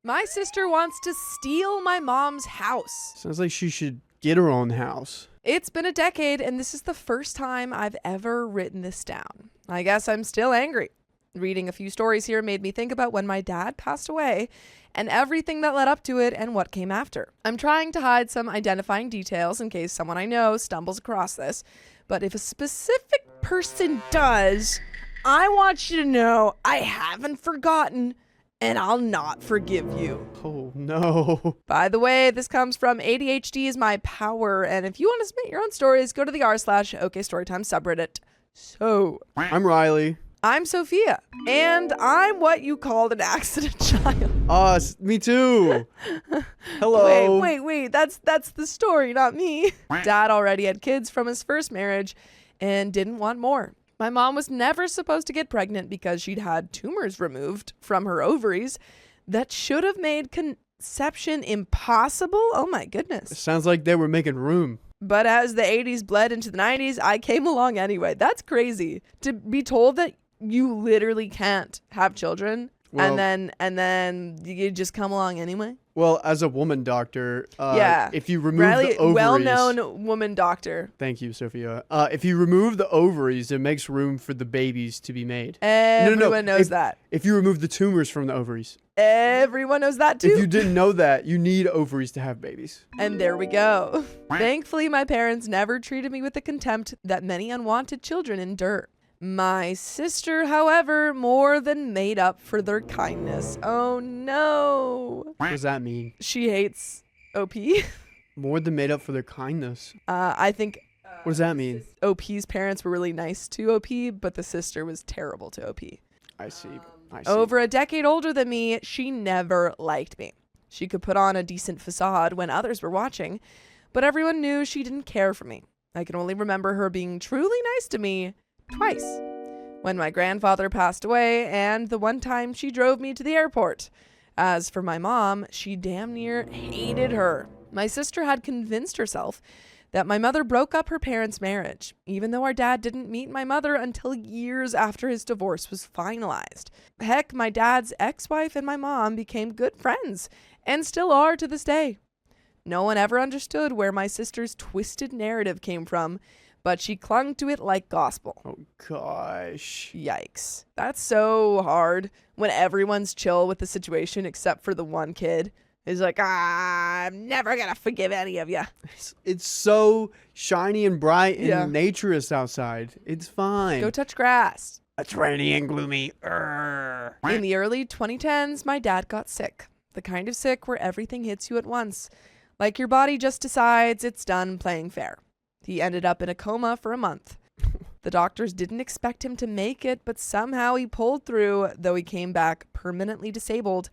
My sister wants to steal my mom's house. Sounds like she should get her own house. It's been a decade, and this is the first time I've ever written this down. I guess I'm still angry. Reading a few stories here made me think about when my dad passed away and everything that led up to it and what came after. I'm trying to hide some identifying details in case someone I know stumbles across this, but if a specific person does, I want you to know I haven't forgotten and I'll not forgive you. Oh, no. By the way, this comes from ADHD is my power, and if you want to submit your own stories, go to the r/OKStorytime subreddit. So, I'm Riley. I'm Sophia, and I'm what you called an accident child. Me too. Hello. Wait. That's the story, not me. Dad already had kids from his first marriage and didn't want more. My mom was never supposed to get pregnant because she'd had tumors removed from her ovaries that should have made conception impossible. Oh my goodness. Sounds like they were making room. But as the 80s bled into the 90s, I came along anyway. That's crazy. To be told that you literally can't have children, Well, and then you just come along anyway. Well, as a woman doctor, Yeah. if you remove Riley, the ovaries... well-known woman doctor. Thank you, Sophia. If you remove the ovaries, it makes room for the babies to be made. Everyone knows that. If you remove the tumors from the ovaries. Everyone knows that too. If you didn't know that, you need ovaries to have babies. And there we go. Thankfully, my parents never treated me with the contempt that many unwanted children endure. My sister, however, more than made up for their kindness. Oh no. What does that mean? She hates OP. More than made up for their kindness. I think What does that mean? OP's parents were really nice to OP, but the sister was terrible to OP. I see. Over a decade older than me, she never liked me. She could put on a decent facade when others were watching, but everyone knew she didn't care for me. I can only remember her being truly nice to me twice. When my grandfather passed away and the one time she drove me to the airport. As for my mom, she damn near hated her. My sister had convinced herself that my mother broke up her parents' marriage, even though our dad didn't meet my mother until years after his divorce was finalized. Heck, my dad's ex-wife and my mom became good friends and still are to this day. No one ever understood where my sister's twisted narrative came from, but she clung to it like gospel. Oh, gosh. Yikes. That's so hard when everyone's chill with the situation except for the one kid who's like, I'm never going to forgive any of you. It's so shiny and bright and Yeah. naturist outside. It's fine. Go touch grass. It's rainy and gloomy. Urgh. In the early 2010s, my dad got sick. The kind of sick where everything hits you at once. Like your body just decides it's done playing fair. He ended up in a coma for a month. The doctors didn't expect him to make it, but somehow he pulled through, though he came back permanently disabled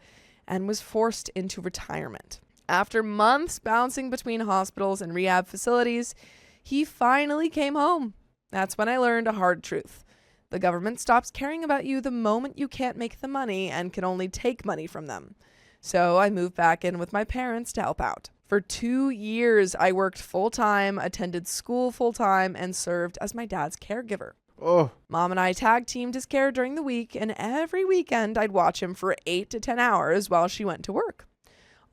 and was forced into retirement. After months bouncing between hospitals and rehab facilities, he finally came home. That's when I learned a hard truth. The government stops caring about you the moment you can't make the money and can only take money from them. So I moved back in with my parents to help out. For 2 years, I worked full-time, attended school full-time, and served as my dad's caregiver. Oh, Mom and I tag-teamed his care during the week, and every weekend I'd watch him for 8 to 10 hours while she went to work.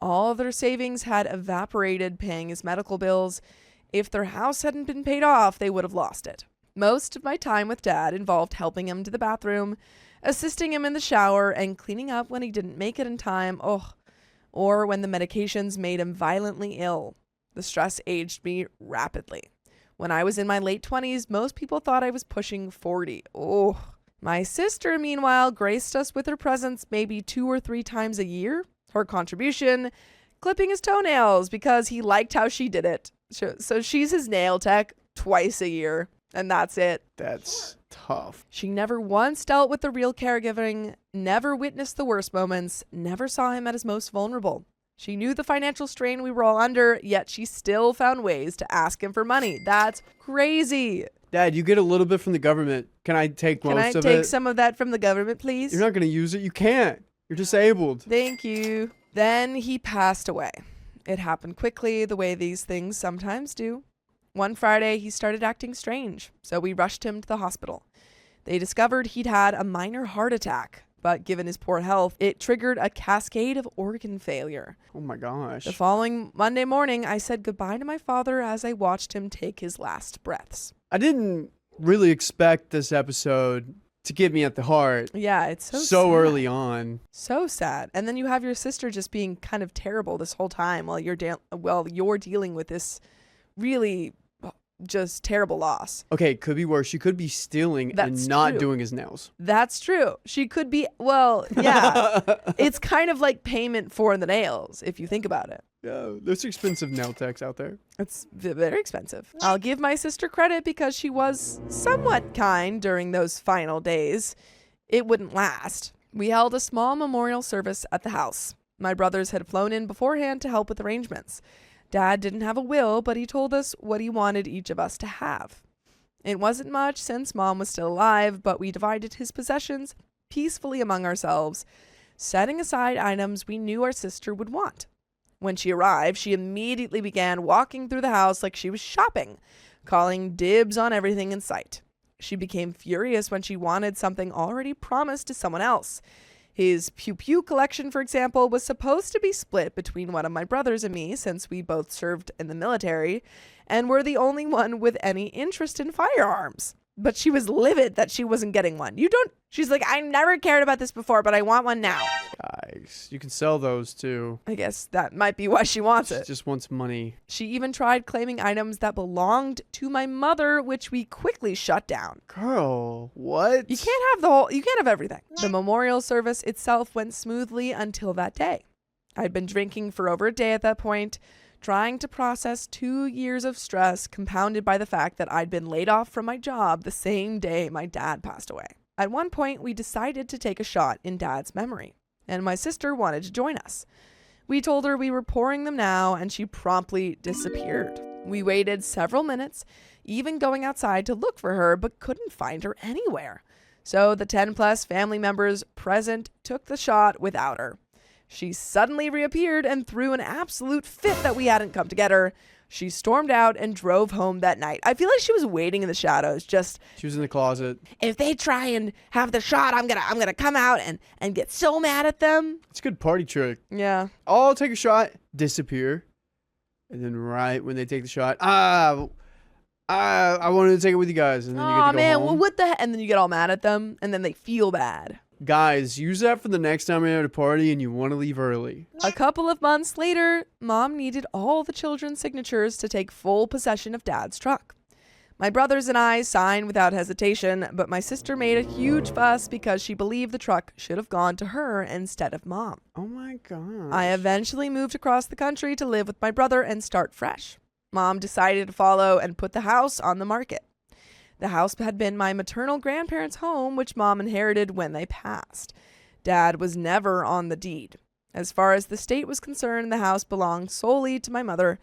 All of their savings had evaporated paying his medical bills. If their house hadn't been paid off, they would have lost it. Most of my time with Dad involved helping him to the bathroom, assisting him in the shower, and cleaning up when he didn't make it in time. Or when the medications made him violently ill. The stress aged me rapidly. When I was in my late 20s, most people thought I was pushing 40. My sister, meanwhile, graced us with her presence maybe 2 or 3 times a year. Her contribution, clipping his toenails because he liked how she did it. So she's his nail tech twice a year, and that's it. that's tough. She never once dealt with the real caregiving, never witnessed the worst moments, never saw him at his most vulnerable. She knew the financial strain we were all under, yet she still found ways to ask him for money. That's crazy. Dad, you get a little bit from the government. Can I take most of it? Can I take some of that from the government, please? You're not going to use it. You can't. You're disabled. Thank you. Then he passed away. It happened quickly, the way these things sometimes do. One Friday, he started acting strange, so we rushed him to the hospital. They discovered he'd had a minor heart attack. but given his poor health, it triggered a cascade of organ failure. Oh my gosh. The following Monday morning, I said goodbye to my father as I watched him take his last breaths. I didn't really expect this episode to get me at the heart. Yeah, it's so sad. Early on. So sad. And then you have your sister just being kind of terrible this whole time while you're dealing with this really just terrible loss. Okay, could be worse. She could be stealing That's and not true. doing his nails. That's true. She could be, yeah. It's kind of like payment for the nails, if you think about it. Yeah, there's expensive nail techs out there. It's very expensive. I'll give my sister credit because she was somewhat kind during those final days. It wouldn't last. We held a small memorial service at the house. My brothers had flown in beforehand to help with arrangements. Dad didn't have a will, but he told us what he wanted each of us to have. It wasn't much since Mom was still alive, but we divided his possessions peacefully among ourselves, setting aside items we knew our sister would want. When she arrived, she immediately began walking through the house like she was shopping, calling dibs on everything in sight. She became furious when she wanted something already promised to someone else. His Pew Pew collection, for example, was supposed to be split between one of my brothers and me since we both served in the military and were the only one with any interest in firearms. But she was livid that she wasn't getting one. She's like, I never cared about this before, but I want one now. Guys, you can sell those too. I guess that might be why she wants it. She just wants money. She even tried claiming items that belonged to my mother, which we quickly shut down. Girl, what? You can't have everything. The memorial service itself went smoothly until that day. I'd been drinking for over a day at that point, trying to process 2 years of stress compounded by the fact that I'd been laid off from my job the same day my dad passed away. At one point, we decided to take a shot in Dad's memory, and my sister wanted to join us. We told her we were pouring them now, and she promptly disappeared. We waited several minutes, even going outside to look for her, but couldn't find her anywhere. So the 10+ family members present took the shot without her. She suddenly reappeared and threw an absolute fit that we hadn't come to get her. She stormed out and drove home that night. I feel like she was waiting in the shadows. She was in the closet. If they try and have the shot, I'm gonna come out and get so mad at them. It's a good party trick. Yeah. I'll take a shot, disappear, and then right when they take the shot, I wanted to take it with you guys, and then you get to go man, home. well, what the heck? And then you get all mad at them, and then they feel bad. Guys, use that for the next time you're at a party and you want to leave early. A couple of months later, Mom needed all the children's signatures to take full possession of Dad's truck. My brothers and I signed without hesitation, but my sister made a huge fuss because she believed the truck should have gone to her instead of Mom. Oh my gosh. I eventually moved across the country to live with my brother and start fresh. Mom decided to follow and put the house on the market. The house had been my maternal grandparents' home, which Mom inherited when they passed. Dad was never on the deed. As far as the state was concerned, the house belonged solely to my mother.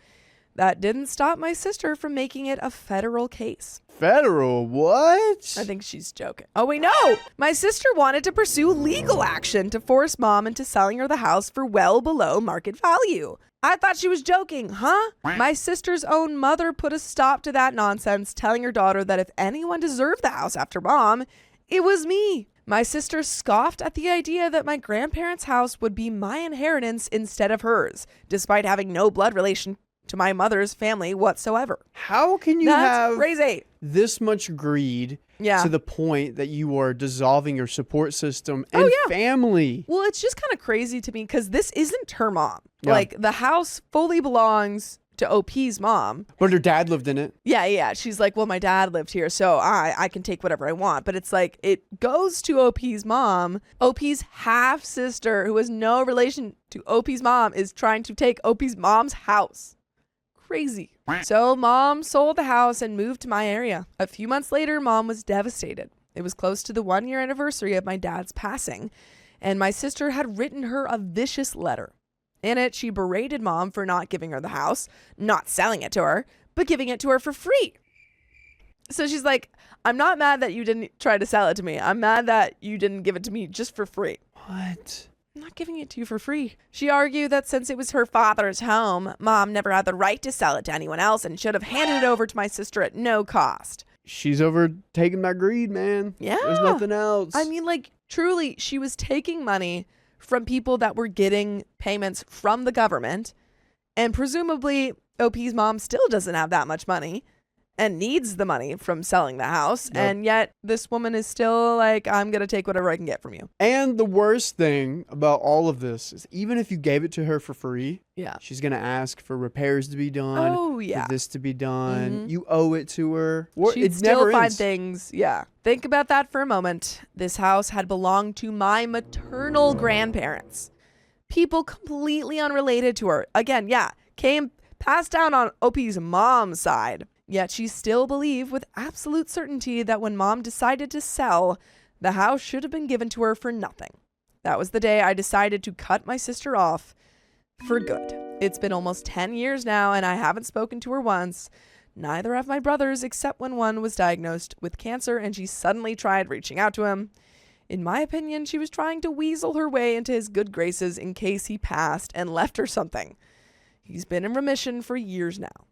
That didn't stop my sister from making it a federal case. Federal? What? I think she's joking. Oh, wait, no! My sister wanted to pursue legal action to force Mom into selling her the house for well below market value. I thought she was joking, huh? My sister's own mother put a stop to that nonsense, telling her daughter that if anyone deserved the house after Mom, it was me. My sister scoffed at the idea that my grandparents' house would be my inheritance instead of hers, despite having no blood relation to my mother's family whatsoever. How can you That's have crazy. this much greed to the point that you are dissolving your support system and family? Well, it's just kind of crazy to me because this isn't her mom. Yeah. Like, the house fully belongs to OP's mom. But her dad lived in it. Yeah. She's like, well, my dad lived here, so I can take whatever I want. But it's like, it goes to OP's mom. OP's half-sister, who has no relation to OP's mom, is trying to take OP's mom's house. Crazy. So Mom sold the house and moved to my area. A few months later, Mom was devastated. It was close to the 1-year anniversary of my dad's passing, and my sister had written her a vicious letter. In it, she berated Mom for not giving her the house, not selling it to her, but giving it to her for free. So she's like, I'm not mad that you didn't try to sell it to me. I'm mad that you didn't give it to me just for free. What? I'm not giving it to you for free. She argued that since it was her father's home, Mom never had the right to sell it to anyone else and should have handed it over to my sister at no cost. She's overtaking my greed, man. Yeah. There's nothing else. I mean, like, Truly, she was taking money from people that were getting payments from the government, and presumably OP's mom still doesn't have that much money and needs the money from selling the house. Yep. And yet this woman is still like, I'm going to take whatever I can get from you. And the worst thing about all of this is even if you gave it to her for free, Yeah. she's going to ask for repairs to be done. Oh, yeah. For this to be done. Mhm. You owe it to her. Or She'd it still never find ends. things. Yeah. Think about that for a moment. This house had belonged to my maternal grandparents. People completely unrelated to her. Again, yeah, came passed down on OP's mom's side. Yet she still believed with absolute certainty that when mom decided to sell, the house should have been given to her for nothing. That was the day I decided to cut my sister off for good. It's been almost 10 years now, and I haven't spoken to her once. Neither have my brothers, except when one was diagnosed with cancer and she suddenly tried reaching out to him. In my opinion, she was trying to weasel her way into his good graces in case he passed and left her something. He's been in remission for years now.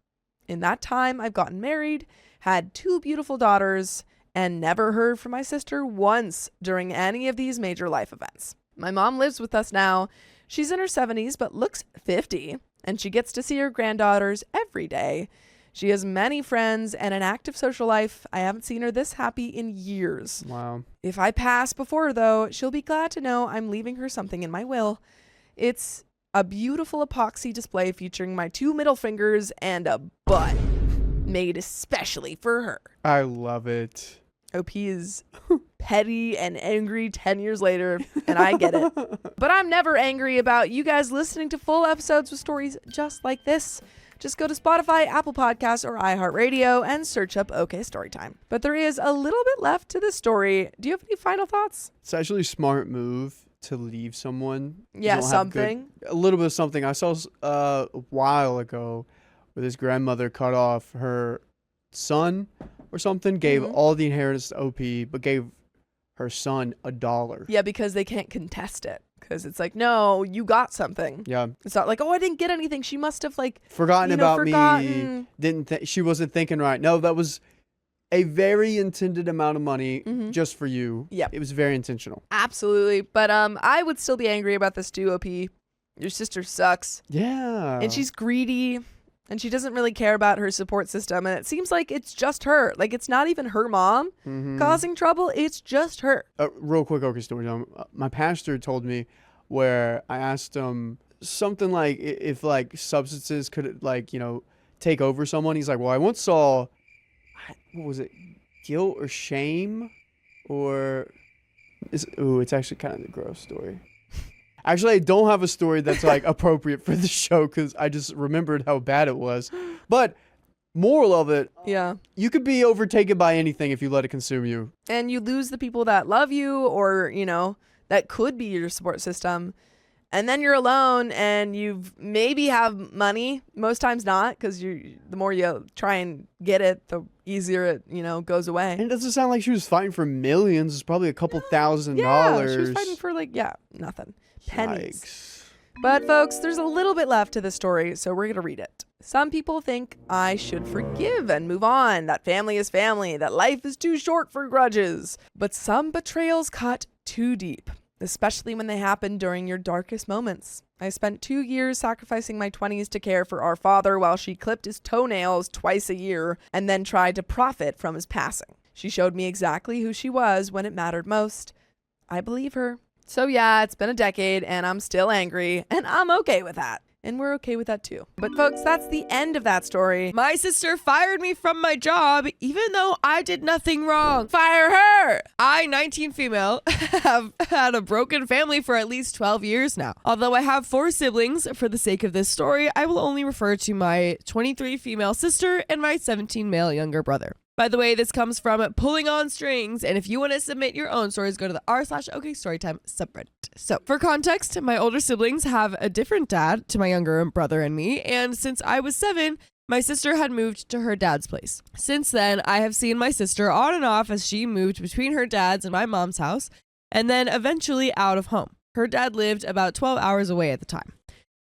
In that time, I've gotten married, had 2 beautiful daughters, and never heard from my sister once during any of these major life events. My mom lives with us now. She's in her 70s, but looks 50, and she gets to see her granddaughters every day. She has many friends and an active social life. I haven't seen her this happy in years. Wow. If I pass before her, though, she'll be glad to know I'm leaving her something in my will. It's a beautiful epoxy display featuring my 2 middle fingers and a butt made especially for her. I love it. OP is petty and angry 10 years later, and I get it. But I'm never angry about you guys listening to full episodes with stories just like this. Just go to Spotify, Apple Podcasts, or iHeartRadio and search up OK Storytime. But there is a little bit left to the story. Do you have any final thoughts? It's actually a smart move to leave someone. Yeah, You don't have something. a little bit of something. I saw a while ago where this grandmother cut off her son or something, gave Mhm. all the inheritance to OP, but gave her son $1. Yeah, because they can't contest it. Because it's like, no, you got something. Yeah. It's not like, oh, I didn't get anything. She must have like Forgotten about me. forgotten. She wasn't thinking right. No, that was a very intended amount of money Mhm. just for you. Yep. It was very intentional. Absolutely. But I would still be angry about this too, OP. Your sister sucks. Yeah. And she's greedy. And she doesn't really care about her support system. And it seems like it's just her. Like, it's not even her mom Mhm. causing trouble. It's just her. Real quick, okay, story time. My pastor told me where I asked him something like if like substances could like, take over someone. He's like, well, I once saw, what was it, guilt or shame? Or, it's actually kind of a gross story. Actually, I don't have a story that's like appropriate for the show because I just remembered how bad it was. But moral of it, Yeah. you could be overtaken by anything if you let it consume you. And you lose the people that love you or, that could be your support system. And then you're alone and you maybe have money. Most times not, because the more you try and get it, the easier it, goes away. And it doesn't sound like she was fighting for millions. It's probably a couple $1,000. Yeah, she was fighting for nothing. Pennies. Yikes. But folks, there's a little bit left to the story, so we're going to read it. Some people think I should forgive and move on, that family is family, that life is too short for grudges. But some betrayals cut too deep, especially when they happen during your darkest moments. I spent 2 years sacrificing my 20s to care for our father while she clipped his toenails twice a year and then tried to profit from his passing. She showed me exactly who she was when it mattered most. I believe her. So yeah, it's been a decade and I'm still angry and I'm okay with that. And we're okay with that too. But folks, that's the end of that story. My sister fired me from my job even though I did nothing wrong. Fire her! I, 19 female, have had a broken family for at least 12 years now. Although I have 4 siblings, for the sake of this story, I will only refer to my 23 female sister and my 17 male younger brother. By the way, this comes from Pulling on Strings, and if you want to submit your own stories, go to the r/OK Storytime subreddit. So, for context, my older siblings have a different dad to my younger brother and me, and since I was 7, my sister had moved to her dad's place. Since then, I have seen my sister on and off as she moved between her dad's and my mom's house, and then eventually out of home. Her dad lived about 12 hours away at the time.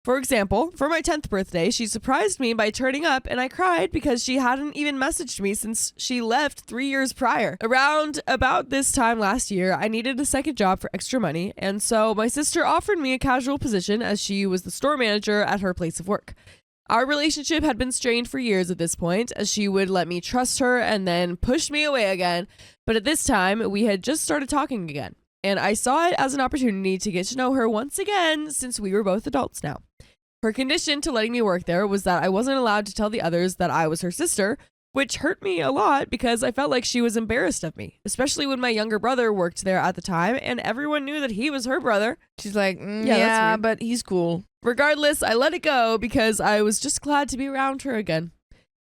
For example, for my 10th birthday, she surprised me by turning up and I cried because she hadn't even messaged me since she left 3 years prior. Around about this time last year, I needed a second job for extra money, and so my sister offered me a casual position as she was the store manager at her place of work. Our relationship had been strained for years at this point, as she would let me trust her and then push me away again, but at this time, we had just started talking again, and I saw it as an opportunity to get to know her once again since we were both adults now. Her condition to letting me work there was that I wasn't allowed to tell the others that I was her sister, which hurt me a lot because I felt like she was embarrassed of me, especially when my younger brother worked there at the time and everyone knew that he was her brother. She's like, Yeah, yeah, that's weird. but he's cool. Regardless, I let it go because I was just glad to be around her again.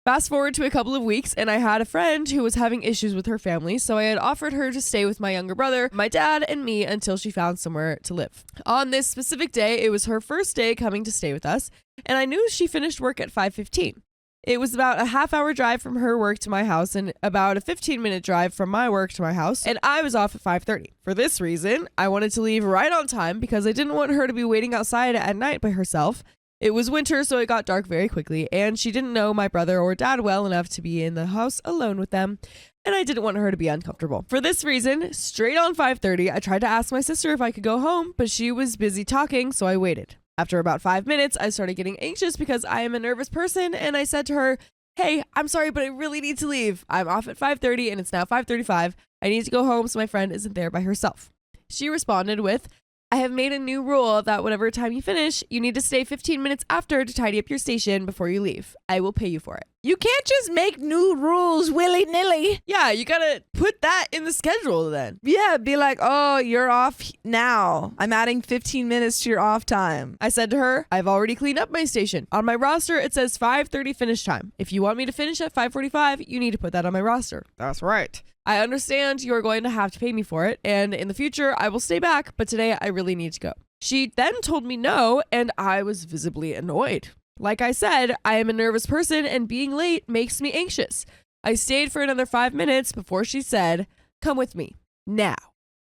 Fast forward to a couple of weeks, and I had a friend who was having issues with her family, so I had offered her to stay with my younger brother, my dad, and me until she found somewhere to live. On this specific day, it was her first day coming to stay with us, and I knew she finished work at 5:15. It was about a half-hour drive from her work to my house and about a 15-minute drive from my work to my house, and I was off at 5:30. For this reason, I wanted to leave right on time because I didn't want her to be waiting outside at night by herself. It was winter, so it got dark very quickly, and she didn't know my brother or dad well enough to be in the house alone with them, and I didn't want her to be uncomfortable. For this reason, straight on 5:30, I tried to ask my sister if I could go home, but she was busy talking, so I waited. After about 5 minutes, I started getting anxious because I am a nervous person, and I said to her, "Hey, I'm sorry, but I really need to leave. I'm off at 5:30, and it's now 5:35. I need to go home so my friend isn't there by herself." She responded with, "I have made a new rule that whatever time you finish, you need to stay 15 minutes after to tidy up your station before you leave. I will pay you for it." You can't just make new rules willy-nilly. Yeah, you gotta put that in the schedule then. Yeah, be like, oh, you're off now. I'm adding 15 minutes to your off time. I said to her, "I've already cleaned up my station. On my roster, it says 5:30 finish time. If you want me to finish at 5:45, you need to put that on my roster." "That's right. I understand you're going to have to pay me for it, and in the future, I will stay back, but today I really need to go." She then told me no, and I was visibly annoyed. Like I said, I am a nervous person, and being late makes me anxious. I stayed for another 5 minutes before she said, "Come with me, now,"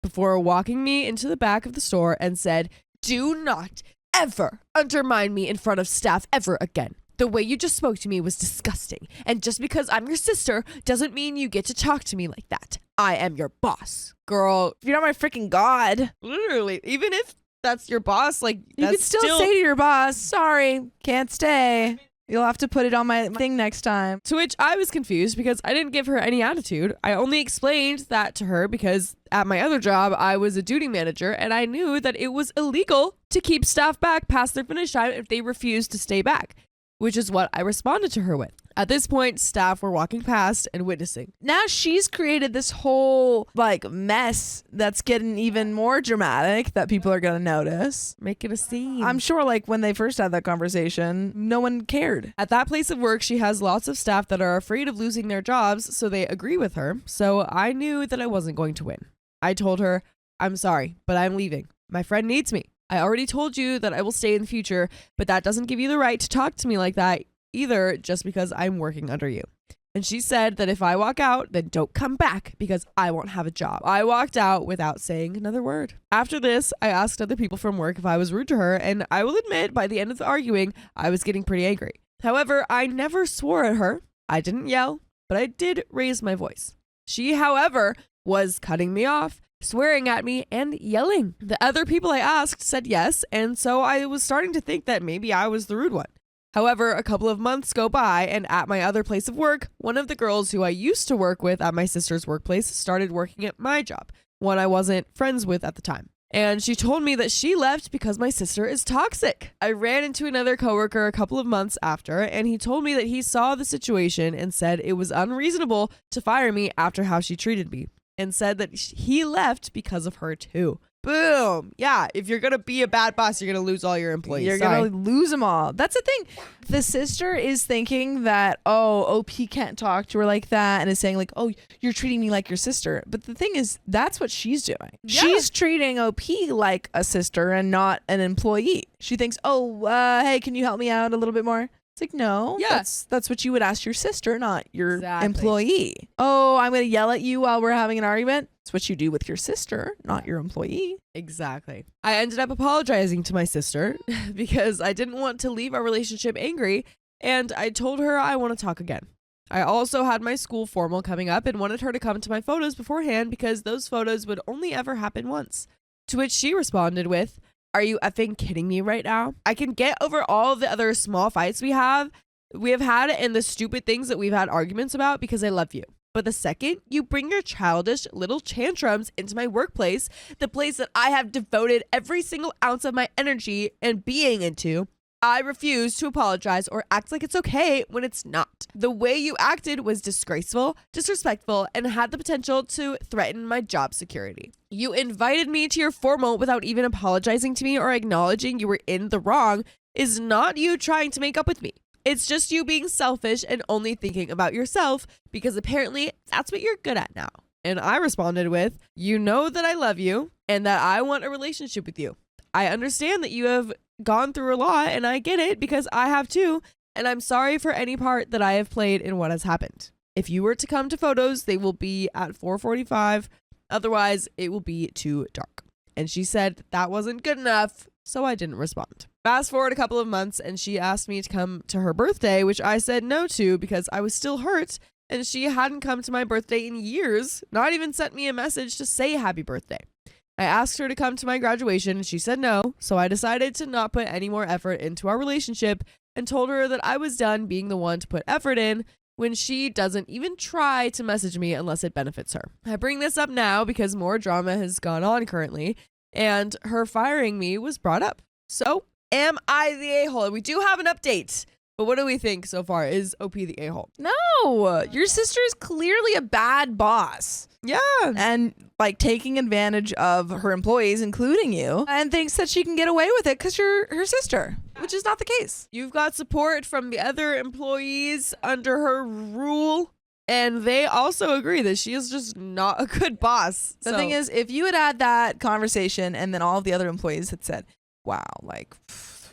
before walking me into the back of the store and said, "Do not ever undermine me in front of staff ever again. The way you just spoke to me was disgusting, and just because I'm your sister doesn't mean you get to talk to me like that. I am your boss." Girl, If you're not my freaking god, literally, even if that's your boss, like, you that's could still say to your boss, sorry, can't stay. You'll have to put it on my thing next time. To which I was confused because I didn't give her any attitude. I only explained that to her because at my other job, I was a duty manager and I knew that it was illegal to keep staff back past their finish time if they refused to stay back, which is what I responded to her with. At this point, staff were walking past and witnessing. Now she's created this whole like mess that's getting even more dramatic that people are going to notice. Making a scene. I'm sure like when they first had that conversation, no one cared. At that place of work, she has lots of staff that are afraid of losing their jobs, so they agree with her. So I knew that I wasn't going to win. I told her, "I'm sorry, but I'm leaving. My friend needs me. I already told you that I will stay in the future, but that doesn't give you the right to talk to me like that either just because I'm working under you." And she said that if I walk out, then don't come back because I won't have a job. I walked out without saying another word. After this, I asked other people from work if I was rude to her, and I will admit by the end of the arguing, I was getting pretty angry. However, I never swore at her. I didn't yell, but I did raise my voice. She, however, was cutting me off, swearing at me, and yelling. The other people I asked said yes, and so I was starting to think that maybe I was the rude one. However, a couple of months go by, and at my other place of work, one of the girls who I used to work with at my sister's workplace started working at my job, one I wasn't friends with at the time. And she told me that she left because my sister is toxic. I ran into another coworker a couple of months after, and he told me that he saw the situation and said it was unreasonable to fire me after how she treated me, and said that he left because of her too. Boom. Yeah, if you're going to be a bad boss, you're going to lose all your employees. You're Sorry. going to lose them all. That's the thing. The sister is thinking that, oh, OP can't talk to her like that and is saying like, oh, you're treating me like your sister. But the thing is, that's what she's doing. Yeah. She's treating OP like a sister and not an employee. She thinks, oh, hey, can you help me out a little bit more? It's like, no, Yeah. that's what you would ask your sister, not your Exactly. employee. Oh, I'm going to yell at you while we're having an argument. It's what you do with your sister, not your employee. Exactly. I ended up apologizing to my sister because I didn't want to leave our relationship angry, and I told her I want to talk again. I also had my school formal coming up and wanted her to come to my photos beforehand because those photos would only ever happen once. To which she responded with, "Are you effing kidding me right now? I can get over all the other small fights we have had and the stupid things that we've had arguments about because I love you. But the second you bring your childish little tantrums into my workplace, the place that I have devoted every single ounce of my energy and being into, I refuse to apologize or act like it's okay when it's not. The way you acted was disgraceful, disrespectful, and had the potential to threaten my job security. You invited me to your formal without even apologizing to me or acknowledging you were in the wrong is not you trying to make up with me. It's just you being selfish and only thinking about yourself because apparently that's what you're good at now." And I responded with, "You know that I love you and that I want a relationship with you. I understand that you have gone through a lot and I get it because I have too. And I'm sorry for any part that I have played in what has happened. If you were to come to photos, they will be at 4:45. Otherwise, it will be too dark." And she said that wasn't good enough, so I didn't respond. Fast forward a couple of months and she asked me to come to her birthday, which I said no to because I was still hurt and she hadn't come to my birthday in years, not even sent me a message to say happy birthday. I asked her to come to my graduation and she said no, so I decided to not put any more effort into our relationship and told her that I was done being the one to put effort in when she doesn't even try to message me unless it benefits her. I bring this up now because more drama has gone on currently and her firing me was brought up. So, am I the a-hole? We do have an update, but what do we think so far? Is OP the a-hole? No, your sister is clearly a bad boss. Yeah. And like taking advantage of her employees, including you, and thinks that she can get away with it because you're her sister, which is not the case. You've got support from the other employees under her rule, and they also agree that she is just not a good boss. The thing is, if you had had that conversation and then all of the other employees had said, "Wow, like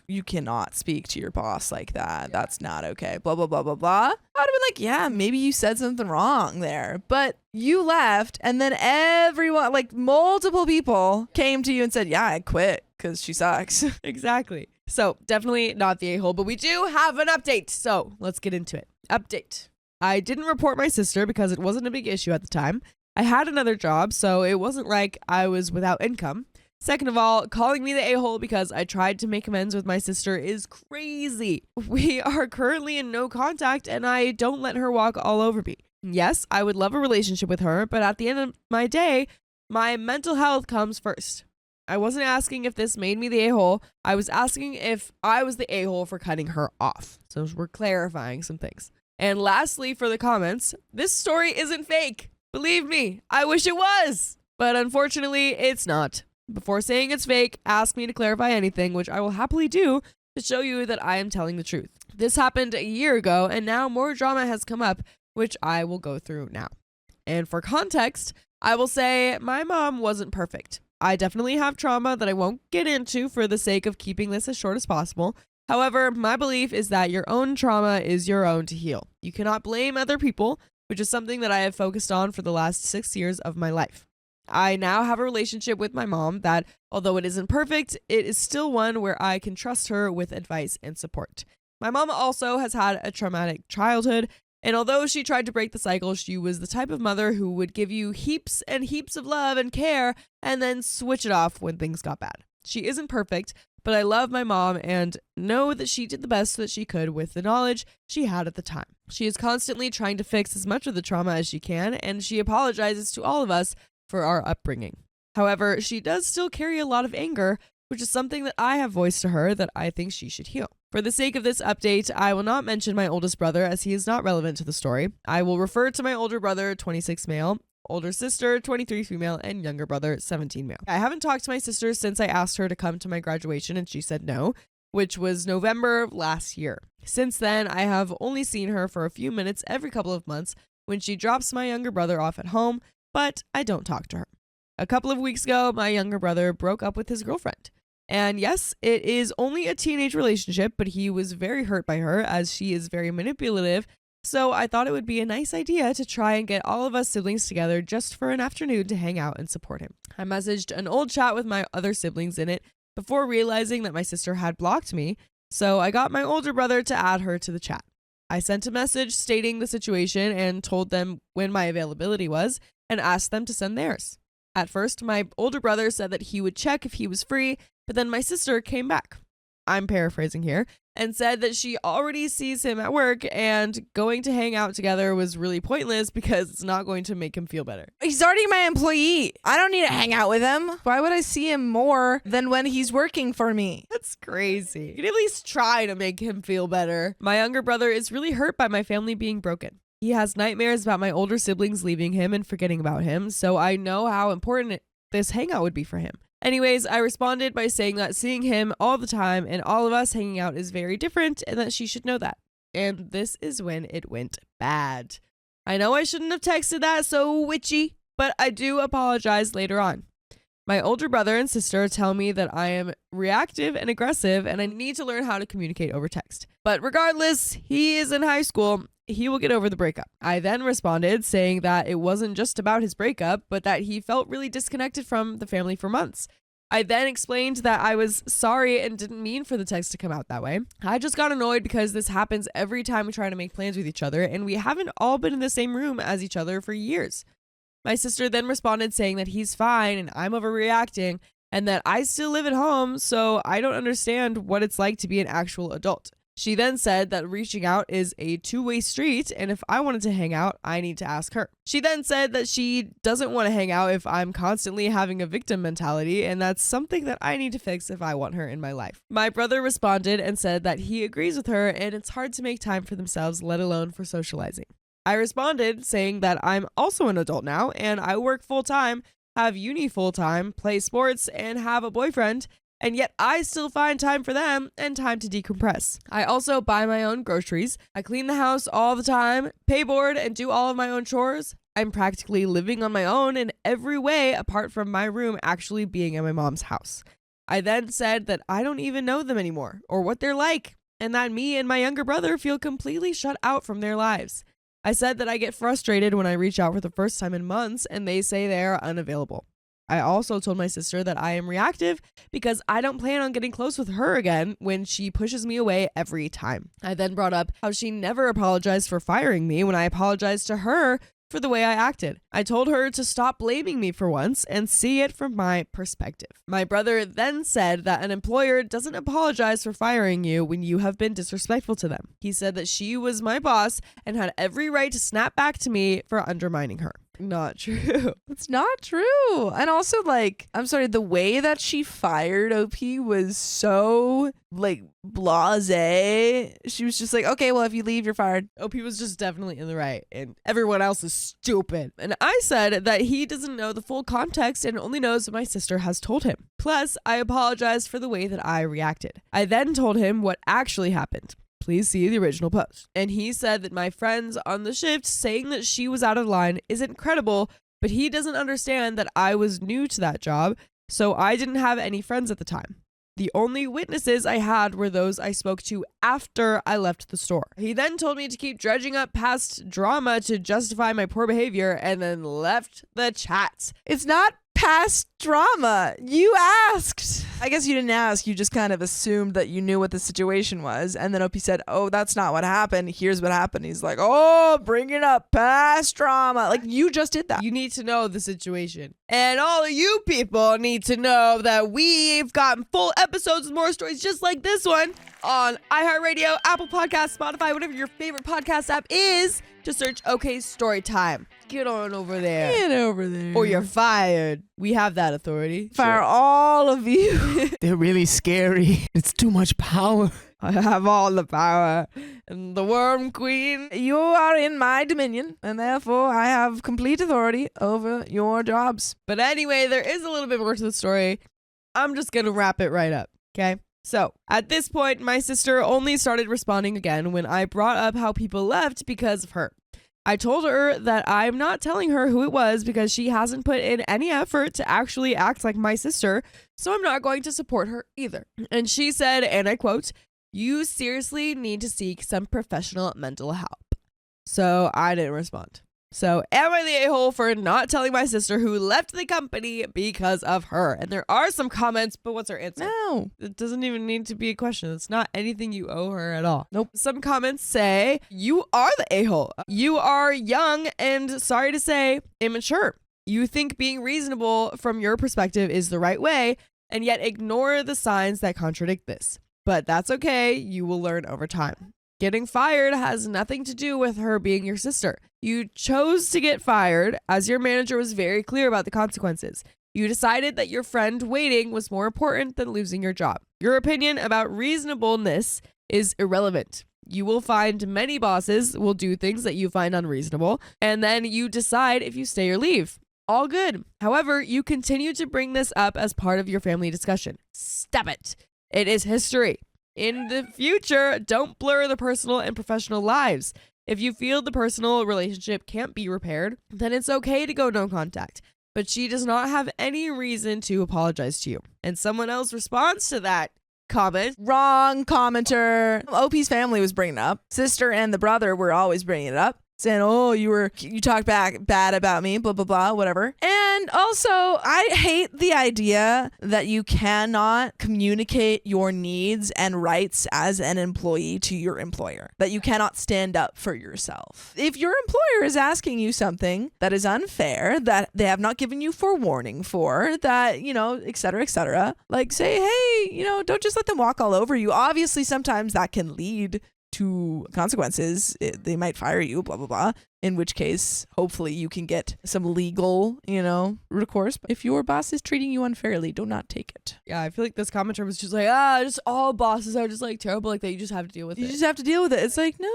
you cannot speak to your boss like that. That's not okay. Blah, blah, blah, blah, blah." I'd have been like, yeah, maybe you said something wrong there. But you left and then everyone, like multiple people came to you and said, yeah, I quit because she sucks. Exactly. So definitely not the a-hole, but we do have an update. So let's get into it. Update. I didn't report my sister because it wasn't a big issue at the time. I had another job, so it wasn't like I was without income. Second of all, calling me the a-hole because I tried to make amends with my sister is crazy. We are currently in no contact and I don't let her walk all over me. Yes, I would love a relationship with her, but at the end of my day, my mental health comes first. I wasn't asking if this made me the a-hole. I was asking if I was the a-hole for cutting her off. So we're clarifying some things. And lastly, for the comments, this story isn't fake. Believe me, I wish it was. But unfortunately, it's not. Before saying it's fake, ask me to clarify anything, which I will happily do to show you that I am telling the truth. This happened a year ago, and now more drama has come up, which I will go through now. And for context, I will say my mom wasn't perfect. I definitely have trauma that I won't get into for the sake of keeping this as short as possible. However, my belief is that your own trauma is your own to heal. You cannot blame other people, which is something that I have focused on for the last 6 years of my life. I now have a relationship with my mom that, although it isn't perfect, it is still one where I can trust her with advice and support. My mom also has had a traumatic childhood, and although she tried to break the cycle, she was the type of mother who would give you heaps and heaps of love and care and then switch it off when things got bad. She isn't perfect, but I love my mom and know that she did the best that she could with the knowledge she had at the time. She is constantly trying to fix as much of the trauma as she can, and she apologizes to all of us for our upbringing. However, she does still carry a lot of anger, which is something that I have voiced to her that I think she should heal. For the sake of this update, I will not mention my oldest brother as he is not relevant to the story. I will refer to my older brother, 26 male, older sister, 23 female, and younger brother, 17 male. I haven't talked to my sister since I asked her to come to my graduation and she said no, which was November of last year. Since then, I have only seen her for a few minutes every couple of months when she drops my younger brother off at home, but I don't talk to her. A couple of weeks ago, my younger brother broke up with his girlfriend. And yes, it is only a teenage relationship, but he was very hurt by her as she is very manipulative So I thought it would be a nice idea to try and get all of us siblings together just for an afternoon to hang out and support him. I messaged an old chat with my other siblings in it before realizing that my sister had blocked me, so I got my older brother to add her to the chat. I sent a message stating the situation and told them when my availability was and asked them to send theirs. At first, my older brother said that he would check if he was free, but then my sister came back. I'm paraphrasing here, and said that she already sees him at work and going to hang out together was really pointless because it's not going to make him feel better. He's already my employee. I don't need to hang out with him. Why would I see him more than when he's working for me? That's crazy. You can at least try to make him feel better. My younger brother is really hurt by my family being broken. He has nightmares about my older siblings leaving him and forgetting about him, so I know how important this hangout would be for him. Anyways, I responded by saying that seeing him all the time and all of us hanging out is very different and that she should know that. And this is when it went bad. I know I shouldn't have texted that so witchy, but I do apologize later on. My older brother and sister tell me that I am reactive and aggressive and I need to learn how to communicate over text. But regardless, he is in high school. He will get over the breakup. I then responded saying that it wasn't just about his breakup, but that he felt really disconnected from the family for months. I then explained that I was sorry and didn't mean for the text to come out that way. I just got annoyed because this happens every time we try to make plans with each other, and we haven't all been in the same room as each other for years. My sister then responded saying that he's fine and I'm overreacting, and that I still live at home, so I don't understand what it's like to be an actual adult. She then said that reaching out is a two-way street, and if I wanted to hang out, I need to ask her. She then said that she doesn't want to hang out if I'm constantly having a victim mentality, and that's something that I need to fix if I want her in my life. My brother responded and said that he agrees with her, and it's hard to make time for themselves, let alone for socializing. I responded saying that I'm also an adult now, and I work full-time, have uni full-time, play sports, and have a boyfriend, and yet I still find time for them and time to decompress. I also buy my own groceries. I clean the house all the time, pay board, and do all of my own chores. I'm practically living on my own in every way apart from my room actually being at my mom's house. I then said that I don't even know them anymore or what they're like, and that me and my younger brother feel completely shut out from their lives. I said that I get frustrated when I reach out for the first time in months and they say they are unavailable. I also told my sister that I am reactive because I don't plan on getting close with her again when she pushes me away every time. I then brought up how she never apologized for firing me when I apologized to her for the way I acted. I told her to stop blaming me for once and see it from my perspective. My brother then said that an employer doesn't apologize for firing you when you have been disrespectful to them. He said that she was my boss and had every right to snap back to me for undermining her. Not true. It's not true. And also, like, I'm sorry, the way that she fired OP was so, like, blasé. She was just like, okay, well, if you leave, you're fired. OP was just definitely in the right, and everyone else is stupid. And I said that he doesn't know the full context and only knows what my sister has told him. Plus, I apologized for the way that I reacted. I then told him what actually happened. Please see the original post. And he said that my friends on the shift saying that she was out of line isn't credible, but he doesn't understand that I was new to that job, so I didn't have any friends at the time. The only witnesses I had were those I spoke to after I left the store. He then told me to keep dredging up past drama to justify my poor behavior and then left the chat. It's not past drama. You asked. I guess you didn't ask. You just kind of assumed that you knew what the situation was. And then OP said, oh, that's not what happened. Here's what happened. He's like, oh, bring it up. Past drama. Like, you just did that. You need to know the situation. And all of you people need to know that we've gotten full episodes with more stories just like this one on iHeartRadio, Apple Podcasts, Spotify, whatever your favorite podcast app is. Just search OK Storytime. Get on over there. Get over there. Or you're fired. We have that authority. Fire all of you. They're really scary. It's too much power. I have all the power. And the Worm Queen. You are in my dominion, and therefore I have complete authority over your jobs. But anyway, there is a little bit more to the story. I'm just going to wrap it right up, okay? So, at this point, my sister only started responding again when I brought up how people left because of her. I told her that I'm not telling her who it was because she hasn't put in any effort to actually act like my sister, so I'm not going to support her either. And she said, and I quote, "You seriously need to seek some professional mental help." So I didn't respond. So am I the a-hole for not telling my sister who left the company because of her? And there are some comments, but what's her answer? No. It doesn't even need to be a question. It's not anything you owe her at all. Nope. Some comments say, you are the a-hole. You are young and, sorry to say, immature. You think being reasonable from your perspective is the right way, and yet ignore the signs that contradict this. But that's okay. You will learn over time. Getting fired has nothing to do with her being your sister. You chose to get fired as your manager was very clear about the consequences. You decided that your friend waiting was more important than losing your job. Your opinion about reasonableness is irrelevant. You will find many bosses will do things that you find unreasonable, and then you decide if you stay or leave. All good. However, you continue to bring this up as part of your family discussion. Stop it. It is history. In the future, don't blur the personal and professional lives. If you feel the personal relationship can't be repaired, then it's okay to go no contact. But she does not have any reason to apologize to you. And someone else responds to that comment. Wrong commenter. OP's family was bringing it up. Sister and the brother were always bringing it up, saying, oh, you talked back bad about me, blah, blah, blah, whatever. And also, I hate the idea that you cannot communicate your needs and rights as an employee to your employer, that you cannot stand up for yourself. If your employer is asking you something that is unfair, that they have not given you forewarning for, that, et cetera, like say, hey, don't just let them walk all over you. Obviously, sometimes that can lead to consequences. They might fire you, blah, blah, blah. In which case, hopefully you can get some legal, recourse. But if your boss is treating you unfairly, do not take it. Yeah, I feel like this commenter was just like, just all bosses are just like terrible like that. You just have to deal with it. You just have to deal with it. It's like, no.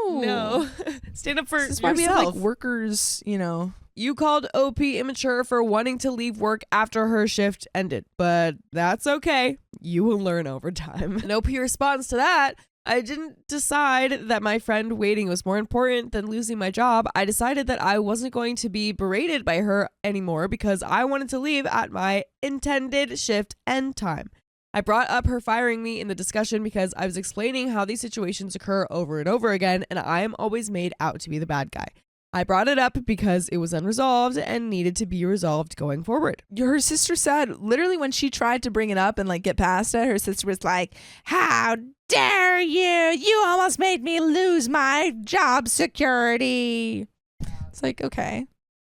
No. Stand up for This is yourself. why we have like workers, You called OP immature for wanting to leave work after her shift ended, but that's okay. You will learn over time. And OP responds to that. I didn't decide that my friend waiting was more important than losing my job. I decided that I wasn't going to be berated by her anymore because I wanted to leave at my intended shift end time. I brought up her firing me in the discussion because I was explaining how these situations occur over and over again, and I am always made out to be the bad guy. I brought it up because it was unresolved and needed to be resolved going forward. Her sister said, literally when she tried to bring it up and like get past it, her sister was like, how dare you? You almost made me lose my job security. It's like, okay.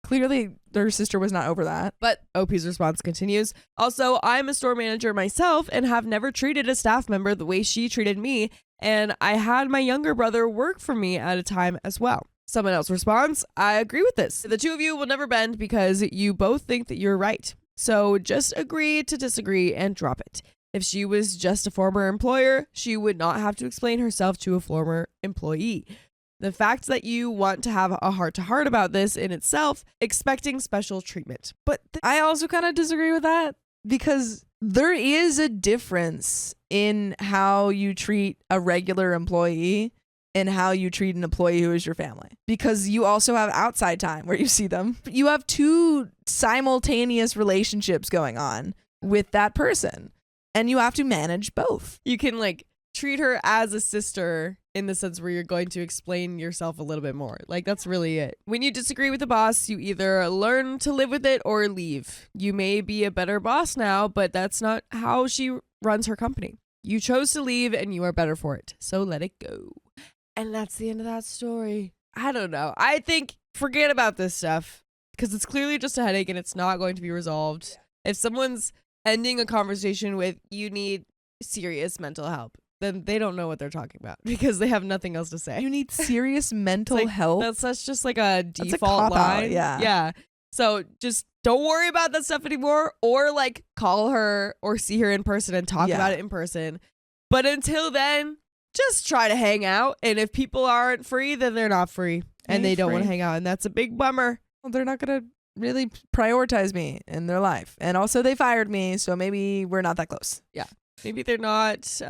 Clearly, her sister was not over that. But OP's response continues. Also, I'm a store manager myself and have never treated a staff member the way she treated me. And I had my younger brother work for me at a time as well. Someone else responds, I agree with this. The two of you will never bend because you both think that you're right. So just agree to disagree and drop it. If she was just a former employer, she would not have to explain herself to a former employee. The fact that you want to have a heart-to-heart about this in itself, expecting special treatment. But I also kind of disagree with that because there is a difference in how you treat a regular employee and how you treat an employee who is your family, because you also have outside time where you see them. You have two simultaneous relationships going on with that person, and you have to manage both. You can like treat her as a sister in the sense where you're going to explain yourself a little bit more. Like that's really it. When you disagree with the boss, you either learn to live with it or leave. You may be a better boss now, but that's not how she runs her company. You chose to leave and you are better for it. So let it go. And that's the end of that story. I don't know. I think forget about this stuff because it's clearly just a headache and it's not going to be resolved. If someone's ending a conversation with you need serious mental help, then they don't know what they're talking about because they have nothing else to say. You need serious mental help. That's just like a default cop-out, line. yeah. Yeah. So just don't worry about that stuff anymore, or like call her or see her in person and talk about it in person. But until then, just try to hang out. And if people aren't free, then they're not free and they don't want to hang out. And that's a big bummer. Well, they're not going to really prioritize me in their life. And also they fired me. So maybe we're not that close. Yeah. Maybe they're not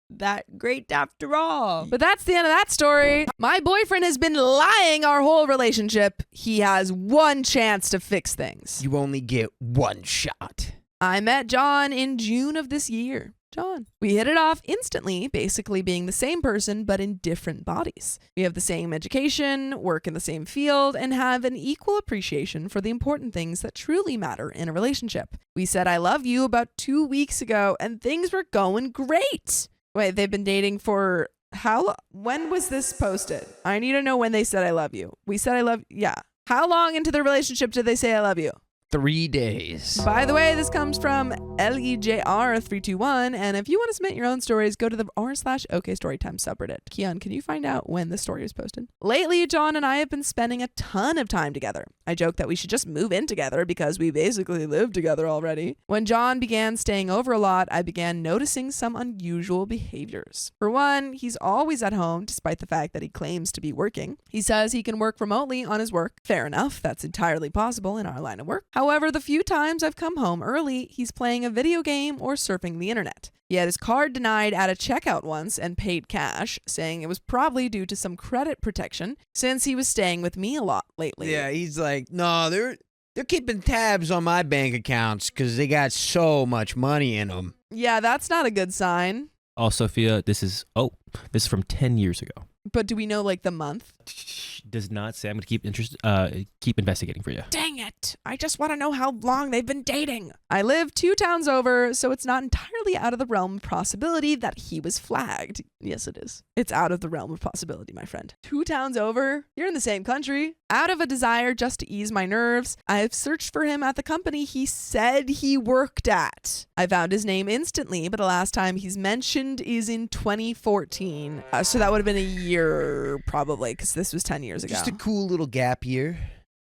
that great after all. But that's the end of that story. My boyfriend has been lying our whole relationship. He has one chance to fix things. You only get one shot. I met John in June of this year. John. We hit it off instantly, basically being the same person but in different bodies. We have the same education, work in the same field, and have an equal appreciation for the important things that truly matter in a relationship. We said I love you about 2 weeks ago and things were going great. Wait, they've been dating for when was this posted? I need to know when they said I love you. We said I love, yeah. How long into the relationship did they say I love you? 3 days. By the way, this comes from LEJR321, and if you want to submit your own stories, go to the r/OK Storytime subreddit. Keon, can you find out when the story was posted? Lately, John and I have been spending a ton of time together. I joke that we should just move in together because we basically live together already. When John began staying over a lot, I began noticing some unusual behaviors. For one, he's always at home despite the fact that he claims to be working. He says he can work remotely on his work. Fair enough, that's entirely possible in our line of work. However, the few times I've come home early, he's playing a video game or surfing the internet. He had his card denied at a checkout once and paid cash, saying it was probably due to some credit protection since he was staying with me a lot lately. Yeah, he's like, no, they're keeping tabs on my bank accounts because they got so much money in them. Yeah, that's not a good sign. Oh, Sophia, this is from 10 years ago. But do we know like the month? Does not say. I'm going to keep investigating for you. Dang it. I just want to know how long they've been dating. I live 2 towns over, so it's not entirely out of the realm of possibility that he was flagged. Yes, it is. It's out of the realm of possibility, my friend. 2 towns over? You're in the same country. Out of a desire just to ease my nerves, I've searched for him at the company he said he worked at. I found his name instantly, but the last time he's mentioned is in 2014. So that would have been a year probably, because this was 10 years ago. Just a cool little gap year.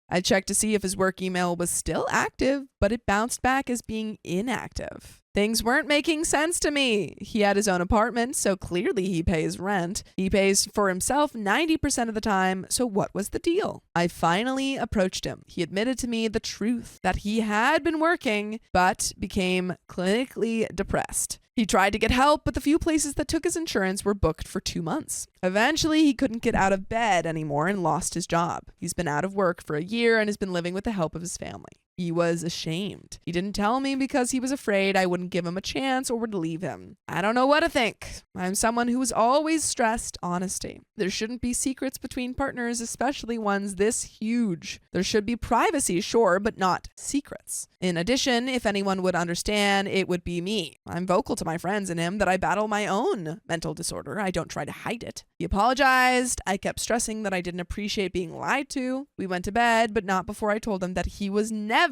I checked to see if his work email was still active, but it bounced back as being inactive. Things weren't making sense to me. He had his own apartment, so clearly he pays rent. He pays for himself 90% of the time, so what was the deal? I finally approached him. He admitted to me the truth, that he had been working, but became clinically depressed. He tried to get help, but the few places that took his insurance were booked for 2 months. Eventually, he couldn't get out of bed anymore and lost his job. He's been out of work for a year and has been living with the help of his family. He was ashamed. He didn't tell me because he was afraid I wouldn't give him a chance or would leave him. I don't know what to think. I'm someone who has always stressed honesty. There shouldn't be secrets between partners, especially ones this huge. There should be privacy, sure, but not secrets. In addition, if anyone would understand, it would be me. I'm vocal to my friends and him that I battle my own mental disorder. I don't try to hide it. He apologized. I kept stressing that I didn't appreciate being lied to. We went to bed, but not before I told him that he was never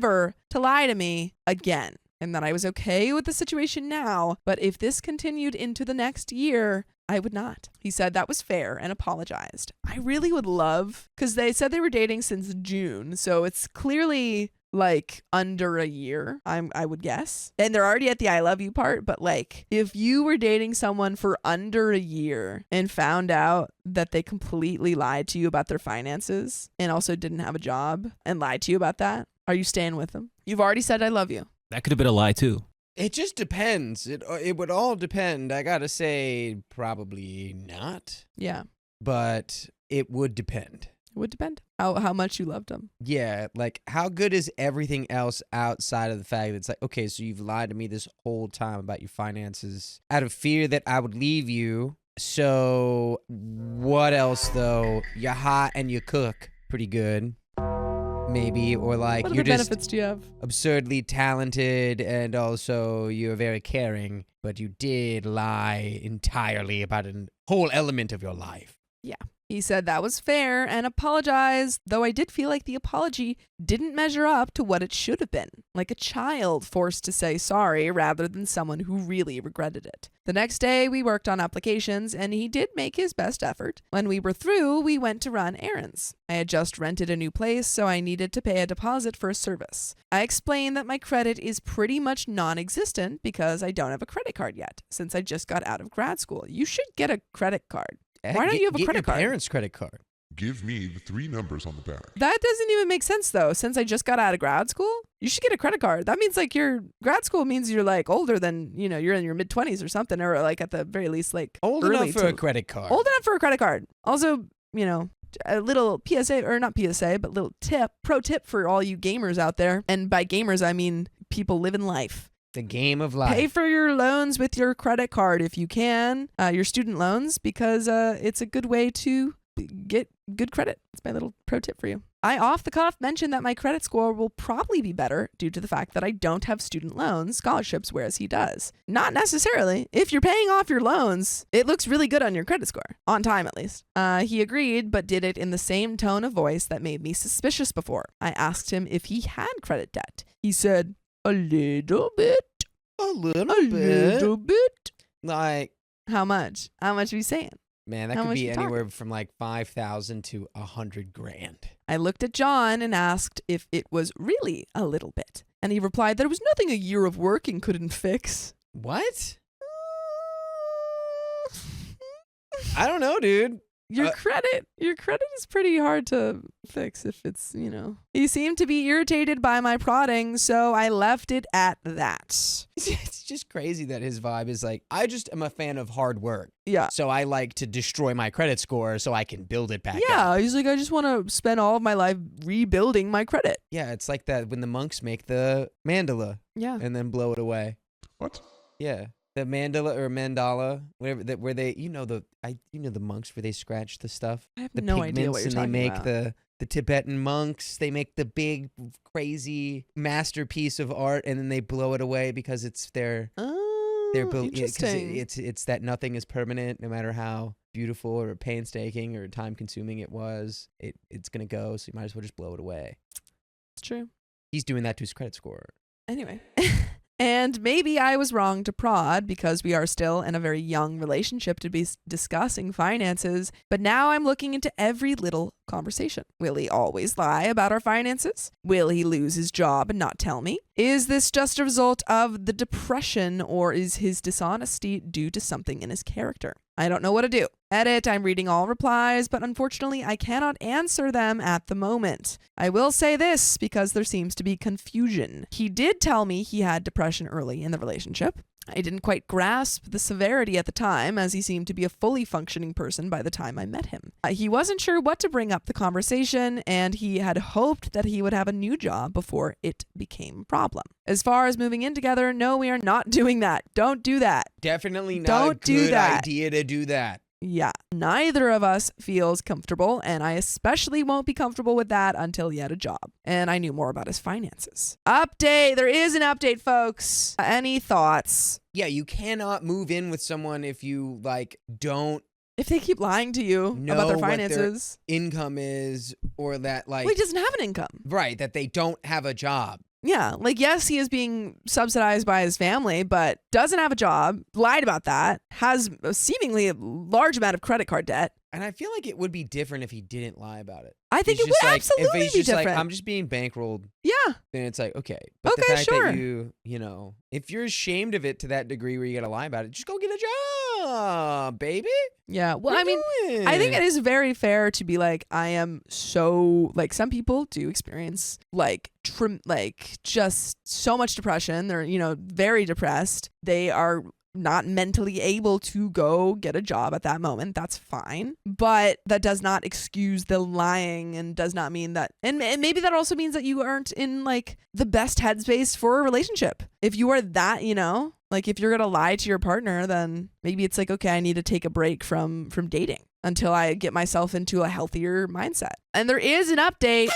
to lie to me again, and that I was okay with the situation now, but if this continued into the next year, I would not. He said that was fair and apologized. I really would love, because they said they were dating since June, so it's clearly like under a year, I would guess. And they're already at the I love you part, but like if you were dating someone for under a year and found out that they completely lied to you about their finances and also didn't have a job and lied to you about that, are you staying with them? You've already said I love you. That could have been a lie too. It just depends. It would all depend. I gotta say, probably not. Yeah. But it would depend. It would depend how much you loved him. Yeah, like how good is everything else outside of the fact that it's like, okay, so you've lied to me this whole time about your finances out of fear that I would leave you. So what else though? You're hot and you cook pretty good. Maybe, or like what you're other just benefits do you have? absurdly talented and also you're very caring, but you did lie entirely about a whole element of your life. Yeah. He said that was fair and apologized, though I did feel like the apology didn't measure up to what it should have been, like a child forced to say sorry rather than someone who really regretted it. The next day, we worked on applications, and he did make his best effort. When we were through, we went to run errands. I had just rented a new place, so I needed to pay a deposit for a service. I explained that my credit is pretty much non-existent because I don't have a credit card yet, since I just got out of grad school. You should get a credit card. Why don't you have a credit card? Get your parents' credit card. Give me the 3 numbers on the back. That doesn't even make sense, though. Since I just got out of grad school, you should get a credit card. That means like your grad school means you're like older than, you're in your mid-20s or something, or like at the very least like Old early enough for a credit card. Old enough for a credit card. Also, a little PSA, or not PSA, but little pro tip for all you gamers out there. And by gamers, I mean people living life. The game of life. Pay for your loans with your credit card if you can, your student loans, because it's a good way to get good credit. It's my little pro tip for you. I off the cuff mentioned that my credit score will probably be better due to the fact that I don't have student loans, scholarships, whereas he does. Not necessarily. If you're paying off your loans, it looks really good on your credit score. On time, at least. He agreed, but did it in the same tone of voice that made me suspicious before. I asked him if he had credit debt. He said, a little bit. A little A bit. little bit. Like, How much? How much are we saying? man, that How could much be you talking? anywhere from like 5,000 to 100 grand. I looked at John and asked if it was really a little bit. And he replied that it was nothing a year of working couldn't fix. What? I don't know, dude. Your credit is pretty hard to fix if it's, He seemed to be irritated by my prodding, so I left it at that. It's just crazy that his vibe is like, I just am a fan of hard work. Yeah. So I like to destroy my credit score so I can build it back up. Yeah, he's like, I just want to spend all of my life rebuilding my credit. Yeah, it's like that when the monks make the mandala Yeah. and then blow it away. What? Yeah. The mandala or mandala, whatever that where they the monks where they scratch the stuff. I have The no idea what you're and talking they make about. the Tibetan monks, they make the big crazy masterpiece of art and then they blow it away because it's their Oh, interesting. it's that nothing is permanent no matter how beautiful or painstaking or time consuming it was. It's gonna go, so you might as well just blow it away. It's true. He's doing that to his credit score. Anyway. And maybe I was wrong to prod because we are still in a very young relationship to be discussing finances, but now I'm looking into every little conversation. Will he always lie about our finances? Will he lose his job and not tell me? Is this just a result of the depression or is his dishonesty due to something in his character? I don't know what to do. Edit, I'm reading all replies, but unfortunately I cannot answer them at the moment. I will say this because there seems to be confusion. He did tell me he had depression early in the relationship. I didn't quite grasp the severity at the time, as he seemed to be a fully functioning person by the time I met him. He wasn't sure what to bring up the conversation, and he had hoped that he would have a new job before it became a problem. As far as moving in together, no, we are not doing that. Don't do that. Definitely not Don't a do good that. idea to do that. Yeah, neither of us feels comfortable, and I especially won't be comfortable with that until he had a job and I knew more about his finances. Update. There is an update, folks. Any thoughts? Yeah, you cannot move in with someone if you don't If they keep lying to you know about their what finances. income is, or that Well, he doesn't have an income. right, that they don't have a job. Yeah, yes, he is being subsidized by his family, but doesn't have a job, lied about that, has seemingly a large amount of credit card debt. And I feel like it would be different if he didn't lie about it. I think He's it would just like, absolutely if he's be just different. like, I'm just being bankrolled, Yeah. then it's like, okay. But the Okay, fact sure. that if you're ashamed of it to that degree where you got to lie about it, just go get a job, baby. Yeah. Well, What I are mean, you doing? I think it is very fair to be like, I am so, some people do experience just so much depression. They're, very depressed. They are not mentally able to go get a job at that moment. That's fine. But that does not excuse the lying and does not mean that. And maybe that also means that you aren't in the best headspace for a relationship. If you are that, if you're going to lie to your partner, then maybe it's okay, I need to take a break from dating until I get myself into a healthier mindset. And there is an update.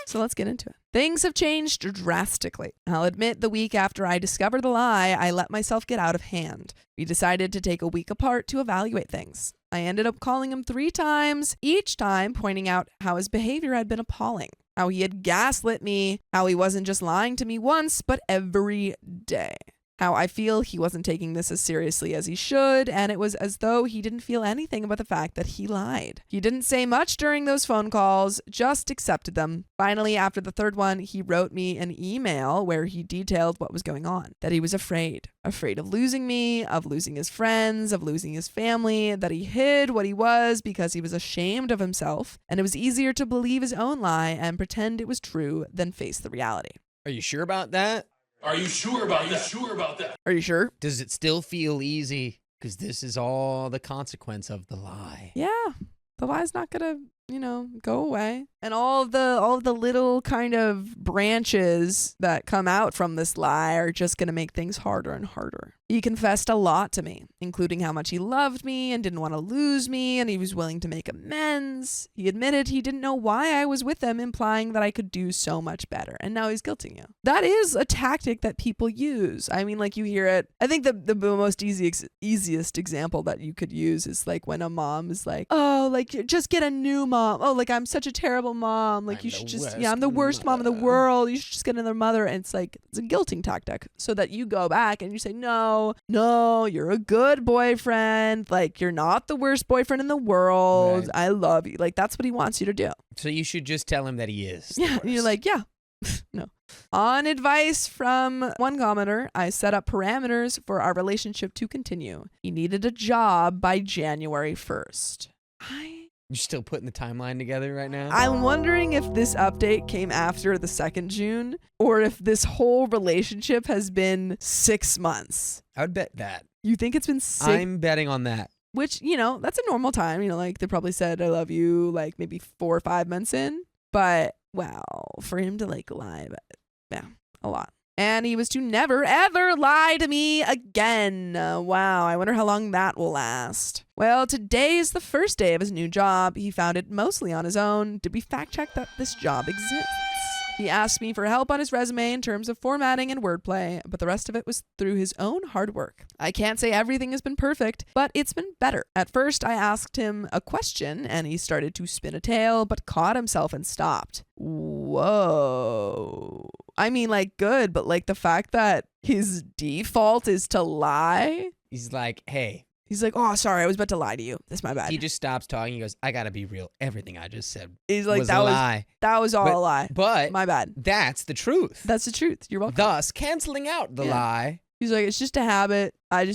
So let's get into it. Things have changed drastically. I'll admit the week after I discovered the lie, I let myself get out of hand. We decided to take a week apart to evaluate things. I ended up calling him 3 times, each time pointing out how his behavior had been appalling, how he had gaslit me, how he wasn't just lying to me once, but every day. How I feel he wasn't taking this as seriously as he should, and it was as though he didn't feel anything about the fact that he lied. He didn't say much during those phone calls, just accepted them. Finally, after the 3rd one, he wrote me an email where he detailed what was going on. That he was afraid of losing me, of losing his friends, of losing his family, that he hid what he was because he was ashamed of himself, and it was easier to believe his own lie and pretend it was true than face the reality. Are you sure about that? Are you sure about that? Are you sure? Does it still feel easy? Because this is all the consequence of the lie. Yeah. The lie's not gonna go away. And all of the little kind of branches that come out from this lie are just going to make things harder and harder. He confessed a lot to me, including how much he loved me and didn't want to lose me, and he was willing to make amends. He admitted he didn't know why I was with him, implying that I could do so much better. And now he's guilting you. That is a tactic that people use. I mean, like, you hear it. I think the most easiest example that you could use is like when a mom is like, oh, like, just get a new mom. Oh, like, I'm such a terrible mom. Like, you should just, I'm the worst mom in the world. You should just get another mother. And it's like, it's a guilting tactic so that you go back and you say, no, you're a good boyfriend. Like, you're not the worst boyfriend in the world. Right. I love you. Like, that's what he wants you to do. So you should just tell him that he is. Yeah. And you're like, yeah. No. On advice from one commenter, I set up parameters for our relationship to continue. He needed a job by January 1st. You're still putting the timeline together right now? I'm wondering if this update came after the 2nd June or if this whole relationship has been 6 months. I would bet that. You think it's been 6? I'm betting on that. Which, that's a normal time. Like, they probably said, I love you, like, maybe 4 or 5 months in. But, wow, for him to, like, lie, yeah, a lot. And he was to never, ever lie to me again. Wow, I wonder how long that will last. Well, today is the first day of his new job. He found it mostly on his own. Did we fact check that this job exists? He asked me for help on his resume in terms of formatting and wordplay, but the rest of it was through his own hard work. I can't say everything has been perfect, but it's been better. At first, I asked him a question, and he started to spin a tale, but caught himself and stopped. Whoa. I mean, like, good, but like the fact that his default is to lie. He's like, hey. He's like, oh, sorry, I was about to lie to you. That's my bad. He just stops talking. He goes, I gotta be real. Everything I just said He's like, was a lie. That was all a lie. But my bad. That's the truth. That's the truth. You're welcome. Thus canceling out the lie. He's like, it's just a habit. I've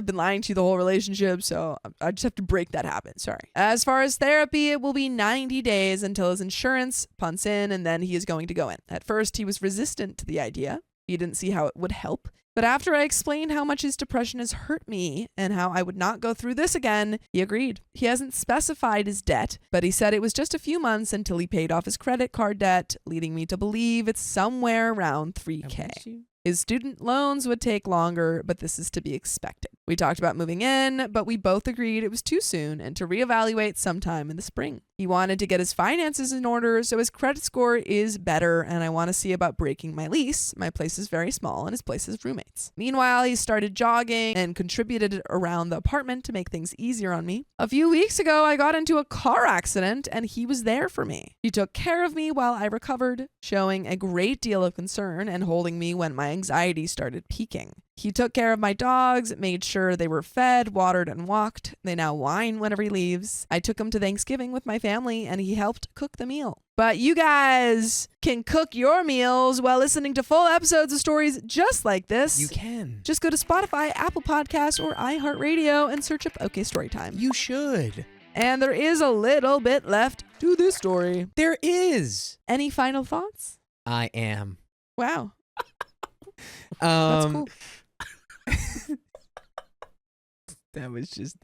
been lying to you the whole relationship, so I just have to break that habit. Sorry. As far as therapy, it will be 90 days until his insurance punts in, and then he is going to go in. At first, he was resistant to the idea. He didn't see how it would help. But after I explained how much his depression has hurt me and how I would not go through this again, he agreed. He hasn't specified his debt, but he said it was just a few months until he paid off his credit card debt, leading me to believe it's somewhere around $3,000. His student loans would take longer, but this is to be expected. We talked about moving in, but we both agreed it was too soon and to reevaluate sometime in the spring. He wanted to get his finances in order, so his credit score is better, and I want to see about breaking my lease. My place is very small, and his place has roommates. Meanwhile, he started jogging and contributed around the apartment to make things easier on me. A few weeks ago, I got into a car accident, and he was there for me. He took care of me while I recovered, showing a great deal of concern and holding me when my anxiety started peaking. He took care of my dogs, made sure they were fed, watered, and walked. They now whine whenever he leaves. I took him to Thanksgiving with my family, and he helped cook the meal. But you guys can cook your meals while listening to full episodes of stories just like this. You can. Just go to Spotify, Apple Podcasts, or iHeartRadio and search up OK Storytime. You should. And there is a little bit left to this story. There is. Any final thoughts? I am. Wow. That's cool. I was just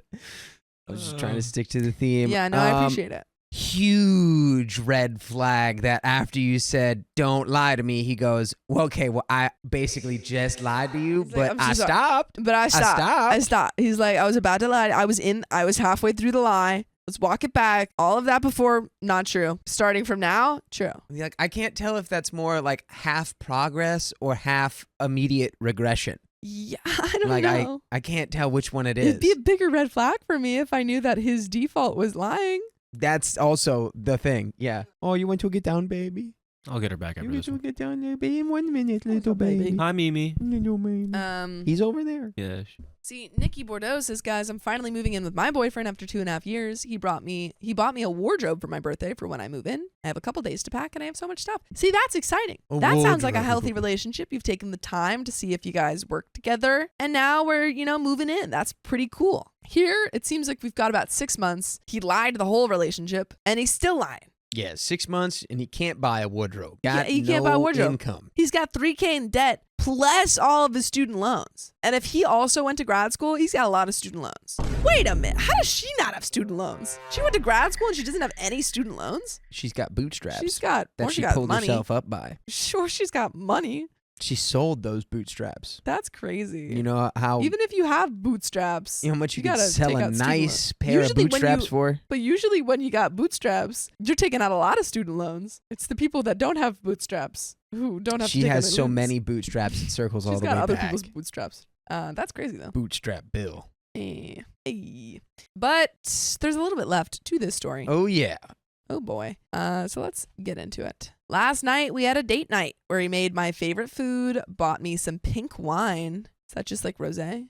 trying to stick to the theme. Yeah, no, I appreciate it. Huge red flag that after you said, don't lie to me, he goes, well, okay, well, I basically just lied to you, He's but like, I stopped. But I stopped. He's like, I was about to lie. I was halfway through the lie. Let's walk it back. All of that before, not true. Starting from now, true. Like, I can't tell if that's more like half progress or half immediate regression. Yeah, I don't know. I can't tell which one it is. It'd be a bigger red flag for me if I knew that his default was lying. That's also the thing. Yeah. Oh, you want to get down, baby? I'll get her back after this one. Get down there, baby, in 1 minute, little baby. Hi, Mimi. He's over there. Yeah. See, Nikki Bordeaux says, guys, I'm finally moving in with my boyfriend after 2.5 years. He bought me a wardrobe for my birthday for when I move in. I have a couple days to pack and I have so much stuff. See, that's exciting. That sounds like a healthy relationship. You've taken the time to see if you guys work together. And now we're, moving in. That's pretty cool. Here, it seems like we've got about 6 months. He lied the whole relationship and he's still lying. Yeah, 6 months and he can't buy a wardrobe. He can't buy a wardrobe. Income. He's got $3,000 in debt plus all of his student loans. And if he also went to grad school, he's got a lot of student loans. Wait a minute. How does she not have student loans? She went to grad school and she doesn't have any student loans? She's got bootstraps. She's got, that or she got pulled money. herself up by. Sure, she's got money. She sold those bootstraps. That's crazy. You know how Even if you have bootstraps, you know how much you can gotta sell take a out student nice loans. pair Usually of when bootstraps you- for? But usually when you got bootstraps, you're taking out a lot of student loans. It's the people that don't have bootstraps who don't have to She take out has any so loans. many bootstraps it circles all She's the got way other back. people's bootstraps. That's crazy though. Bootstrap Bill. Hey. But there's a little bit left to this story. Oh yeah. Oh boy. So let's get into it. Last night we had a date night where he made my favorite food, bought me some pink wine. Is that just like rosé?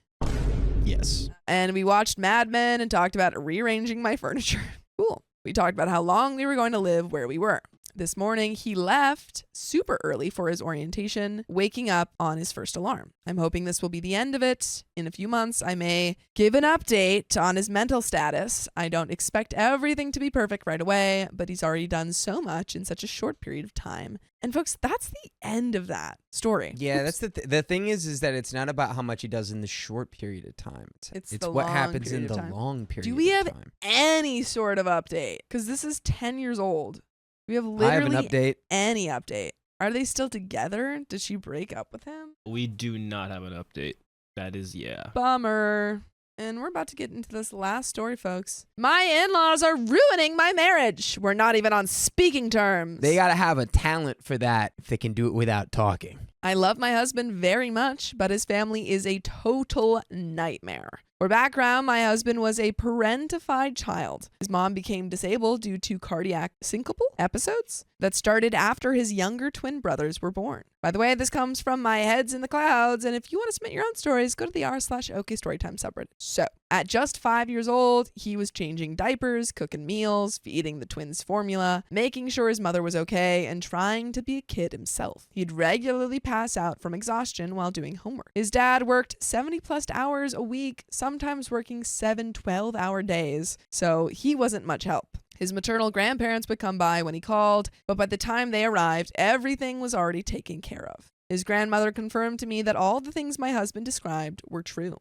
Yes. And we watched Mad Men and talked about rearranging my furniture. Cool. We talked about how long we were going to live where we were. This morning, he left super early for his orientation, waking up on his first alarm. I'm hoping this will be the end of it. In a few months, I may give an update on his mental status. I don't expect everything to be perfect right away, but he's already done so much in such a short period of time. And folks, that's the end of that story. Yeah, that's the thing is that it's not about how much he does in the short period of time. It's It's the what long happens in period of the time. long period. Do we of have time. any sort of update? Because this is 10 years old. We have I have an literally update. any update. Are they still together? Did she break up with him? We do not have an update. That is, yeah. Bummer. And we're about to get into this last story, folks. My in-laws are ruining my marriage. We're not even on speaking terms. They gotta have a talent for that if they can do it without talking. I love my husband very much, but his family is a total nightmare. For background, my husband was a parentified child. His mom became disabled due to cardiac syncopal episodes that started after his younger twin brothers were born. By the way, this comes from my Heads in the Clouds, and if you want to submit your own stories, go to the r/OK Storytime subreddit. So, at just 5 years old, he was changing diapers, cooking meals, feeding the twins formula, making sure his mother was okay, and trying to be a kid himself. He'd regularly pass out from exhaustion while doing homework. His dad worked 70 plus hours a week, sometimes working 7 12-hour days, so he wasn't much help. His maternal grandparents would come by when he called, but by the time they arrived, everything was already taken care of. His grandmother confirmed to me that all the things my husband described were true.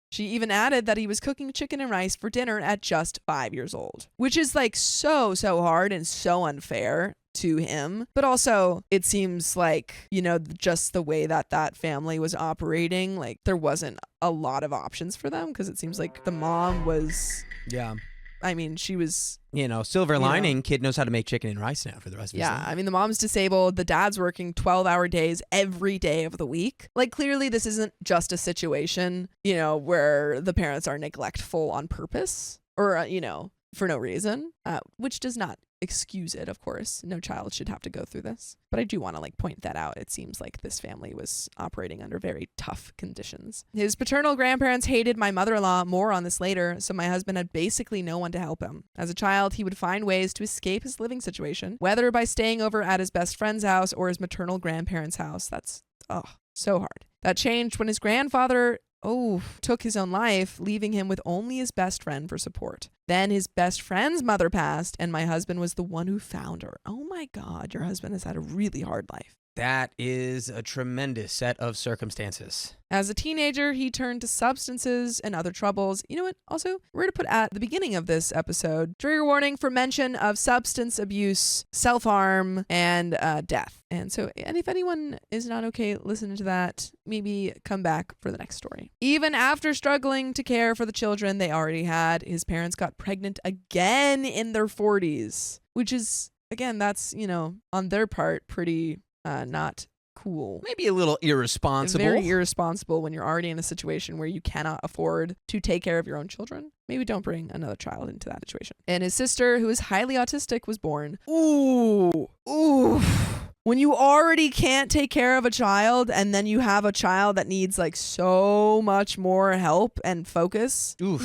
She even added that he was cooking chicken and rice for dinner at just 5 years old, which is like so hard and so unfair to him. But also, it seems like, you know, just the way that family was operating, like there wasn't a lot of options for them because it seems like the mom was, Yeah. I mean, she was, You know, silver You know. lining, kid knows how to make chicken and rice now for the rest of his yeah, life. I mean, the mom's disabled. The dad's working 12-hour days every day of the week. Like, clearly, this isn't just a situation, you know, where the parents are neglectful on purpose or, you know, for no reason, which does not excuse it, of course. No child should have to go through this. But I do want to, like, point that out. It seems like this family was operating under very tough conditions. His paternal grandparents hated my mother-in-law. More on this later. So my husband had basically no one to help him. As a child, he would find ways to escape his living situation, whether by staying over at his best friend's house or his maternal grandparents' house. That's, so hard. That changed when his grandfather took his own life, leaving him with only his best friend for support. Then his best friend's mother passed, and my husband was the one who found her. Oh my God, your husband has had a really hard life. That is a tremendous set of circumstances. As a teenager, he turned to substances and other troubles. You know what? Also, we're going to put at the beginning of this episode, trigger warning for mention of substance abuse, self-harm, and death. And if anyone is not okay listening to that, maybe come back for the next story. Even after struggling to care for the children they already had, his parents got pregnant again in their 40s, which is, again, that's, you know, on their part, pretty not cool. Maybe a little irresponsible. Very irresponsible when you're already in a situation where you cannot afford to take care of your own children. Maybe don't bring another child into that situation. And his sister, who is highly autistic, was born. Ooh. When you already can't take care of a child and then you have a child that needs like so much more help and focus. Oof.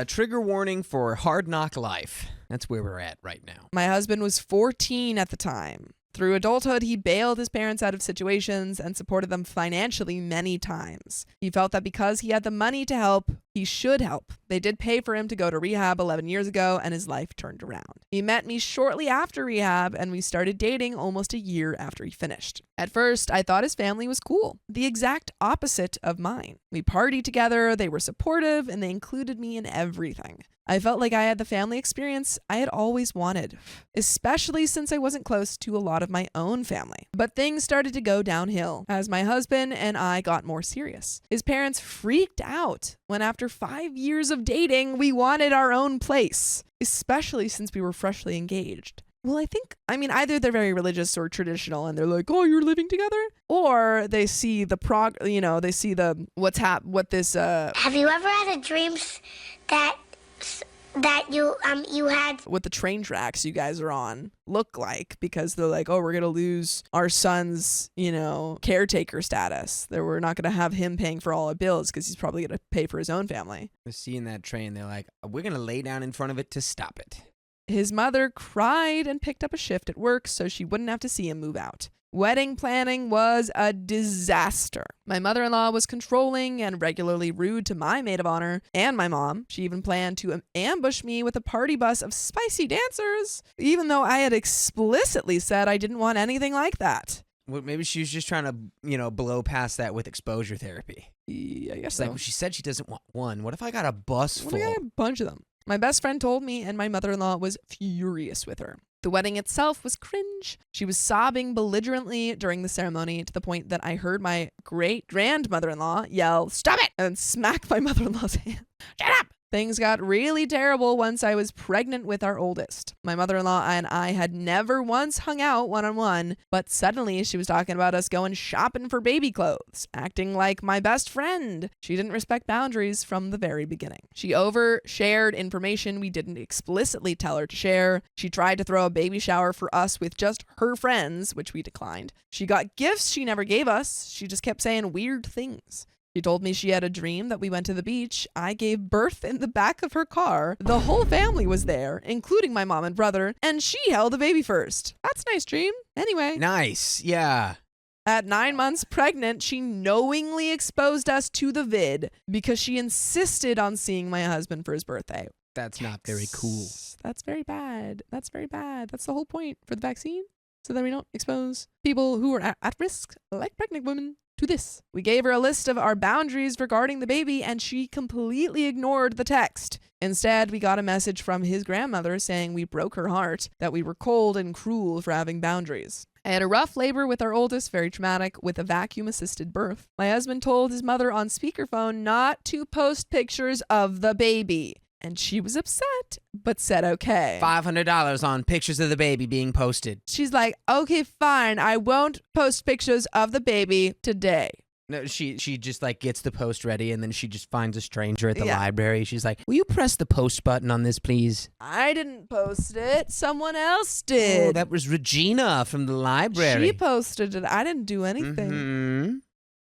Trigger warning for hard knock life. That's where we're at right now. My husband was 14 at the time. Through adulthood, he bailed his parents out of situations and supported them financially many times. He felt that because he had the money to help, He should help. They did pay for him to go to rehab 11 years ago, and his life turned around. He met me shortly after rehab, and we started dating almost a year after he finished. At first, I thought his family was cool, the exact opposite of mine. We partied together, they were supportive, and they included me in everything. I felt like I had the family experience I had always wanted, especially since I wasn't close to a lot of my own family. But things started to go downhill as my husband and I got more serious. His parents freaked out when after 5 years of dating, we wanted our own place, especially since we were freshly engaged. Well, I mean, either they're very religious or traditional and they're like, oh, you're living together? Or they see the Have you ever had a dream that you had what the train tracks you guys are on look like, because they're like, oh, we're gonna lose our son's caretaker status, that we're not gonna have him paying for all our bills because he's probably gonna pay for his own family. They're seeing that train, they're like, we're gonna lay down in front of it to stop it. His mother cried and picked up a shift at work so she wouldn't have to see him move out. Wedding planning was a disaster. My mother-in-law was controlling and regularly rude to my maid of honor and my mom. She even planned to ambush me with a party bus of spicy dancers, even though I had explicitly said I didn't want anything like that. Well, maybe she was just trying to, blow past that with exposure therapy. Yeah, I guess It's so. like, well, she said she doesn't want one. What if I got a bus full? What if I got a bunch of them? My best friend told me, and my mother-in-law was furious with her. The wedding itself was cringe. She was sobbing belligerently during the ceremony to the point that I heard my great-grandmother-in-law yell, "Stop it!" and smack my mother-in-law's hand. Shut up! Things got really terrible once I was pregnant with our oldest. My mother-in-law and I had never once hung out one-on-one, but suddenly she was talking about us going shopping for baby clothes, acting like my best friend. She didn't respect boundaries from the very beginning. She overshared information we didn't explicitly tell her to share. She tried to throw a baby shower for us with just her friends, which we declined. She got gifts she never gave us. She just kept saying weird things. She told me she had a dream that we went to the beach. I gave birth in the back of her car. The whole family was there, including my mom and brother, and she held the baby first. That's a nice dream. Anyway. Nice, yeah. At 9 months pregnant, she knowingly exposed us to the vid because she insisted on seeing my husband for his birthday. That's not very cool. That's very bad. That's very bad. That's the whole point for the vaccine, so that we don't expose people who are at risk, like pregnant women, to this. We gave her a list of our boundaries regarding the baby, and she completely ignored the text. Instead, we got a message from his grandmother saying we broke her heart, that we were cold and cruel for having boundaries. I had a rough labor with our oldest, very traumatic, with a vacuum-assisted birth. My husband told his mother on speakerphone not to post pictures of the baby, and she was upset, but said okay. $500 on pictures of the baby being posted. She's like, okay, fine, I won't post pictures of the baby today. No, she just gets the post ready, and then she just finds a stranger at the library. She's like, will you press the post button on this, please? I didn't post it. Someone else did. Oh, that was Regina from the library. She posted it. I didn't do anything. Mm-hmm.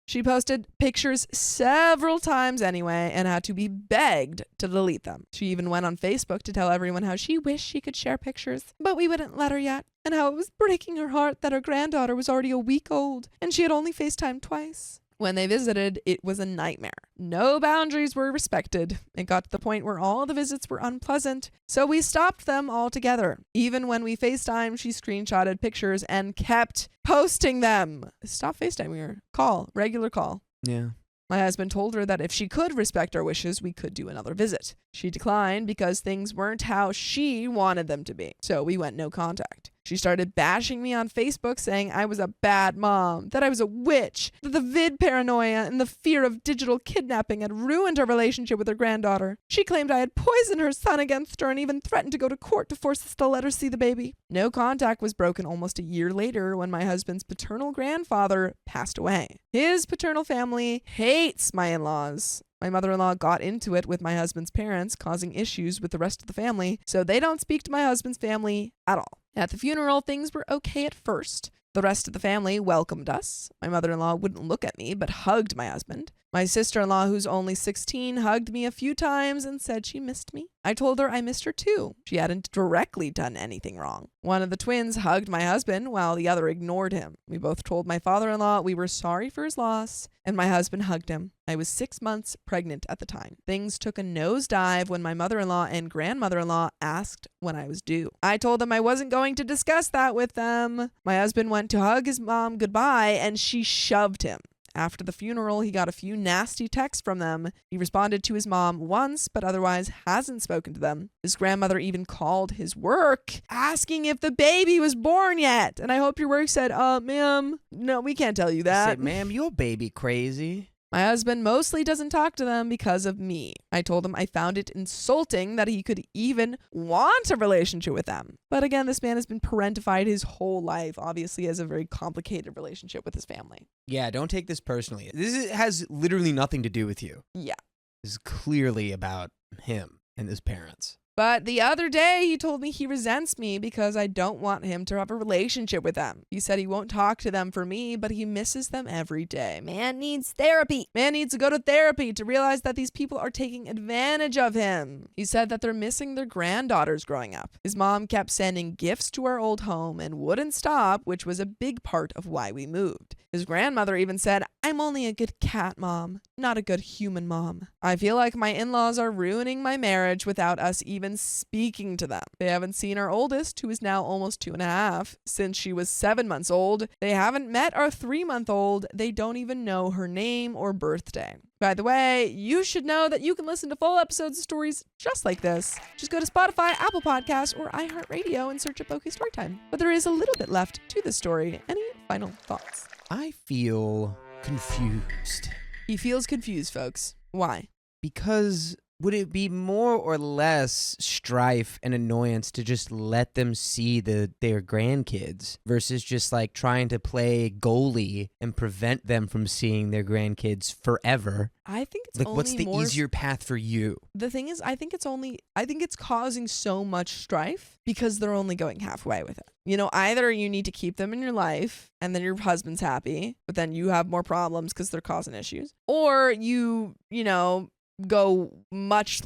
She posted pictures several times anyway and had to be begged to delete them. She even went on Facebook to tell everyone how she wished she could share pictures, but we wouldn't let her yet, and how it was breaking her heart that her granddaughter was already a week old and she had only FaceTimed twice. When they visited, it was a nightmare. No boundaries were respected. It got to the point where all the visits were unpleasant, so we stopped them altogether. Even when we FaceTimed, she screenshotted pictures and kept posting them. Stop FaceTiming her. Call. Regular call. Yeah. My husband told her that if she could respect our wishes, we could do another visit. She declined because things weren't how she wanted them to be, so we went no contact. She started bashing me on Facebook, saying I was a bad mom, that I was a witch, that the vid paranoia and the fear of digital kidnapping had ruined her relationship with her granddaughter. She claimed I had poisoned her son against her and even threatened to go to court to force us to let her see the baby. No contact was broken almost a year later when my husband's paternal grandfather passed away. His paternal family hates my in-laws. My mother-in-law got into it with my husband's parents, causing issues with the rest of the family, so they don't speak to my husband's family at all. At the funeral, things were okay at first. The rest of the family welcomed us. My mother-in-law wouldn't look at me, but hugged my husband. My sister-in-law, who's only 16, hugged me a few times and said she missed me. I told her I missed her too. She hadn't directly done anything wrong. One of the twins hugged my husband while the other ignored him. We both told my father-in-law we were sorry for his loss, and my husband hugged him. I was 6 months pregnant at the time. Things took a nosedive when my mother-in-law and grandmother-in-law asked when I was due. I told them I wasn't going to discuss that with them. My husband went to hug his mom goodbye, and she shoved him. After the funeral, he got a few nasty texts from them. He responded to his mom once, but otherwise hasn't spoken to them. His grandmother even called his work, asking if the baby was born yet. And I hope your work said, ma'am, no, we can't tell you that. Say, ma'am, your baby crazy. My husband mostly doesn't talk to them because of me. I told him I found it insulting that he could even want a relationship with them. But again, this man has been parentified his whole life, obviously has a very complicated relationship with his family. Yeah, don't take this personally. Has literally nothing to do with you. Yeah. This is clearly about him and his parents. But the other day, he told me he resents me because I don't want him to have a relationship with them. He said he won't talk to them for me, but he misses them every day. Man needs therapy. Man needs to go to therapy to realize that these people are taking advantage of him. He said that they're missing their granddaughters growing up. His mom kept sending gifts to our old home and wouldn't stop, which was a big part of why we moved. His grandmother even said, I'm only a good cat mom, not a good human mom. I feel like my in-laws are ruining my marriage without us even speaking to them. They haven't seen our oldest, who is now almost 2.5, since she was 7 months old. They haven't met our 3-month-old. They don't even know her name or birthday. By the way, you should know that you can listen to full episodes of stories just like this. Just go to Spotify, Apple Podcasts, or iHeartRadio and search up OK Storytime. But there is a little bit left to the story. Any final thoughts? I feel confused. He feels confused, folks. Why? Because would it be more or less strife and annoyance to just let them see their grandkids versus just like trying to play goalie and prevent them from seeing their grandkids forever? I think it's like, only what's the more easier path for you? The thing is, I think it's causing so much strife because they're only going halfway with it. You know, either you need to keep them in your life and then your husband's happy, but then you have more problems because they're causing issues, or you know, go much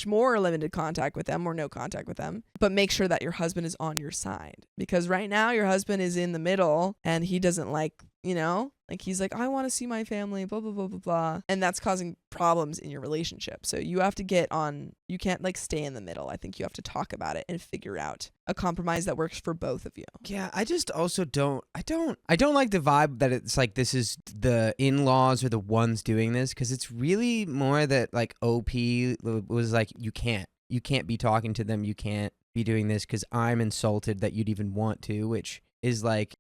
more limited contact with them or no contact with them, but make sure that your husband is on your side, because right now your husband is in the middle and he doesn't like, you know, like he's like, I want to see my family, blah, blah, blah, blah, blah. And that's causing problems in your relationship. So you have to you can't like stay in the middle. I think you have to talk about it and figure out a compromise that works for both of you. Yeah, I just also don't like the vibe that it's like this is the in-laws are the ones doing this, because it's really more that like OP was like, you can't be talking to them, you can't be doing this because I'm insulted that you'd even want to, which is like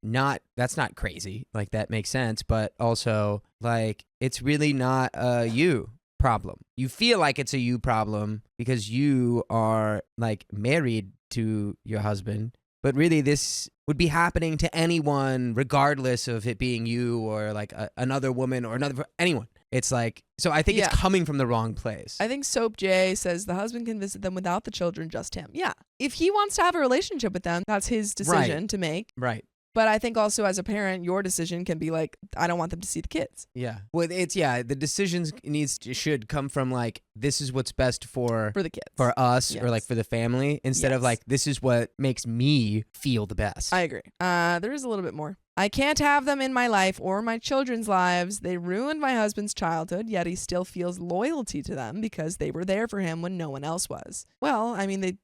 that's not crazy, like that makes sense, but also like it's really not a you problem. You feel like it's a you problem because you are like married to your husband, but really this would be happening to anyone regardless of it being you or like another woman or anyone. It's like, so I think it's coming from the wrong place. I think Soap J says the husband can visit them without the children, just him. Yeah. If he wants to have a relationship with them, that's his decision to make. Right. But I think also as a parent, your decision can be like, I don't want them to see the kids. Yeah. Well, the decisions should come from like, this is what's best for the kids, for us, yes, or like for the family, instead of like, this is what makes me feel the best. I agree. There is a little bit more. I can't have them in my life or my children's lives. They ruined my husband's childhood, yet he still feels loyalty to them because they were there for him when no one else was. Well, I mean, they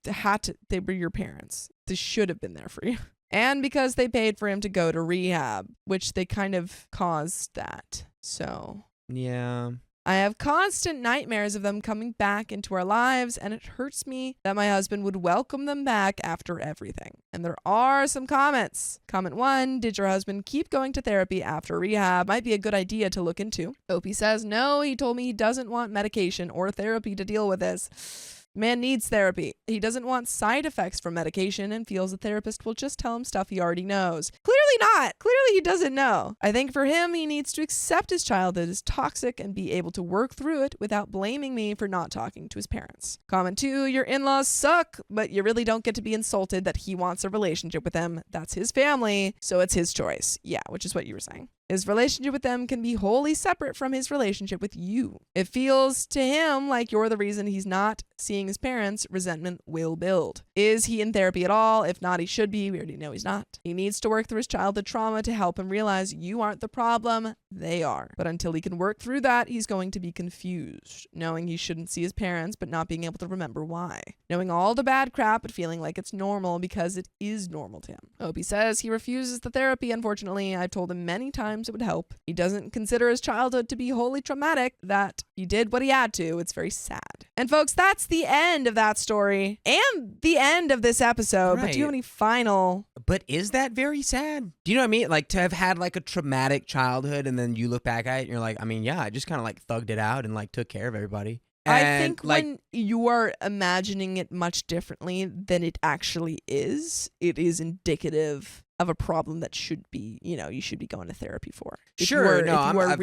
were your parents. They should have been there for you. And because they paid for him to go to rehab, which they kind of caused that. So, yeah. I have constant nightmares of them coming back into our lives, and it hurts me that my husband would welcome them back after everything. And there are some comments. Comment 1, did your husband keep going to therapy after rehab? Might be a good idea to look into. Opie says, no, he told me he doesn't want medication or therapy to deal with this. Man needs therapy. He doesn't want side effects from medication and feels the therapist will just tell him stuff he already knows. Clearly not. Clearly he doesn't know. I think for him, he needs to accept his childhood is toxic and be able to work through it without blaming me for not talking to his parents. Comment 2, your in-laws suck, but you really don't get to be insulted that he wants a relationship with them. That's his family, so it's his choice. Yeah, which is what you were saying. His relationship with them can be wholly separate from his relationship with you. It feels to him like you're the reason he's not seeing his parents. Resentment will build. Is he in therapy at all? If not, he should be. We already know he's not. He needs to work through his childhood trauma to help him realize you aren't the problem, they are. But until he can work through that, he's going to be confused, knowing he shouldn't see his parents but not being able to remember why. Knowing all the bad crap but feeling like it's normal because it is normal to him. Opie says he refuses the therapy, unfortunately. I've told him many times it would help. He doesn't consider his childhood to be wholly traumatic, that he did what he had to. It's very sad. And folks, that's the end of that story and the end of this episode. But do you have any final... But is that very sad? Do you know what I mean? Like, to have had like a traumatic childhood and then you look back at it and you're like, I mean, yeah, I just kind of like thugged it out and like took care of everybody. And I think when you are imagining it much differently than it actually is, it is indicative of a problem that should be, you should be going to therapy for. Of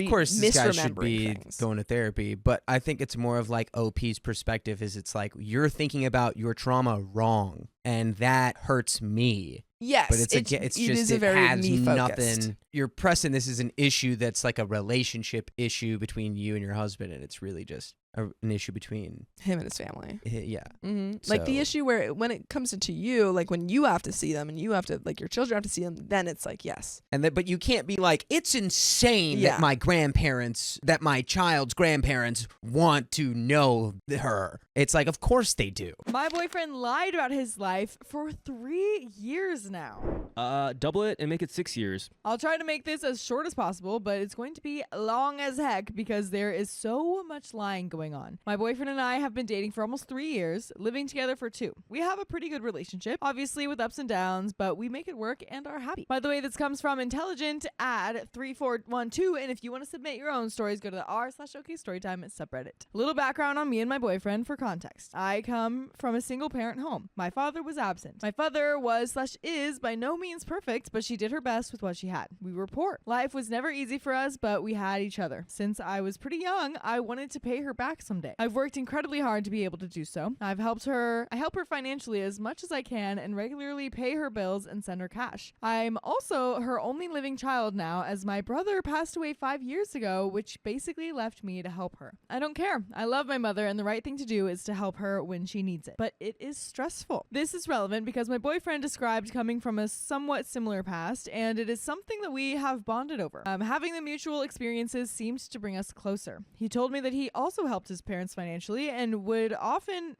course this guy should be going to therapy, but I think it's more of like OP's perspective is it's like you're thinking about your trauma wrong and that hurts me. Yes, but it has me-focused. nothing. You're pressing this as an issue that's like a relationship issue between you and your husband, and it's really just an issue between him and his family. Yeah. Mm-hmm. Like the issue where when it comes into you, like when you have to see them and you have to, like your children have to see them, then it's like, yes. But you can't be like, it's insane that my child's grandparents want to know her. It's like, of course they do. My boyfriend lied about his life for 3 years now. Double it and make it 6 years. I'll try to make this as short as possible, but it's going to be long as heck because there is so much lying going on. My boyfriend and I have been dating for almost 3 years, living together for 2. We have a pretty good relationship, obviously with ups and downs, but we make it work and are happy. By the way, this comes from Intelligent ad 3412, and if you want to submit your own stories, go to the r/OKStorytime subreddit. A little background on me and my boyfriend for context. I come from a single parent home. My father was absent. My father was/is by no means perfect, but she did her best with what she had. We were poor. Life was never easy for us, but we had each other. Since I was pretty young, I wanted to pay her back someday. I've worked incredibly hard to be able to do so. I help her financially as much as I can and regularly pay her bills and send her cash. I'm also her only living child now, as my brother passed away 5 years ago, which basically left me to help her. I don't care. I love my mother, and the right thing to do is to help her when she needs it. But it is stressful. This is relevant because my boyfriend described coming from a somewhat similar past, and it is something that we have bonded over. Having the mutual experiences seems to bring us closer. He told me that he also helped his parents financially and we would often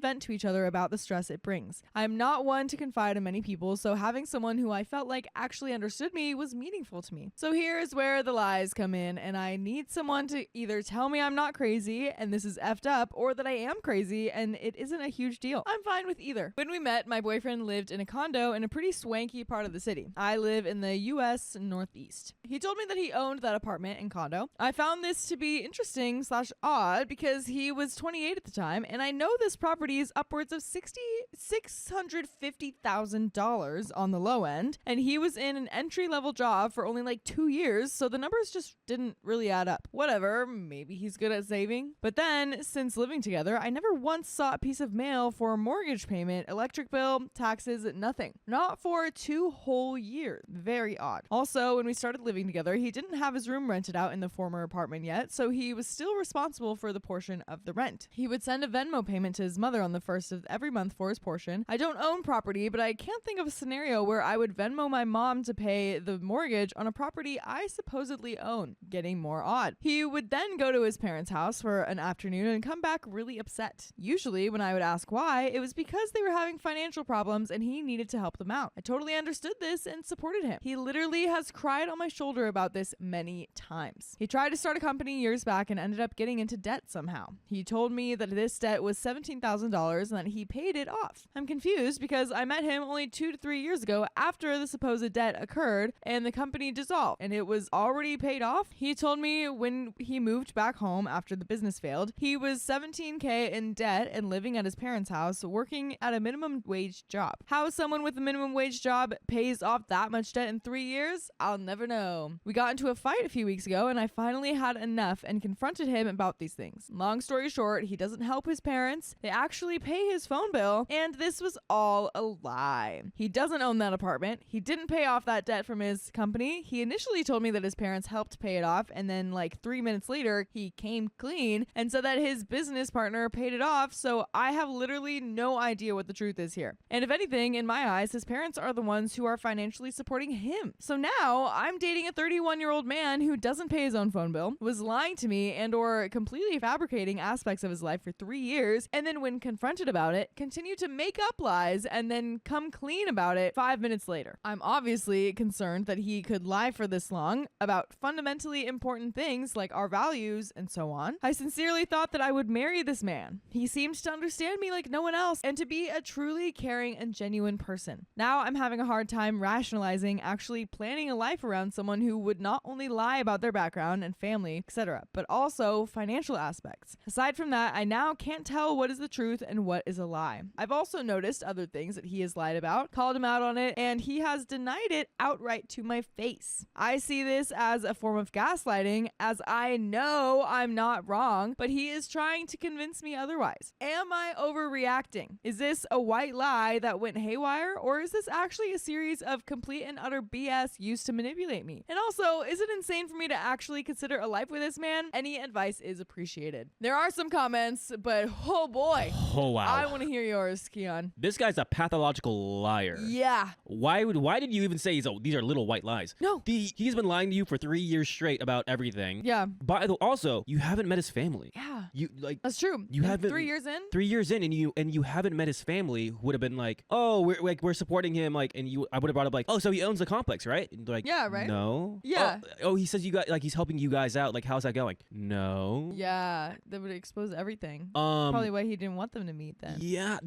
vent to each other about the stress it brings. I'm not one to confide in many people, so having someone who I felt like actually understood me was meaningful to me. So here's where the lies come in, and I need someone to either tell me I'm not crazy and this is effed up, or that I am crazy and it isn't a huge deal. I'm fine with either. When we met, my boyfriend lived in a condo in a pretty swanky part of the city. I live in the U.S. Northeast. He told me that he owned that apartment and condo. I found this to be interesting/odd because he was 28 at the time, and I know this property is upwards of $650,000 on the low end, and he was in an entry-level job for only like 2 years, so the numbers just didn't really add up. Whatever, maybe he's good at saving. But then, since living together, I never once saw a piece of mail for a mortgage payment, electric bill, taxes, nothing. Not for 2 whole years. Very odd. Also, when we started living together, he didn't have his room rented out in the former apartment yet, so he was still responsible for the portion of the rent. He would send a Venmo payment to his mother on the first of every month for his portion. I don't own property, but I can't think of a scenario where I would Venmo my mom to pay the mortgage on a property I supposedly own. Getting more odd. He would then go to his parents' house for an afternoon and come back really upset. Usually, when I would ask why, it was because they were having financial problems and he needed to help them out. I totally understood this and supported him. He literally has cried on my shoulder about this many times. He tried to start a company years back and ended up getting into debt somehow. He told me that this debt was $17,000 and that he paid it off. I'm confused because I met him only 2 to 3 years ago after the supposed debt occurred and the company dissolved, and it was already paid off. He told me when he moved back home after the business failed, he was $17,000 in debt and living at his parents' house, working at a minimum wage job. How someone with a minimum wage job pays off that much debt in 3 years? I'll never know. We got into a fight a few weeks ago and I finally had enough and confronted him about these things. Long story short, he doesn't help his parents. They actually pay his phone bill, and this was all a lie. He doesn't own that apartment. He didn't pay off that debt from his company. He initially told me that his parents helped pay it off, and then like 3 minutes later, he came clean and said that his business partner paid it off, so I have literally no idea what the truth is here. And if anything, in my eyes, his parents are the ones who are financially supporting him. So now I'm dating a 31-year-old man who doesn't pay his own phone bill, was lying to me and or completely fabricating aspects of his life for 3 years, and then when confronted about it, continued to make up lies and then come clean about it 5 minutes later. I'm obviously concerned that he could lie for this long about fundamentally important things like our values and so on. I sincerely thought that I would marry this man. He seemed to understand me like no one else and to be a truly caring and genuine person. Now I'm having a hard time rationalizing actually planning a life around someone who would not only lie about their background and family, etc., but also financial aspects. Aside from that, I now can't tell what is the truth and what is a lie. I've also noticed other things that he has lied about, called him out on it, and he has denied it outright to my face. I see this as a form of gaslighting, as I know I'm not wrong, but he is trying to convince me otherwise. Am I overreacting? Is this a white lie that went haywire, or is this actually a series of complete and utter BS used to manipulate me? And also, is it insane for me to actually consider a life with this man? Any advice is appreciated. There are some comments, but oh boy. Oh, wow. I want to hear yours, Keon. This guy's a pathological liar. Yeah. Why did you even say these are little white lies? No. He's been lying to you for 3 years straight about everything. Yeah. But also, you haven't met his family. Yeah. You like That's true. You And haven't 3 years in? 3 years in, and you haven't met his family, who would have been like, oh, we're supporting him, like, and I would have brought up like, oh, so he owns the complex, right? And they're like, Yeah, right? No. Yeah. Oh, he says you got like he's helping you guys out. Like, how's that going? No. Yeah. That would expose everything. Probably why he didn't want them to meet then. Yeah.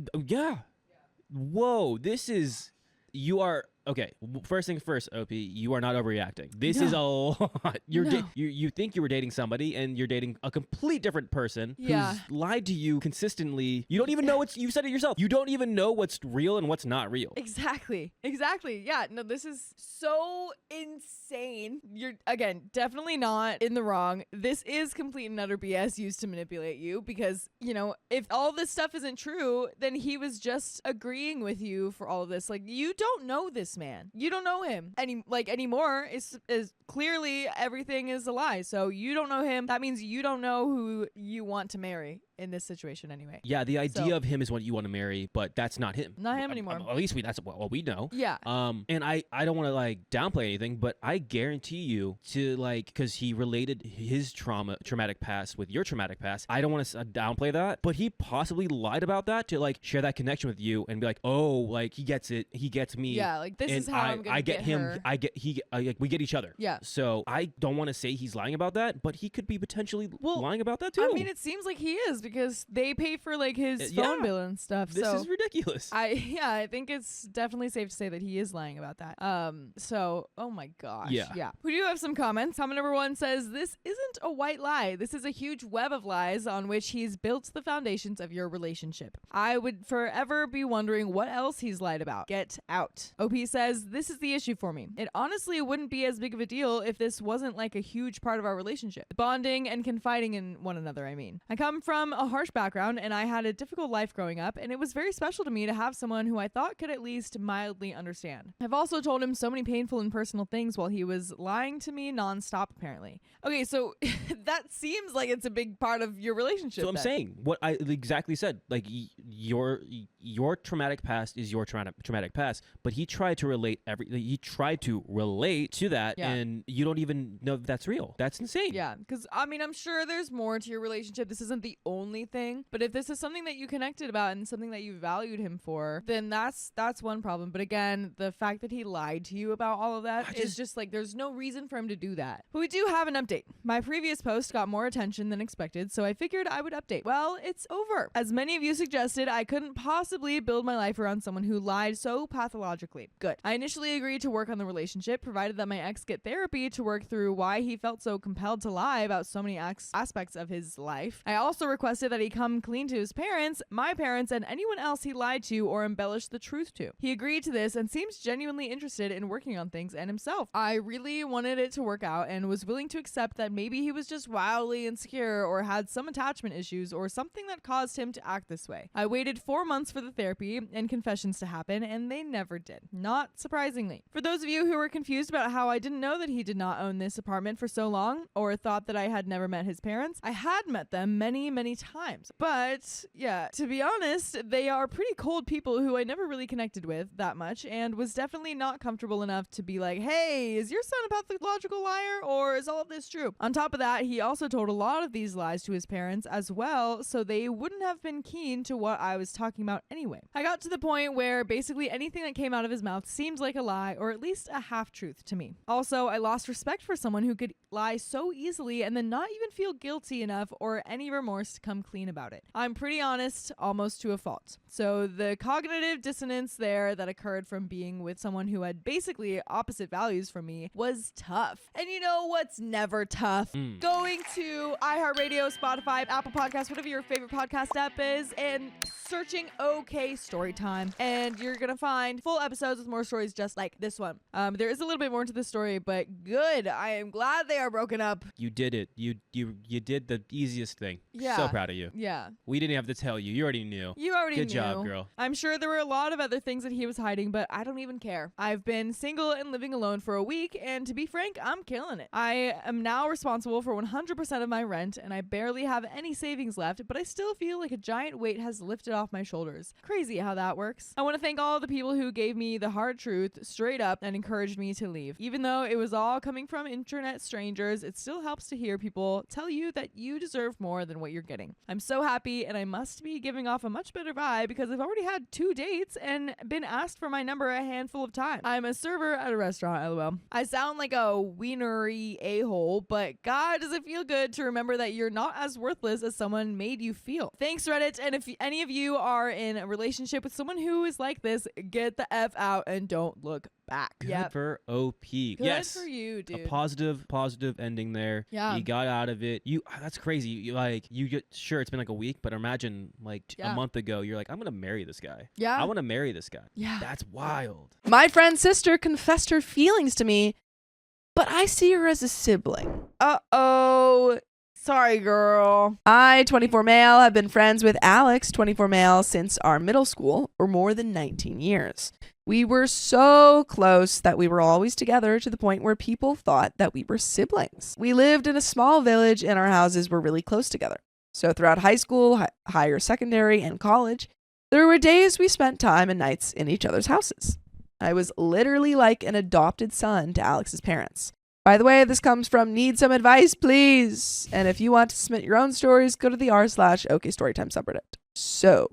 Whoa. You are okay. First thing first, OP. You are not overreacting. This is a lot. You think you were dating somebody, and you're dating a complete different person who's lied to you consistently. You don't even know you said it yourself. You don't even know what's real and what's not real. Exactly. Yeah. No, this is so insane. You're, again, definitely not in the wrong. This is complete and utter BS used to manipulate you because, if all this stuff isn't true, then he was just agreeing with you for all of this. Like, you don't know this man. You don't know him anymore. Is clearly everything is a lie. So you don't know him. That means you don't know who you want to marry in this situation anyway. Yeah, the idea of him is what you want to marry, but that's not him. Not him anymore. At least that's what we know. Yeah. And I don't want to like downplay anything, but I guarantee you to because he related his traumatic past with your traumatic past. I don't want to downplay that, but he possibly lied about that to like share that connection with you and be like, oh, like he gets it, he gets me. Yeah, like this is how I'm gonna get him. her. We get each other. Yeah. So I don't want to say he's lying about that, but he could be potentially lying about that too. I mean, it seems like he is because they pay for like his phone bill and stuff. This is ridiculous. I think it's definitely safe to say that he is lying about that. So, oh my gosh. Yeah. We do have some comments. Comment number 1 says, this isn't a white lie. This is a huge web of lies on which he's built the foundations of your relationship. I would forever be wondering what else he's lied about. Get out. OP says, this is the issue for me. It honestly wouldn't be as big of a deal if this wasn't like a huge part of our relationship. Bonding and confiding in one another, I mean. I come from a harsh background and I had a difficult life growing up, and it was very special to me to have someone who I thought could at least mildly understand. I've also told him so many painful and personal things while he was lying to me nonstop, apparently. Okay, so that seems like it's a big part of your relationship. So I'm saying what I exactly said. Like your traumatic past is your traumatic past, but he tried to relate to that, and you don't even know if that's real. That's insane. Yeah, because I mean, I'm sure there's more to your relationship. This isn't the only thing, but if this is something that you connected about and something that you valued him for, then that's one problem. But again, the fact that he lied to you about all of that is just like, there's no reason for him to do that. But we do have an update. My previous post got more attention than expected, so I figured I would update. Well, it's over. As many of you suggested, I couldn't possibly build my life around someone who lied so pathologically. Good. I initially agreed to work on the relationship, provided that my ex get therapy to work through why he felt so compelled to lie about so many aspects of his life. I also requested that he come clean to his parents, my parents, and anyone else he lied to or embellished the truth to. He agreed to this and seems genuinely interested in working on things and himself. I really wanted it to work out and was willing to accept that maybe he was just wildly insecure or had some attachment issues or something that caused him to act this way. I waited 4 months for the therapy and confessions to happen, and they never did. Not surprisingly. For those of you who were confused about how I didn't know that he did not own this apartment for so long, or thought that I had never met his parents, I had met them many, many times. But yeah, to be honest, they are pretty cold people who I never really connected with that much, and was definitely not comfortable enough to be like, hey, is your son a pathological liar, or is all of this true? On top of that, he also told a lot of these lies to his parents as well, so they wouldn't have been keen to what I was talking about anyway. I got to the point where basically anything that came out of his mouth seemed like a lie, or at least a half-truth to me. Also, I lost respect for someone who could lie so easily and then not even feel guilty enough or any remorse to come clean about it. I'm pretty honest, almost to a fault. So the cognitive dissonance there that occurred from being with someone who had basically opposite values from me was tough. And you know what's never tough? Going to iHeartRadio, Spotify, Apple Podcasts, whatever your favorite podcast app is, and searching OK Storytime, and you're gonna find full episodes with more stories just like this one. There is a little bit more to this story, but good. I am glad they are broken up. You did it. You did the easiest thing. Yeah. So proud of you. Yeah. We didn't have to tell you. You already knew. You already knew. Good job, girl. I'm sure there were a lot of other things that he was hiding, but I don't even care. I've been single and living alone for a week, and to be frank, I'm killing it. I am now responsible for 100% of my rent, and I barely have any savings left, but I still feel like a giant weight has lifted off my shoulders. Crazy how that works. I want to thank all the people who gave me the hard truth straight up and encouraged me to leave. Even though it was all coming from internet strangers, it still helps to hear people tell you that you deserve more than what you're getting. I'm so happy, and I must be giving off a much better vibe because I've already had 2 dates and been asked for my number a handful of times. I'm a server at a restaurant, lol. I sound like a wienery a-hole, but God, does it feel good to remember that you're not as worthless as someone made you feel. Thanks, Reddit, and if any of you are in a relationship with someone who is like this, get the F out and don't look back. Good for OP. Good Yes. for you, dude. A positive ending there. Yeah. You got out of it. That's crazy. You get, sure, it's been like a week, but imagine like a month ago, you're like, I'm going to marry this guy. Yeah. I want to marry this guy. Yeah. That's wild. My friend's sister confessed her feelings to me, but I see her as a sibling. Uh-oh. Sorry, girl. I, 24 male, have been friends with Alex, 24 male, since our middle school, or more than 19 years. We were so close that we were always together to the point where people thought that we were siblings. We lived in a small village and our houses were really close together. So throughout high school, higher secondary, and college, there were days we spent time and nights in each other's houses. I was literally like an adopted son to Alex's parents. By the way, this comes from Need Some Advice, Please. And if you want to submit your own stories, go to the r/OK Storytime subreddit. So,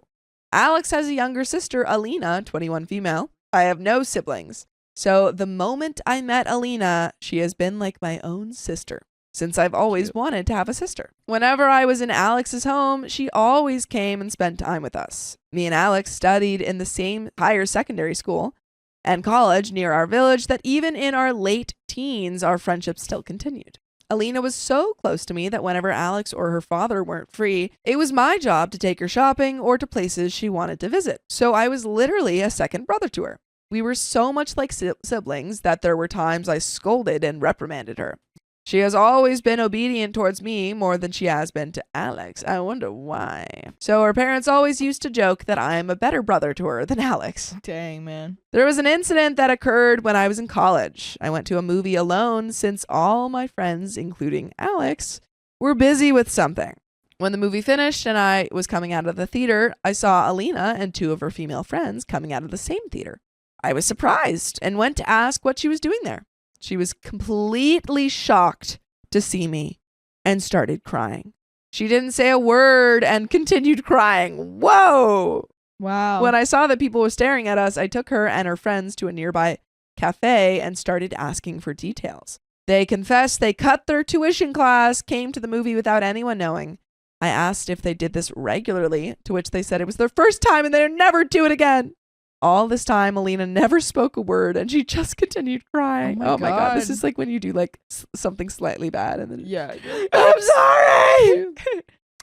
Alex has a younger sister, Alina, 21 female. I have no siblings. So the moment I met Alina, she has been like my own sister, since I've always wanted to have a sister. Whenever I was in Alex's home, she always came and spent time with us. Me and Alex studied in the same higher secondary school and college near our village that even in our late teens, our friendship still continued. Alina was so close to me that whenever Alex or her father weren't free, it was my job to take her shopping or to places she wanted to visit. So I was literally a second brother to her. We were so much like siblings that there were times I scolded and reprimanded her. She has always been obedient towards me more than she has been to Alex. I wonder why. So her parents always used to joke that I am a better brother to her than Alex. Dang, man. There was an incident that occurred when I was in college. I went to a movie alone since all my friends, including Alex, were busy with something. When the movie finished and I was coming out of the theater, I saw Alina and 2 of her female friends coming out of the same theater. I was surprised and went to ask what she was doing there. She was completely shocked to see me and started crying. She didn't say a word and continued crying. Whoa! Wow. When I saw that people were staring at us, I took her and her friends to a nearby cafe and started asking for details. They confessed they cut their tuition class, came to the movie without anyone knowing, I asked if they did this regularly, to which they said it was their first time and they'd never do it again. All this time, Alina never spoke a word and she just continued crying. Oh my God. This God. is like when you do like something slightly bad and then Yeah. I'm sorry.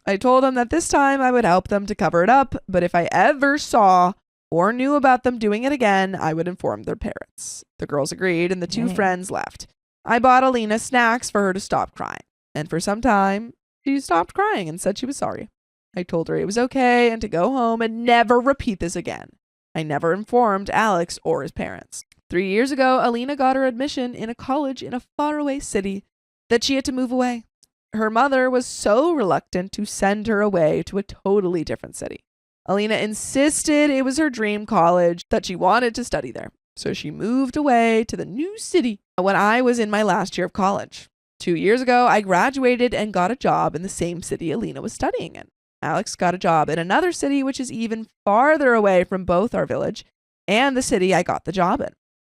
I told them that this time I would help them to cover it up, but if I ever saw or knew about them doing it again, I would inform their parents. The girls agreed and the two Dang. friends left. I bought Alina snacks for her to stop crying. And for some time, she stopped crying and said she was sorry. I told her it was okay and to go home and never repeat this again. I never informed Alex or his parents. 3 years ago, Alina got her admission in a college in a faraway city that she had to move away. Her mother was so reluctant to send her away to a totally different city. Alina insisted it was her dream college, that she wanted to study there. So she moved away to the new city when I was in my last year of college. 2 years ago, I graduated and got a job in the same city Alina was studying in. Alex got a job in another city, which is even farther away from both our village and the city I got the job in.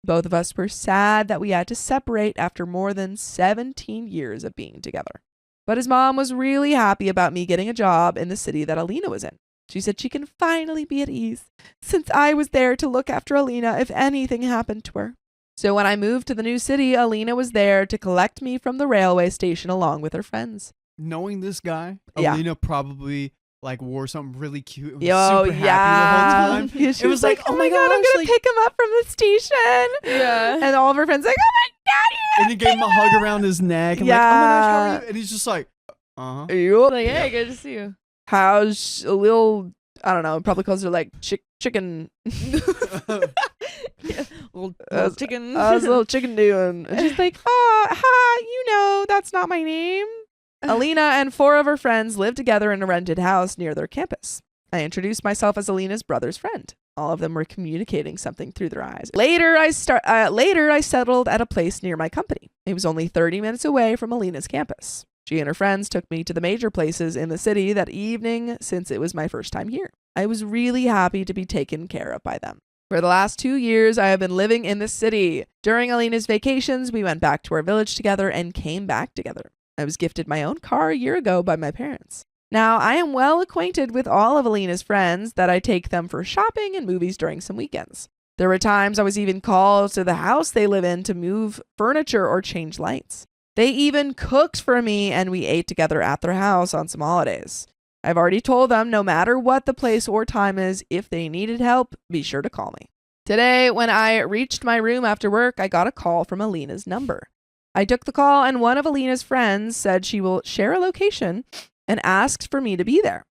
Both of us were sad that we had to separate after more than 17 years of being together. But his mom was really happy about me getting a job in the city that Alina was in. She said she can finally be at ease since I was there to look after Alina if anything happened to her. So when I moved to the new city, Alina was there to collect me from the railway station along with her friends. Knowing this guy, Yeah. Alina probably like wore something really cute and was Yo, super happy yeah. the whole time. Yeah, she It was like, oh my God, I'm gosh, gonna like- pick him up from the station. Yeah. And all of her friends like, oh my God, And he gave him a hug around his neck. And like, oh my gosh, how are you? And he's just like, you. Like, hey, good to see you. How's a little, I don't know, probably calls her like chicken. Little chicken. How's a little chicken doing? And she's like, oh, hi, you know, that's not my name. Alina and 4 of her friends lived together in a rented house near their campus. I introduced myself as Alina's brother's friend. All of them were communicating something through their eyes. Later, I settled at a place near my company. It was only 30 minutes away from Alina's campus. She and her friends took me to the major places in the city that evening since it was my first time here. I was really happy to be taken care of by them. For the last 2 years, I have been living in this city. During Alina's vacations, we went back to our village together and came back together. I was gifted my own car a year ago by my parents. Now, I am well acquainted with all of Alina's friends that I take them for shopping and movies during some weekends. There were times I was even called to the house they live in to move furniture or change lights. They even cooked for me and we ate together at their house on some holidays. I've already told them no matter what the place or time is, if they needed help, be sure to call me. Today, when I reached my room after work, I got a call from Alina's number. I took the call and one of Alina's friends said she will share a location and asked for me to be there.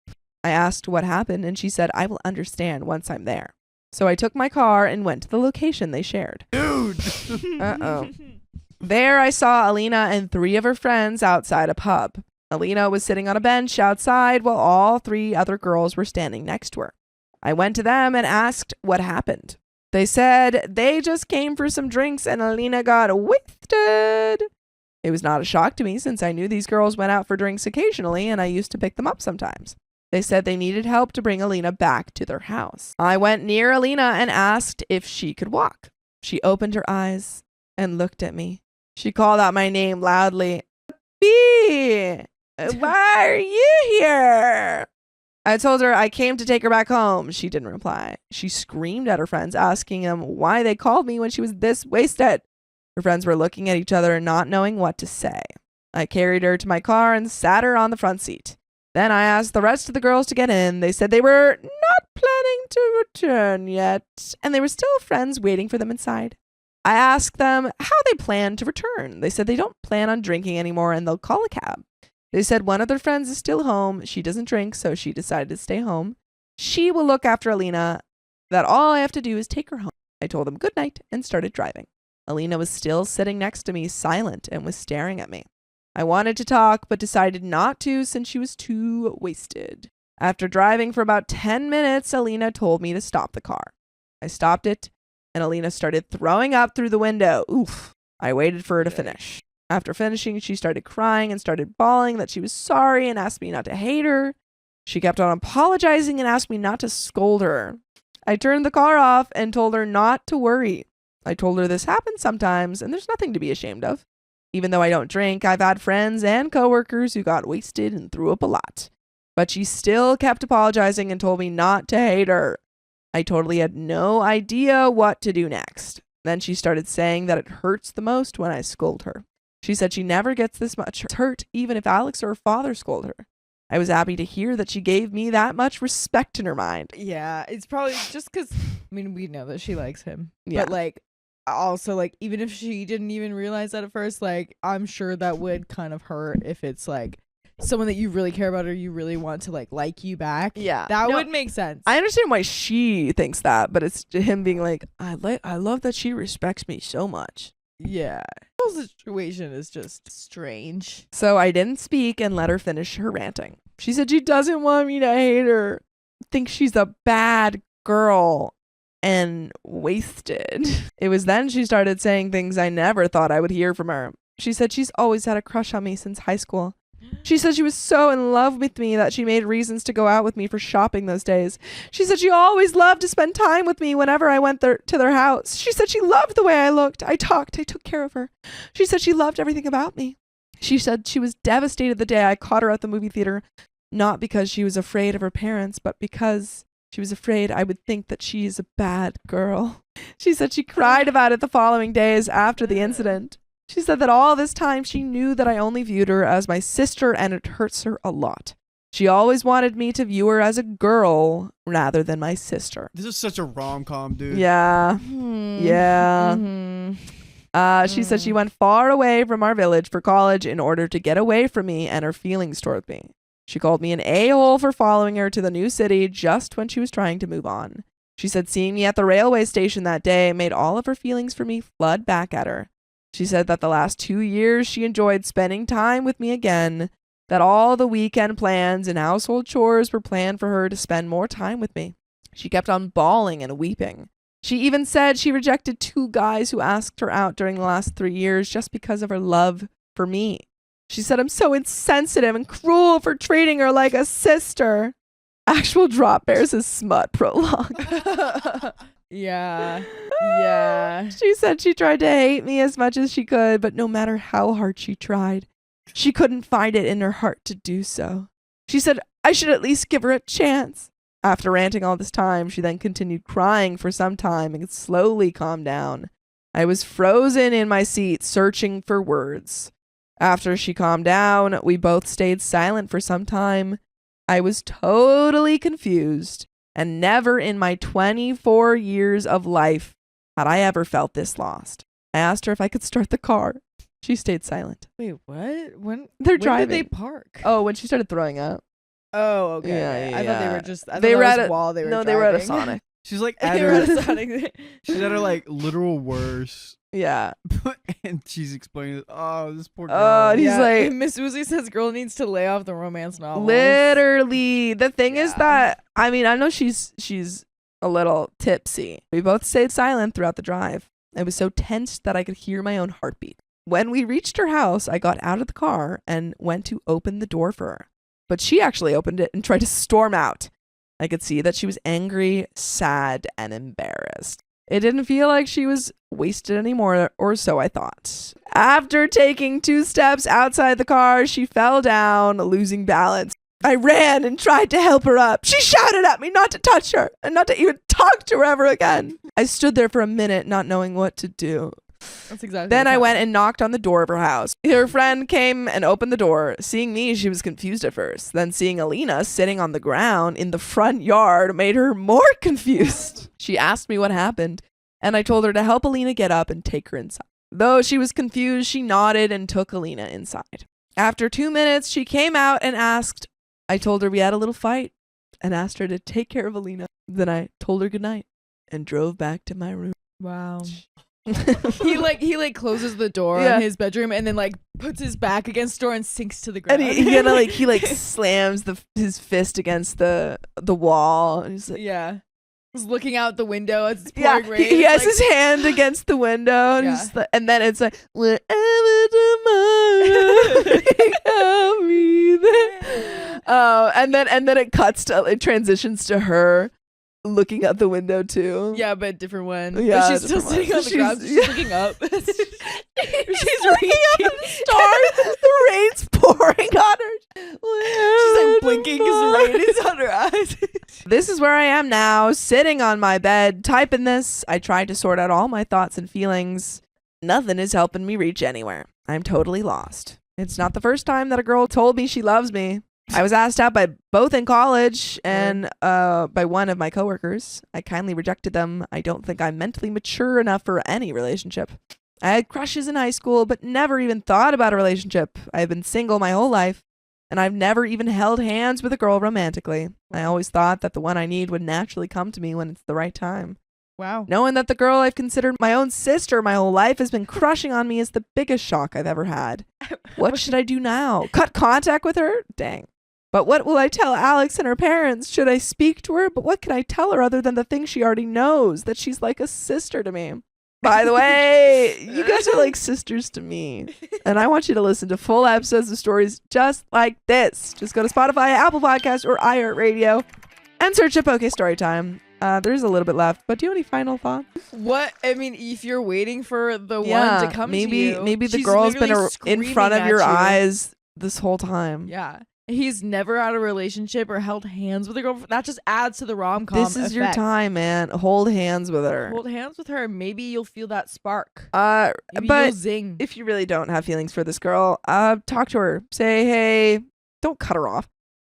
I asked what happened and she said I will understand once I'm there. So I took my car and went to the location they shared. dude. Uh-oh. There I saw Alina and 3 of her friends outside a pub. Alina was sitting on a bench outside while all 3 other girls were standing next to her. I went to them and asked what happened. They said they just came for some drinks and Alina got wasted. It was not a shock to me since I knew these girls went out for drinks occasionally and I used to pick them up sometimes. They said they needed help to bring Alina back to their house. I went near Alina and asked if she could walk. She opened her eyes and looked at me. She called out my name loudly. B, why are you here? I told her I came to take her back home. She didn't reply. She screamed at her friends, asking them why they called me when she was this wasted. Her friends were looking at each other, not knowing what to say. I carried her to my car and sat her on the front seat. Then I asked the rest of the girls to get in. They said they were not planning to return yet, and they were still friends waiting for them inside. I asked them how they planned to return. They said they don't plan on drinking anymore and they'll call a cab. They said one of their friends is still home. She doesn't drink, so she decided to stay home. She will look after Alina, that all I have to do is take her home. I told them good night and started driving. Alina was still sitting next to me, silent, and was staring at me. I wanted to talk, but decided not to since she was too wasted. After driving for about 10 minutes, Alina told me to stop the car. I stopped it, and Alina started throwing up through the window. Oof. I waited for her to finish. After finishing, she started crying and started bawling that she was sorry and asked me not to hate her. She kept on apologizing and asked me not to scold her. I turned the car off and told her not to worry. I told her this happens sometimes and there's nothing to be ashamed of. Even though I don't drink, I've had friends and coworkers who got wasted and threw up a lot. But she still kept apologizing and told me not to hate her. I totally had no idea what to do next. Then she started saying that it hurts the most when I scold her. She said she never gets this much hurt even if Alex or her father scold her. I was happy to hear that she gave me that much respect in her mind. Yeah, it's probably just because, I mean, we know that she likes him. Yeah. But, like, also, like, even if she didn't even realize that at first, like, I'm sure that would kind of hurt if it's, like, someone that you really care about or you really want to, like you back. Yeah. That No, would make sense. I understand why she thinks that, but it's him being like, I love that she respects me so much. Yeah. The whole situation is just strange. So I didn't speak and let her finish her ranting. She said she doesn't want me to hate her, thinks she's a bad girl, and wasted. It was then she started saying things I never thought I would hear from her. She said she's always had a crush on me since high school. She said she was so in love with me that she made reasons to go out with me for shopping those days. She said she always loved to spend time with me whenever I went to their house. She said she loved the way I looked. I talked. I took care of her. She said she loved everything about me. She said she was devastated the day I caught her at the movie theater, not because she was afraid of her parents, but because she was afraid I would think that she is a bad girl. She said she cried about it the following days after the incident. She said that all this time she knew that I only viewed her as my sister and it hurts her a lot. She always wanted me to view her as a girl rather than my sister. This is such a rom-com, dude. Yeah. Yeah. She said she went far away from our village for college in order to get away from me and her feelings toward me. She called me an a-hole for following her to the new city just when she was trying to move on. She said seeing me at the railway station that day made all of her feelings for me flood back at her. She said that the last 2 years she enjoyed spending time with me again, that all the weekend plans and household chores were planned for her to spend more time with me. She kept on bawling and weeping. She even said she rejected 2 guys who asked her out during the last 3 years just because of her love for me. She said I'm so insensitive and cruel for treating her like a sister. Actual drop bears is smut prologue. Yeah. Yeah. She said she tried to hate me as much as she could, but no matter how hard she tried, she couldn't find it in her heart to do so. She said I should at least give her a chance. After ranting all this time, she then continued crying for some time and slowly calmed down. I was frozen in my seat, searching for words. After she calmed down, we both stayed silent for some time. I was totally confused, and never in my 24 years of life had I ever felt this lost. I asked her if I could start the car. She stayed silent. Wait, what? When They're when driving. did they park? Oh, when she started throwing up. Oh, okay. Yeah, I thought they yeah. were just. I They thought were that at was a while they were. no, they were at a driving. Sonic. She's like at They were at her, a Sonic. she's at her like literal worst, Yeah. and she's explaining, "Oh, this poor girl." Oh, and he's Yeah, like, Miss Uzi says, "Girl needs to lay off the romance novels." literally. The thing is Yeah. that I mean, I know she's a little tipsy. We both stayed silent throughout the drive. I was so tense that I could hear my own heartbeat. When we reached her house, I got out of the car and went to open the door for her. But she actually opened it and tried to storm out. I could see that she was angry, sad, and embarrassed. It didn't feel like she was wasted anymore, or so I thought. After taking 2 steps outside the car, she fell down, losing balance. I ran and tried to help her up. She shouted at me not to touch her and not to even talk to her ever again. I stood there for a minute, not knowing what to do. That's exactly. Then what I went happened. and knocked on the door of her house. Her friend came and opened the door. Seeing me, she was confused at first. Then seeing Alina sitting on the ground in the front yard made her more confused. She asked me what happened, and I told her to help Alina get up and take her inside. Though she was confused, she nodded and took Alina inside. After 2 minutes, she came out and asked. I told her we had a little fight and asked her to take care of Alina. Then I told her goodnight and drove back to my room. Wow. he closes the door Yeah. in his bedroom and then like puts his back against the door and sinks to the ground. And he slams his fist against the wall. And he's like, yeah. He's looking out the window as it's yeah, pouring rain. he has It's his hand against the window, and, Yeah. and then it's like, wherever tomorrow may I'll be there. Oh, and then it transitions to her looking out the window too. Yeah, but different one. Yeah, But she's still different sitting one. on the ground. She's looking up. She's reaching. Stars, the rain's pouring on her. She's like blinking because the rain is on her eyes. This is where I am now, sitting on my bed, typing this. I tried to sort out all my thoughts and feelings. Nothing is helping me reach anywhere. I'm totally lost. It's not the first time that a girl told me she loves me. I was asked out by both in college and by one of my coworkers. I kindly rejected them. I don't think I'm mentally mature enough for any relationship. I had crushes in high school, but never even thought about a relationship. I've been single my whole life, and I've never even held hands with a girl romantically. I always thought that the one I need would naturally come to me when it's the right time. Wow. Knowing that the girl I've considered my own sister my whole life has been crushing on me is the biggest shock I've ever had. What should I do now? Cut contact with her? Dang. But what will I tell Alex and her parents? Should I speak to her? But what can I tell her other than the thing she already knows, that she's like a sister to me? By the way, you guys are like sisters to me. And I want you to listen to full episodes of stories just like this. Just go to Spotify, Apple Podcasts, or iHeartRadio and search up OK Storytime. There's a little bit left, but do you have any final thoughts? What? I mean, if you're waiting for the one to come to you. Maybe the she's girl's been literally in front of screaming your at you. eyes this whole time. Yeah. He's never had a relationship or held hands with a girl. That just adds to the rom-com This is your effect. time, man. Hold hands with her. Hold hands with her. Maybe you'll feel that spark. Maybe you'll But zing. if you really don't have feelings for this girl, talk to her. Say, hey, don't cut her off.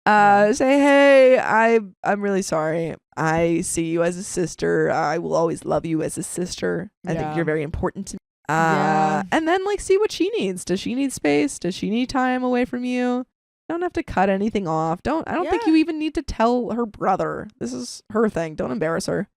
Say, hey, I'm really sorry. I see you as a sister. I will always love you as a sister. I think you're very important to me. And then like see what she needs. Does she need space? Does she need time away from you? Don't have to cut anything off. I don't think you even need to tell her brother. This is her thing. Don't embarrass her.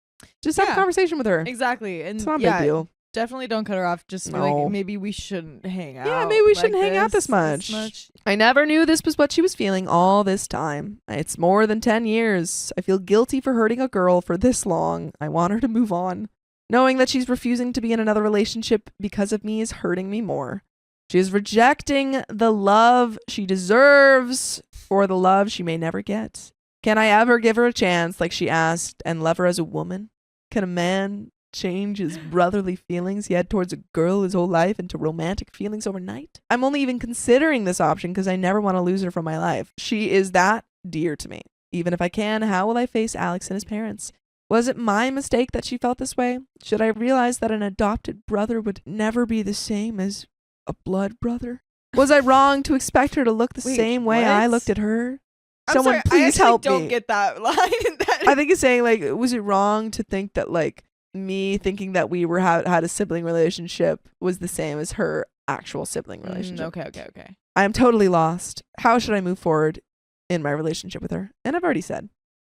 Just have a conversation with her. Exactly. And It's not a big deal. Definitely don't cut her off. Just be like, maybe we shouldn't hang out. Yeah, maybe we shouldn't like hang out this much. I never knew this was what she was feeling all this time. It's more than 10 years. I feel guilty for hurting a girl for this long. I want her to move on. Knowing that she's refusing to be in another relationship because of me is hurting me more. She is rejecting the love she deserves for the love she may never get. Can I ever give her a chance like she asked and love her as a woman? Can a man change his brotherly feelings he had towards a girl his whole life into romantic feelings overnight? I'm only even considering this option because I never want to lose her from my life. She is that dear to me. Even if I can, how will I face Alex and his parents? Was it my mistake that she felt this way? Should I realize that an adopted brother would never be the same as a blood brother? Was I wrong to expect her to look the same way I looked at her? Someone please help me. I don't get that line. I think it's saying like, was it wrong to think that like me thinking that we were had a sibling relationship was the same as her actual sibling relationship? Okay. I am totally lost. How should I move forward in my relationship with her? And I've already said,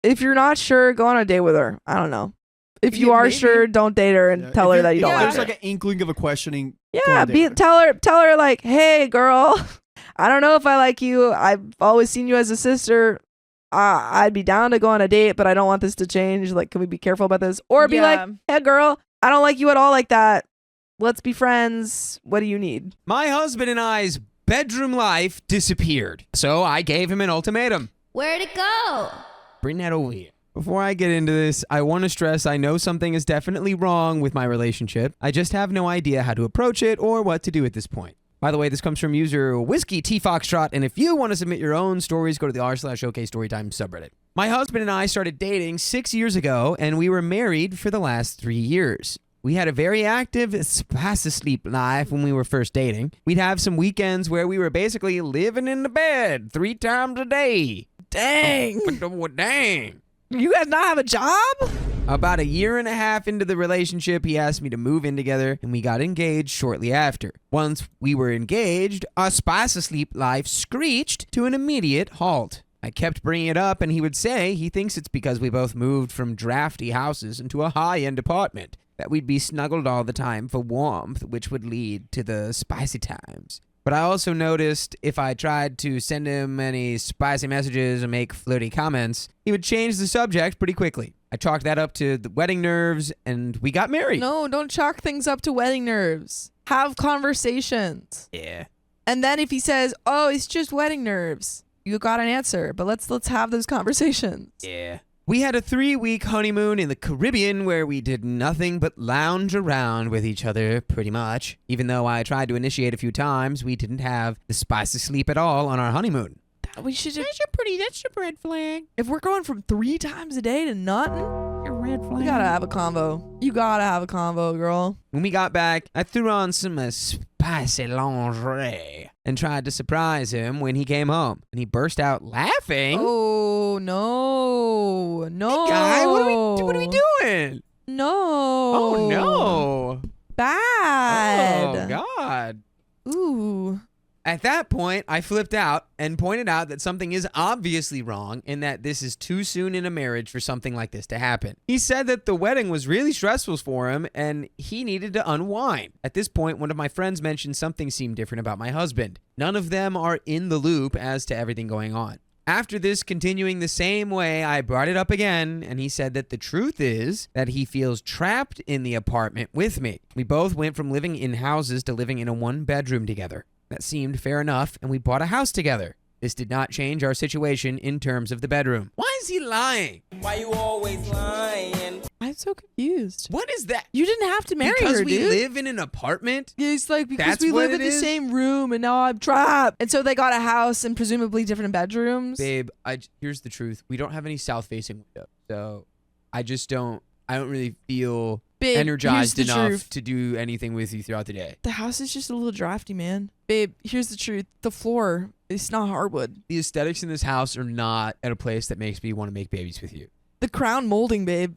if you're not sure, go on a date with her. I don't know. If you are sure, don't date her and tell her that you don't like There's her. like an inkling of a questioning. Yeah, tell her like, hey girl, I don't know if I like you. I've always seen you as a sister. I'd be down to go on a date, but I don't want this to change. Like, can we be careful about this? Or be like, hey girl, I don't like you at all like that. Let's be friends. What do you need? My husband and I's bedroom life disappeared, so I gave him an ultimatum. Where'd it go? Bring that over here. Before I get into this, I want to stress I know something is definitely wrong with my relationship. I just have no idea how to approach it or what to do at this point. By the way, this comes from user Whiskey T Foxtrot, and if you want to submit your own stories, go to the r/OK Storytime subreddit. My husband and I started dating 6 years ago, and we were married for the last 3 years. We had a very active sleep life when we were first dating. We'd have some weekends where we were basically living in the bed 3 times a day. Dang. Dang. You guys not have a job? About a year and a half into the relationship, he asked me to move in together, and we got engaged shortly after. Once we were engaged, our sleep life screeched to an immediate halt. I kept bringing it up, and he would say he thinks it's because we both moved from drafty houses into a high-end apartment, that we'd be snuggled all the time for warmth, which would lead to the spicy times. But I also noticed if I tried to send him any spicy messages or make flirty comments, he would change the subject pretty quickly. I chalked that up to the wedding nerves, and we got married. No, don't chalk things up to wedding nerves. Have conversations. Yeah. And then if he says, oh, it's just wedding nerves, you got an answer. But let's have those conversations. Yeah. We had a 3-week honeymoon in the Caribbean where we did nothing but lounge around with each other, pretty much. Even though I tried to initiate a few times, we didn't have the spice of sleep at all on our honeymoon. We should. That's a red flag. If we're going from 3 times a day to nothing, A red flag. we gotta have a convo. You gotta have a convo, girl. When we got back, I threw on some spicy lingerie and tried to surprise him when he came home. And he burst out laughing. Oh no, no, Guy, what are we doing? No. Oh, no. Bad. Oh, God. Ooh. At that point, I flipped out and pointed out that something is obviously wrong and that this is too soon in a marriage for something like this to happen. He said that the wedding was really stressful for him and he needed to unwind. At this point, one of my friends mentioned something seemed different about my husband. None of them are in the loop as to everything going on. After this continuing the same way, I brought it up again, and he said that the truth is that he feels trapped in the apartment with me. We both went from living in houses to living in a 1-bedroom together. That seemed fair enough, and we bought a house together. This did not change our situation in terms of the bedroom. Why is he lying? Why you always lying? I'm so confused. What is that? You didn't have to marry Because her, we dude. live in an apartment? It's like because That's we what live in it the is? same room and now I'm trapped. And so they got a house and presumably different bedrooms. Babe, here's the truth. We don't have any south-facing window, so I don't really feel Babe, energized here's the enough truth. to do anything with you throughout the day. The house is just a little drafty, man. Babe, here's the truth. The floor, it's not hardwood. The aesthetics in this house are not at a place that makes me want to make babies with you. The crown molding, babe.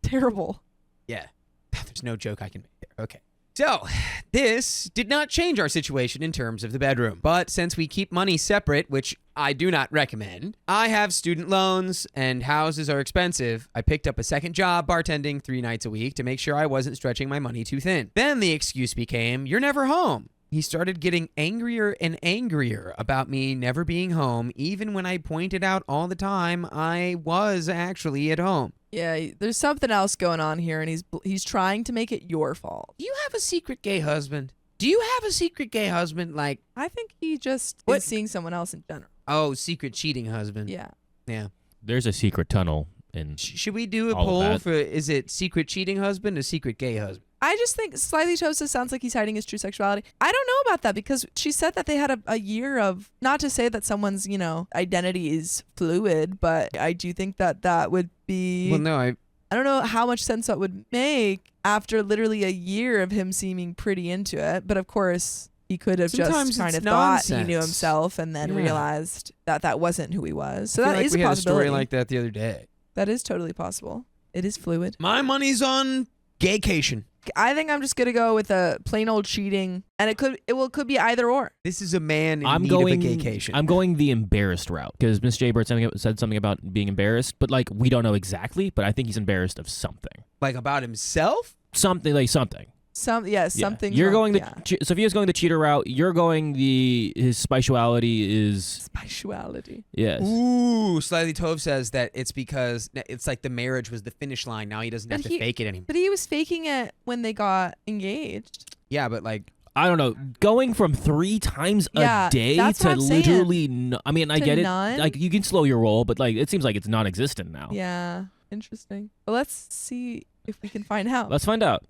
Terrible. Yeah, there's no joke I can make there. Okay. So, this did not change our situation in terms of the bedroom. But since we keep money separate, which I do not recommend, I have student loans and houses are expensive. I picked up a second job bartending 3 nights a week to make sure I wasn't stretching my money too thin. Then the excuse became, "You're never home." He started getting angrier and angrier about me never being home, even when I pointed out all the time I was actually at home. Yeah, there's something else going on here, and he's trying to make it your fault. Do you have a secret gay husband? Do you have a secret gay husband? Like, I think he just What? is seeing someone else in general. oh, secret cheating husband. Yeah. Yeah. There's a secret tunnel in. Should we do a All of poll that. for, is it secret cheating husband or secret gay husband? I just think Slightly Toasted sounds like he's hiding his true sexuality. I don't know about that because she said that they had a year of, not to say that someone's, identity is fluid, but I do think that would be, Well, no, I don't know how much sense that would make after literally a year of him seeming pretty into it. But of course, he could have Sometimes just kind it's of thought he knew nonsense. himself and then Yeah. realized that wasn't who he was. So feel that like is we a had a story possibility. like that the other day. That is totally possible. It is fluid. My money's on gaycation. I think I'm just gonna go with a plain old cheating, and it could be either or. This is a man in I'm need going. of a gaycation. I'm going the embarrassed route because Miss J Bird said something about being embarrassed, but like we don't know exactly. But I think he's embarrassed of something. Like about himself? Something like something. Something. You're going yeah. Sophia's going the cheater route. You're going his spirituality is Spirituality. yes. Ooh, Slightly Tove says that it's because it's like the marriage was the finish line. Now he doesn't have But to fake it anymore. But he was faking it when they got engaged. Yeah, but like, I don't know. Going from 3 times Yeah, a day that's to what I'm saying. literally, I mean, I To get none? it. Like you can slow your roll, but like it seems like it's non-existent now. Yeah, interesting. Well, let's see if we can find out. Let's find out.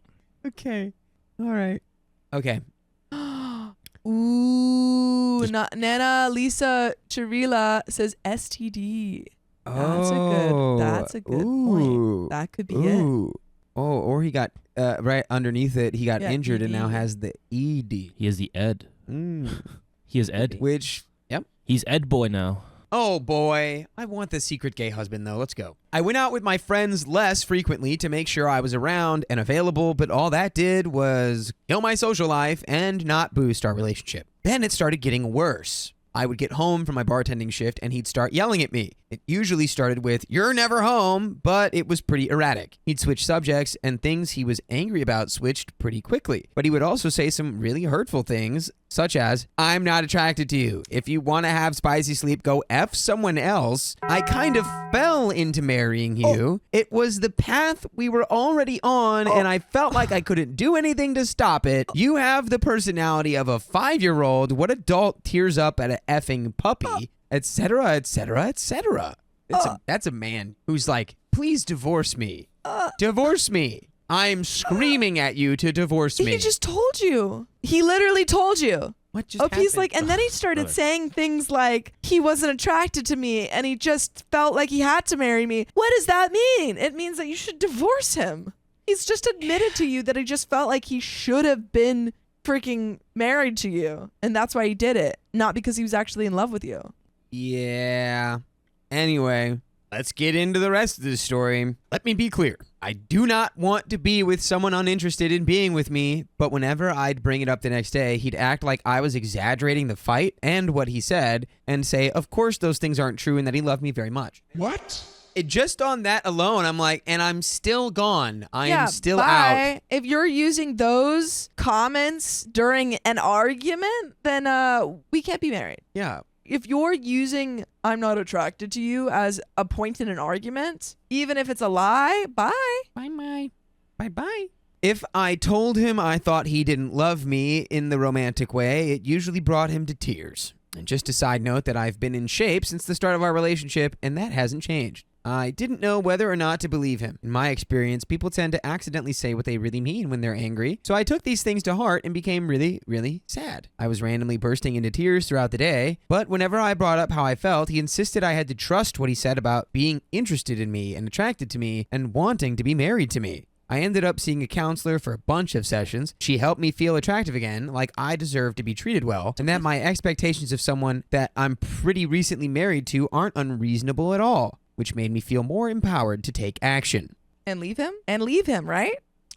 Okay. All right. okay. Ooh, Nana Lisa Chirila says STD. That's a good point. That could be it. Ooh. Oh, or he got right underneath it. He got Yeah, injured and now ED. has the ED. He is the Ed. Mm. He is Ed. Which, yep. He's Ed boy now. Oh boy, I want the secret gay husband though. Let's go. I went out with my friends less frequently to make sure I was around and available, but all that did was kill my social life and not boost our relationship. Then it started getting worse. I would get home from my bartending shift and he'd start yelling at me. It usually started with, "You're never home," but it was pretty erratic. He'd switch subjects and things he was angry about switched pretty quickly. But he would also say some really hurtful things, such as, "I'm not attracted to you. If you want to have spicy sleep, go F someone else. I kind of fell into marrying you. It was the path we were already on and I felt like I couldn't do anything to stop it. You have the personality of a 5-year-old. What adult tears up at an effing puppy?" Etc., etc., etc. That's a man who's like, please divorce me. Divorce me. I'm screaming at you to divorce me. He just told you. He literally told you. What just happened? He's like, and then he started saying things like he wasn't attracted to me and he just felt like he had to marry me. What does that mean? It means that you should divorce him. He's just admitted to you that he just felt like he should have been freaking married to you. And that's why he did it. Not because he was actually in love with you. Yeah. Anyway, let's get into the rest of the story. Let me be clear. I do not want to be with someone uninterested in being with me, but whenever I'd bring it up the next day, he'd act like I was exaggerating the fight and what he said and say, of course those things aren't true and that he loved me very much. What? Just on that alone, I'm like, and I'm still gone. I am still out. If you're using those comments during an argument, then we can't be married. Yeah. If you're using I'm not attracted to you as a point in an argument, even if it's a lie, bye. Bye. Bye-bye. If I told him I thought he didn't love me in the romantic way, it usually brought him to tears. And just a side note that I've been in shape since the start of our relationship, and that hasn't changed. I didn't know whether or not to believe him. In my experience, people tend to accidentally say what they really mean when they're angry, so I took these things to heart and became really, really sad. I was randomly bursting into tears throughout the day, but whenever I brought up how I felt, he insisted I had to trust what he said about being interested in me and attracted to me and wanting to be married to me. I ended up seeing a counselor for a bunch of sessions. She helped me feel attractive again, like I deserve to be treated well, and that my expectations of someone that I'm pretty recently married to aren't unreasonable at all, which made me feel more empowered to take action. And leave him? And leave him, right?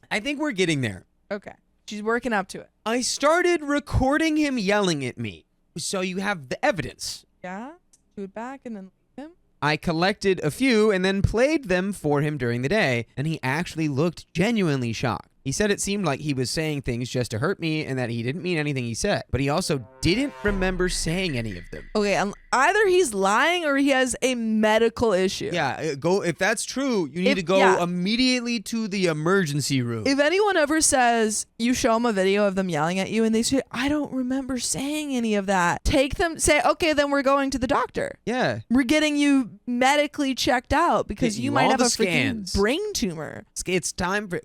I think we're getting there. Okay. She's working up to it. I started recording him yelling at me, so you have the evidence. Yeah? Do it back and then leave him? I collected a few and then played them for him during the day, and he actually looked genuinely shocked. He said it seemed like he was saying things just to hurt me and that he didn't mean anything he said, but he also didn't remember saying any of them. Okay, either he's lying or he has a medical issue. Yeah, go. If that's true, you need to go immediately to the emergency room. If anyone ever says, you show them a video of them yelling at you and they say, I don't remember saying any of that, take them, say, okay, then we're going to the doctor. Yeah. We're getting you medically checked out because you might have a freaking brain tumor. It's time for,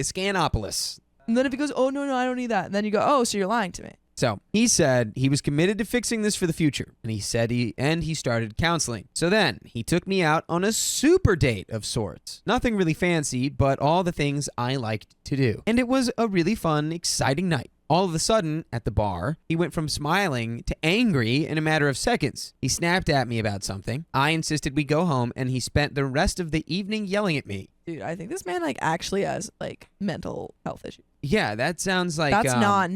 Scanopolis. And then if he goes, oh, no, I don't need that. And then you go, oh, so you're lying to me. So he said he was committed to fixing this for the future, and he started counseling. So then he took me out on a super date of sorts. Nothing really fancy, but all the things I liked to do. And it was a really fun, exciting night. All of a sudden, at the bar, he went from smiling to angry in a matter of seconds. He snapped at me about something. I insisted we go home, and he spent the rest of the evening yelling at me. Dude, I think this man actually has mental health issues. Yeah, that sounds like that's not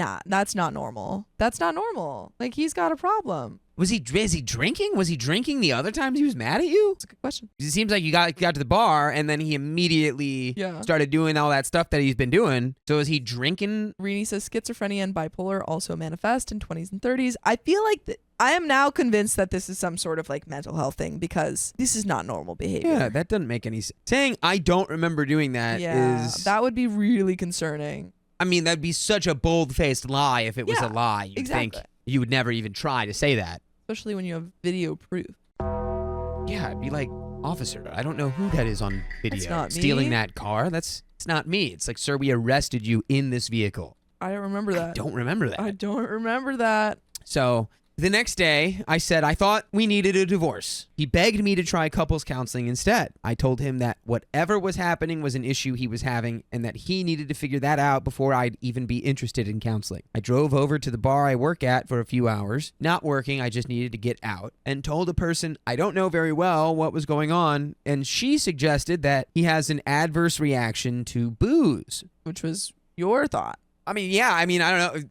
normal. That's not normal. Like he's got a problem. Is he drinking? Was he drinking the other times he was mad at you? That's a good question. It seems like you got to the bar and then he immediately started doing all that stuff that he's been doing. So is he drinking? Rini says schizophrenia and bipolar also manifest in 20s and 30s. I feel like I am now convinced that this is some sort of mental health thing because this is not normal behavior. Yeah, that doesn't make any sense. Saying I don't remember doing that is... that would be really concerning. I mean, that'd be such a bold-faced lie if it was a lie. You'd think you would never even try to say that. Especially when you have video proof. Yeah, I'd be like, officer, I don't know who that is on video. It's not me. Stealing that car? It's not me. It's like, sir, we arrested you in this vehicle. I don't remember that. I don't remember that. So... the next day, I said I thought we needed a divorce. He begged me to try couples counseling instead. I told him that whatever was happening was an issue he was having and that he needed to figure that out before I'd even be interested in counseling. I drove over to the bar I work at for a few hours. Not working, I just needed to get out. And told a person I don't know very well what was going on. And she suggested that he has an adverse reaction to booze. Which was your thought. I mean, I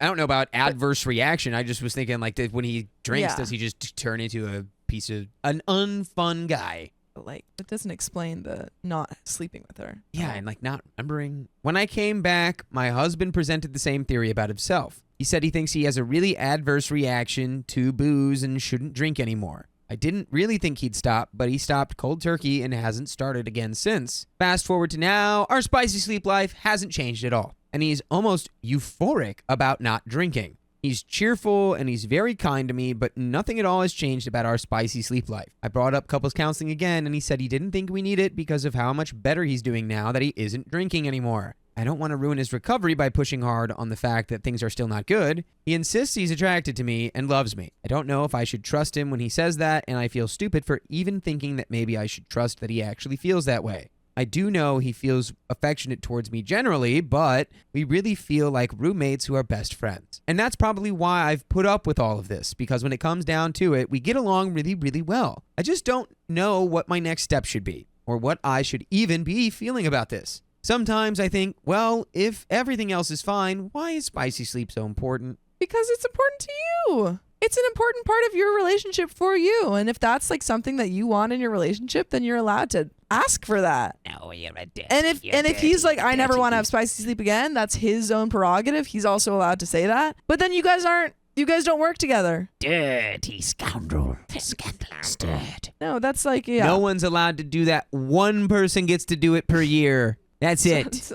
don't know about adverse reaction. I just was thinking when he drinks, does he just turn into an unfun guy? That doesn't explain the not sleeping with her. Yeah, and not remembering. When I came back, my husband presented the same theory about himself. He said he thinks he has a really adverse reaction to booze and shouldn't drink anymore. I didn't really think he'd stop, but he stopped cold turkey and hasn't started again since. Fast forward to now, our spicy sleep life hasn't changed at all. And he's almost euphoric about not drinking. He's cheerful and he's very kind to me, but nothing at all has changed about our spicy sleep life. I brought up couples counseling again, and he said he didn't think we need it because of how much better he's doing now that he isn't drinking anymore. I don't want to ruin his recovery by pushing hard on the fact that things are still not good. He insists he's attracted to me and loves me. I don't know if I should trust him when he says that, and I feel stupid for even thinking that maybe I should trust that he actually feels that way. I do know he feels affectionate towards me generally, but we really feel like roommates who are best friends. And that's probably why I've put up with all of this, because when it comes down to it, we get along really, really well. I just don't know what my next step should be, or what I should even be feeling about this. Sometimes I think, well, if everything else is fine, why is spicy sleep so important? Because it's important to you. It's an important part of your relationship for you. And if that's like something that you want in your relationship, then you're allowed to ask for that. No, you're a dirty, And if he's like, I never want to have spicy sleep again, that's his own prerogative. He's also allowed to say that. But then you guys don't work together. Dirty scoundrel. Scandalous dirt. No, that's like, yeah. No one's allowed to do that. One person gets to do it per year. That's it.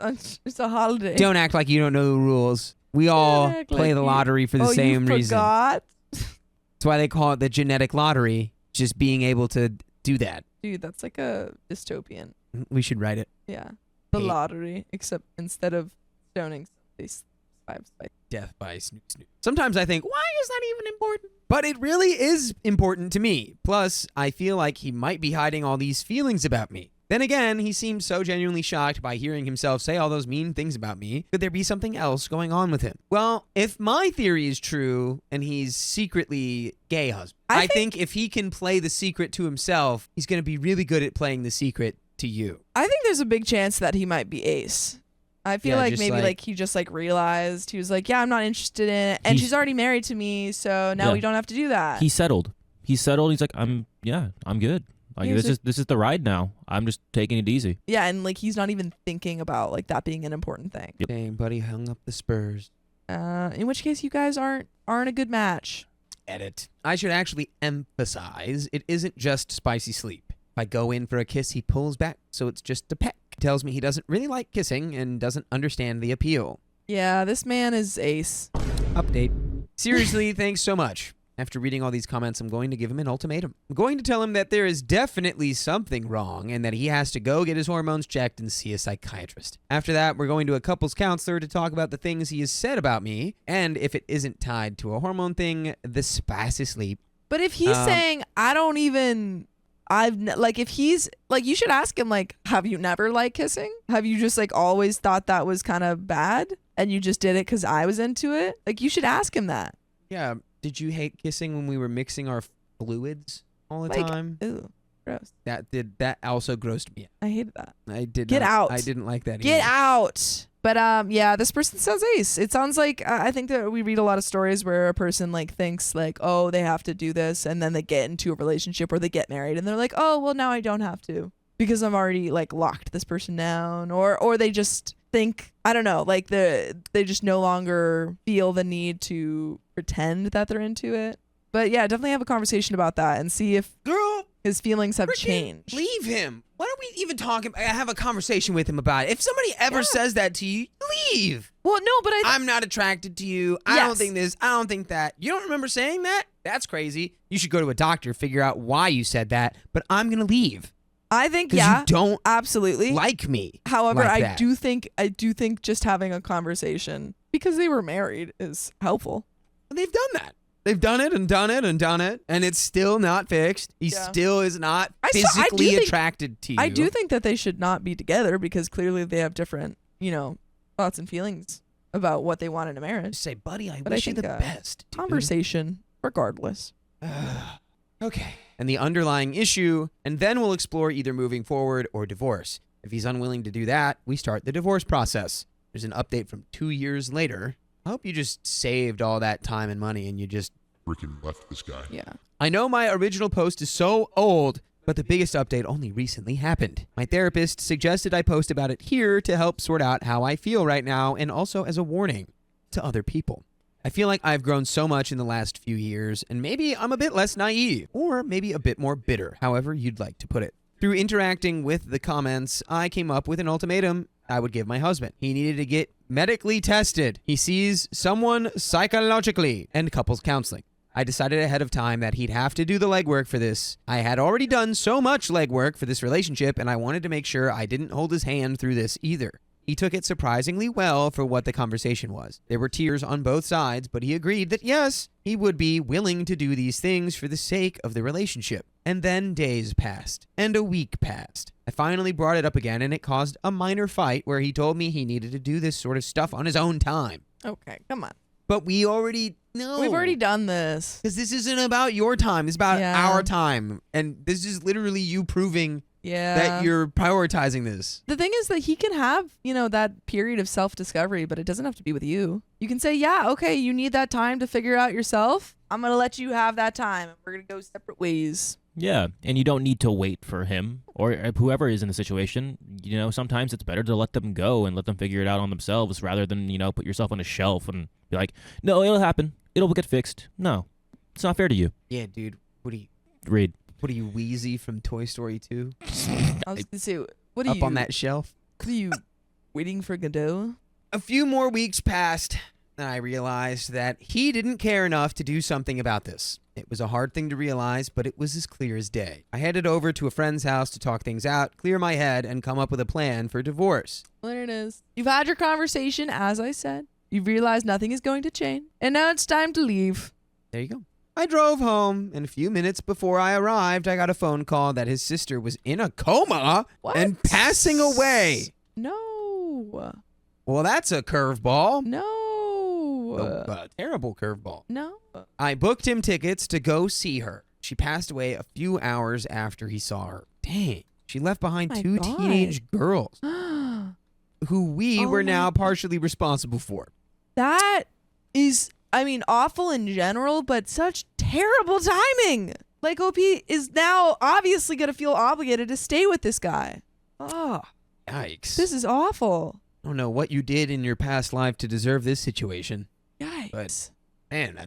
It's a holiday. Don't act like you don't know the rules. We all play the lottery for the same reason. Forgot? That's why they call it the genetic lottery. Just being able to do that. Dude, that's like a dystopian. We should write it. Yeah. The Hey. lottery, except instead of stoning, they Death by snoop snoop. Sometimes I think, why is that even important? But it really is important to me. Plus, I feel like he might be hiding all these feelings about me. Then again, he seemed so genuinely shocked by hearing himself say all those mean things about me. Could there be something else going on with him? Well, if my theory is true and he's secretly gay husband, I think if he can play the secret to himself, he's going to be really good at playing the secret to you. I think there's a big chance that he might be ace. I feel Yeah, like just maybe like- he just realized, he was like, yeah, I'm not interested in it. And He's- she's already married to me, so now Yeah. we don't have to do that. He's settled. He's settled. He's like, I'm good. Like He was this is the ride now. I'm just taking it easy. Yeah, and he's not even thinking about that being an important thing. Dang, buddy hung up the spurs. In which case you guys aren't a good match. Edit. I should actually emphasize it isn't just spicy sleep. If I go in for a kiss, he pulls back, so it's just a peck. Tells me he doesn't really like kissing and doesn't understand the appeal. Yeah, this man is ace. Update. Seriously, thanks so much. After reading all these comments, I'm going to give him an ultimatum. I'm going to tell him that there is definitely something wrong and that he has to go get his hormones checked and see a psychiatrist. After that, we're going to a couples counselor to talk about the things he has said about me, and if it isn't tied to a hormone thing, the spicy sleep. But if he's saying, if he's you should ask him, have you never liked kissing? Have you just always thought that was kind of bad and you just did it because I was into it? You should ask him that. Yeah. Did you hate kissing when we were mixing our fluids all the time? Ooh, gross. That also grossed me out. I hated that. I did Get not- out. I didn't like that Get either. out. But yeah, this person sounds ace. It sounds like I think that we read a lot of stories where a person thinks oh, they have to do this, and then they get into a relationship or they get married and they're like, oh, well, now I don't have to because I've already locked this person down, or they just think, I don't know, they just no longer feel the need to pretend that they're into it. But yeah, definitely have a conversation about that and see if Girl, his feelings have freaking changed. leave him. Why don't we even talk? Have a conversation with him about it. If somebody ever says that to you, leave. Well, no, but I'm not attracted to you. I Yes. don't think this. I don't think that. You don't remember saying that? That's crazy. You should go to a doctor, figure out why you said that. But I'm gonna leave I think because you don't absolutely like me. However, like I that. do think just having a conversation because they were married is helpful. They've done that. They've done it and done it and done it, and it's still not fixed. He Yeah. still is not I do physically think- attracted to you. I do think that they should not be together because clearly they have different, thoughts and feelings about what they want in a marriage. Just say, buddy, I But I wish you think, the best. dude." Conversation, regardless. Okay. And the underlying issue, and then we'll explore either moving forward or divorce. If he's unwilling to do that, we start the divorce process. There's an update from 2 years later. I hope you just saved all that time and money and you just... Freaking left this guy. Yeah. I know my original post is so old, but the biggest update only recently happened. My therapist suggested I post about it here to help sort out how I feel right now and also as a warning to other people. I feel like I've grown so much in the last few years, and maybe I'm a bit less naive, or maybe a bit more bitter, however you'd like to put it. Through interacting with the comments, I came up with an ultimatum I would give my husband. He needed to get medically tested. He sees someone psychologically and couples counseling. I decided ahead of time that he'd have to do the legwork for this. I had already done so much legwork for this relationship, and I wanted to make sure I didn't hold his hand through this either. He took it surprisingly well for what the conversation was. There were tears on both sides, but he agreed that yes, he would be willing to do these things for the sake of the relationship. And then days passed, and a week passed. I finally brought it up again, and it caused a minor fight where he told me he needed to do this sort of stuff on his own time. Okay, come on. But we already know. We've already done this. Because this isn't about your time. It's about our time. And this is literally you proving that you're prioritizing this. The thing is that he can have, that period of self-discovery, but it doesn't have to be with you. You can say, yeah, okay, you need that time to figure out yourself. I'm going to let you have that time. We're going to go separate ways. Yeah, and you don't need to wait for him or whoever is in the situation. Sometimes it's better to let them go and let them figure it out on themselves rather than, put yourself on a shelf and be like, no, it'll happen. It'll get fixed. No, it's not fair to you. Yeah, dude. What are you, Wheezy from Toy Story 2? I was going to say, what are you... Up on that shelf? What are you, waiting for Godot? A few more weeks passed, and I realized that he didn't care enough to do something about this. It was a hard thing to realize, but it was as clear as day. I headed over to a friend's house to talk things out, clear my head, and come up with a plan for divorce. Well, there it is. You've had your conversation, as I said. You've realized nothing is going to change, and now it's time to leave. There you go. I drove home, and a few minutes before I arrived, I got a phone call that his sister was in a coma and passing away. No. Well, that's a curveball. No. A terrible curveball. No. I booked him tickets to go see her. She passed away a few hours after he saw her. Dang. She left behind two teenage girls who we were now partially responsible for. That is... awful in general, but such terrible timing. Like, OP is now obviously going to feel obligated to stay with this guy. Oh, yikes. This is awful. I don't know what you did in your past life to deserve this situation. Yikes. But, man,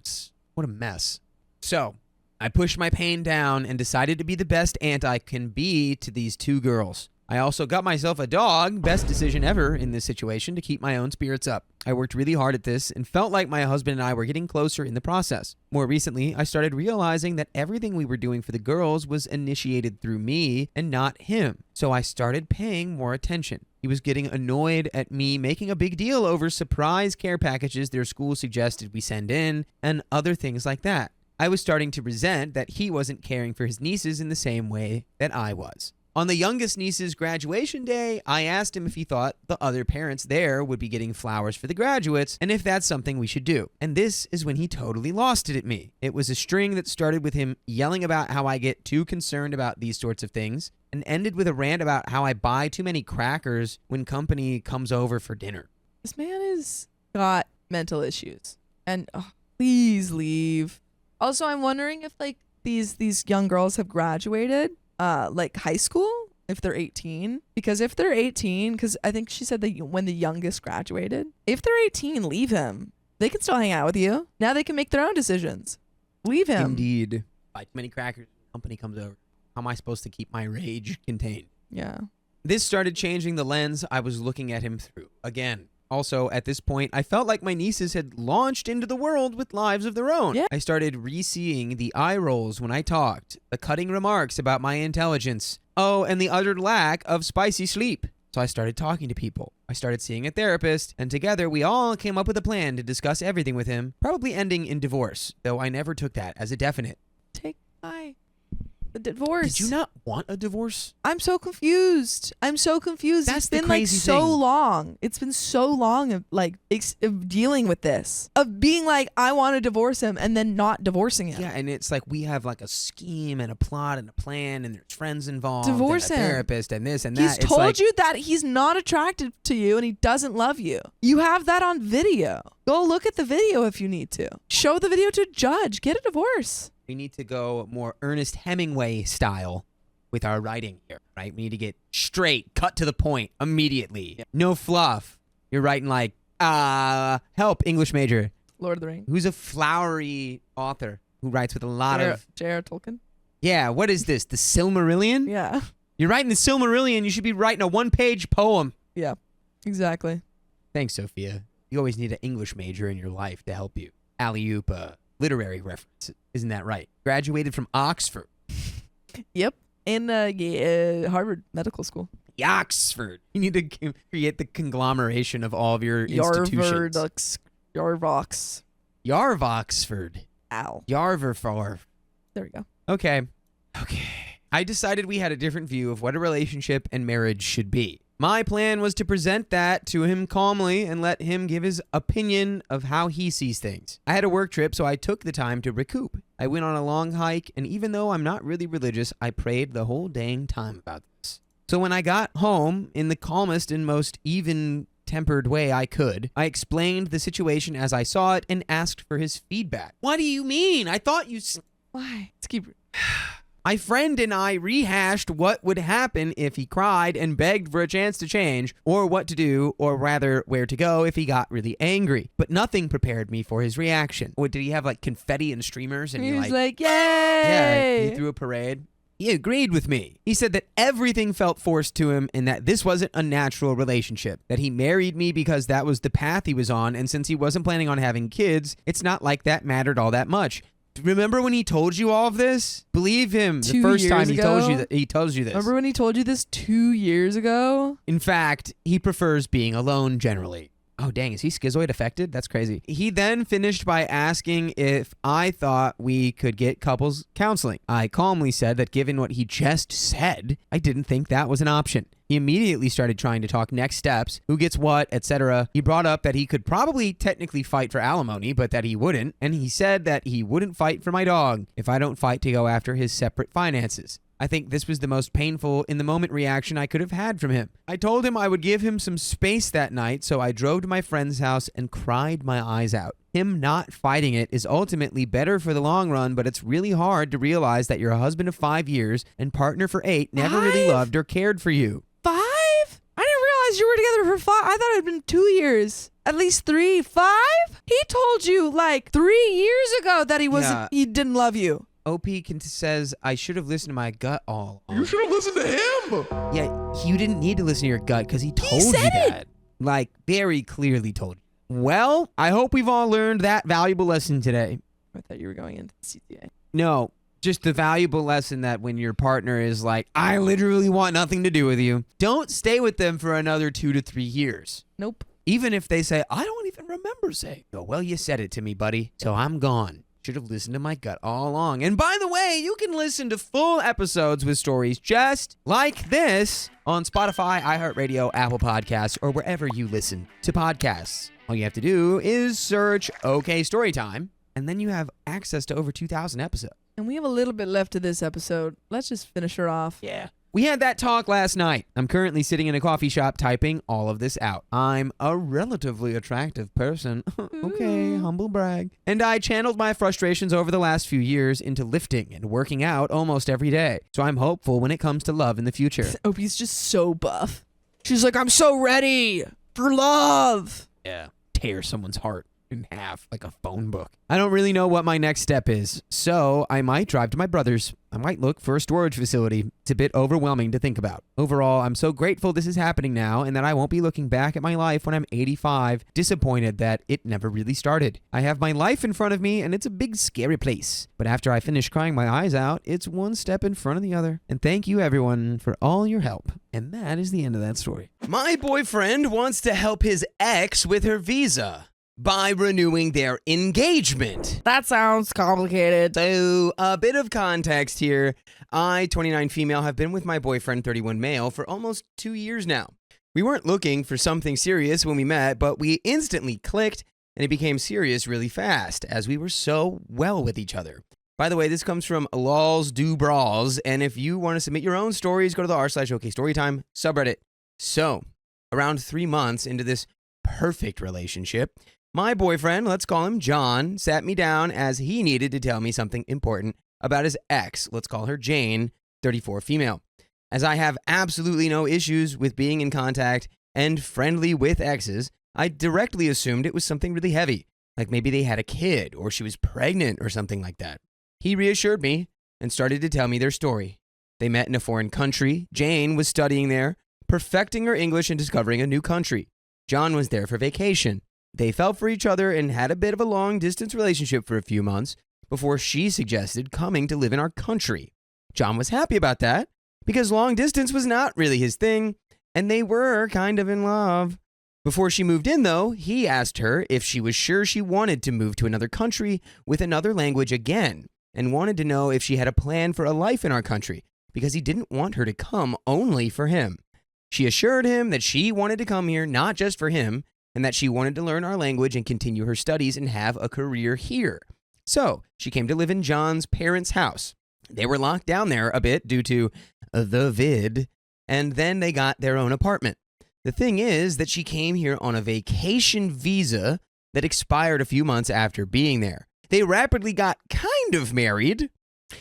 what a mess. So, I pushed my pain down and decided to be the best aunt I can be to these two girls. I also got myself a dog, best decision ever in this situation, to keep my own spirits up. I worked really hard at this and felt like my husband and I were getting closer in the process. More recently, I started realizing that everything we were doing for the girls was initiated through me and not him. So I started paying more attention. He was getting annoyed at me making a big deal over surprise care packages their school suggested we send in and other things like that. I was starting to resent that he wasn't caring for his nieces in the same way that I was. On the youngest niece's graduation day, I asked him if he thought the other parents there would be getting flowers for the graduates and if that's something we should do. And this is when he totally lost it at me. It was a string that started with him yelling about how I get too concerned about these sorts of things and ended with a rant about how I buy too many crackers when company comes over for dinner. This man has got mental issues. And please leave. Also, I'm wondering if these young girls have graduated. High school, if they're 18, because if they're 18, because I think she said that when the youngest graduated, if they're 18, leave him. They can still hang out with you. Now they can make their own decisions. Leave him. Indeed. Buy too many crackers, company comes over. How am I supposed to keep my rage contained? Yeah. This started changing the lens I was looking at him through. Again, also, at this point, I felt like my nieces had launched into the world with lives of their own. Yeah. I started re-seeing the eye rolls when I talked, the cutting remarks about my intelligence, and the utter lack of spicy sleep. So I started talking to people. I started seeing a therapist, and together we all came up with a plan to discuss everything with him, probably ending in divorce, though I never took that as a definite. The divorce. Did you not want a divorce? I'm so confused. That's the crazy so thing. long. It's been so long of dealing with this. Of being like, I want to divorce him and then not divorcing him. Yeah, and it's like we have like a scheme and a plot and a plan and there's friends involved. Divorce and a him. therapist and this and that. He's told you that he's not attracted to you and he doesn't love you. You have that on video. Go look at the video if you need to. Show the video to a judge. Get a divorce. We need to go more Ernest Hemingway style with our writing here, right? We need to get straight, cut to the point immediately. Yeah. No fluff. You're writing like, help, English major. Lord of the Rings. Who's a flowery author who writes with a lot of... J.R. Tolkien. Yeah, what is this? The Silmarillion? Yeah. You're writing the Silmarillion, you should be writing a one-page poem. Yeah. Exactly. Thanks, Sophia. You always need an English major in your life to help you. Alley-oop, literary reference. Isn't that right? Graduated from Oxford. Yep. And Harvard Medical School. Oxford. You need to create the conglomeration of all of your institutions. Yarvox. Yarvoxford. Ow. Yarverfarv. There we go. Okay. I decided we had a different view of what a relationship and marriage should be. My plan was to present that to him calmly and let him give his opinion of how he sees things. I had a work trip, so I took the time to recoup. I went on a long hike, and even though I'm not really religious, I prayed the whole dang time about this. So when I got home, in the calmest and most even-tempered way I could, I explained the situation as I saw it and asked for his feedback. What do you mean? I thought you... Why? Let's keep... My friend and I rehashed what would happen if he cried and begged for a chance to change, or what to do, or rather where to go if he got really angry. But nothing prepared me for his reaction. What, did he have like confetti and streamers? And he was like, yay! Yeah, he threw a parade. He agreed with me. He said that everything felt forced to him and that this wasn't a natural relationship. That he married me because that was the path he was on, and since he wasn't planning on having kids, it's not like that mattered all that much. Remember when he told you all of this? Believe him. The first time he told you this. Remember when he told you this 2 years ago? In fact, he prefers being alone generally. Oh, dang, is he schizoid affected? That's crazy. He then finished by asking if I thought we could get couples counseling. I calmly said that given what he just said, I didn't think that was an option. He immediately started trying to talk next steps, who gets what, etc. He brought up that he could probably technically fight for alimony, but that he wouldn't, and he said that he wouldn't fight for my dog if I don't fight to go after his separate finances. I think this was the most painful in-the-moment reaction I could have had from him. I told him I would give him some space that night, so I drove to my friend's house and cried my eyes out. Him not fighting it is ultimately better for the long run, but it's really hard to realize that your husband of 5 years and partner for 8 never really loved or cared for you. 5? I didn't realize you were together for 5. I thought it had been 2 years. At least 3. 5? He told you like 3 years ago that he didn't love you. OP says, I should have listened to my gut all along. You should have listened to him. Yeah, you didn't need to listen to your gut because he told you that. Like, very clearly told you. Well, I hope we've all learned that valuable lesson today. I thought you were going into the CTA. No, just the valuable lesson that when your partner is like, I literally want nothing to do with you, don't stay with them for another 2 to 3 years. Nope. Even if they say, I don't even remember saying. Oh, well, you said it to me, buddy, so I'm gone. Should have listened to my gut all along. And by the way, you can listen to full episodes with stories just like this on Spotify, iHeartRadio, Apple Podcasts, or wherever you listen to podcasts. All you have to do is search OK Storytime, and then you have access to over 2,000 episodes. And we have a little bit left to this episode. Let's just finish her off. Yeah. We had that talk last night. I'm currently sitting in a coffee shop typing all of this out. I'm a relatively attractive person. Okay, humble brag. And I channeled my frustrations over the last few years into lifting and working out almost every day. So I'm hopeful when it comes to love in the future. Opie's just so buff. She's like, I'm so ready for love. Yeah. Tear someone's heart in half like a phone book. I don't really know what my next step is, so I might drive to my brother's. I might look for a storage facility. It's a bit overwhelming to think about. Overall, I'm so grateful this is happening now and that I won't be looking back at my life when I'm 85, disappointed that it never really started. I have my life in front of me and it's a big scary place. But after I finish crying my eyes out, it's one step in front of the other. And thank you everyone for all your help. And that is the end of that story. My boyfriend wants to help his ex with her visa by renewing their engagement. That sounds complicated. So, a bit of context here. I, 29 female, have been with my boyfriend, 31 male, for almost 2 years now. We weren't looking for something serious when we met, but we instantly clicked, and it became serious really fast, as we were so well with each other. By the way, this comes from Lols Do Brawls, and if you want to submit your own stories, go to the r/OK Storytime subreddit. So, around 3 months into this perfect relationship, my boyfriend, let's call him John, sat me down as he needed to tell me something important about his ex, let's call her Jane, 34 female. As I have absolutely no issues with being in contact and friendly with exes, I directly assumed it was something really heavy, like maybe they had a kid or she was pregnant or something like that. He reassured me and started to tell me their story. They met in a foreign country. Jane was studying there, perfecting her English and discovering a new country. John was there for vacation. They fell for each other and had a bit of a long-distance relationship for a few months before she suggested coming to live in our country. John was happy about that because long distance was not really his thing, and they were kind of in love. Before she moved in, though, he asked her if she was sure she wanted to move to another country with another language again, and wanted to know if she had a plan for a life in our country because he didn't want her to come only for him. She assured him that she wanted to come here not just for him, and that she wanted to learn our language and continue her studies and have a career here. So she came to live in John's parents' house. They were locked down there a bit due to the vid, and then they got their own apartment. The thing is that she came here on a vacation visa that expired a few months after being there. They rapidly got kind of married.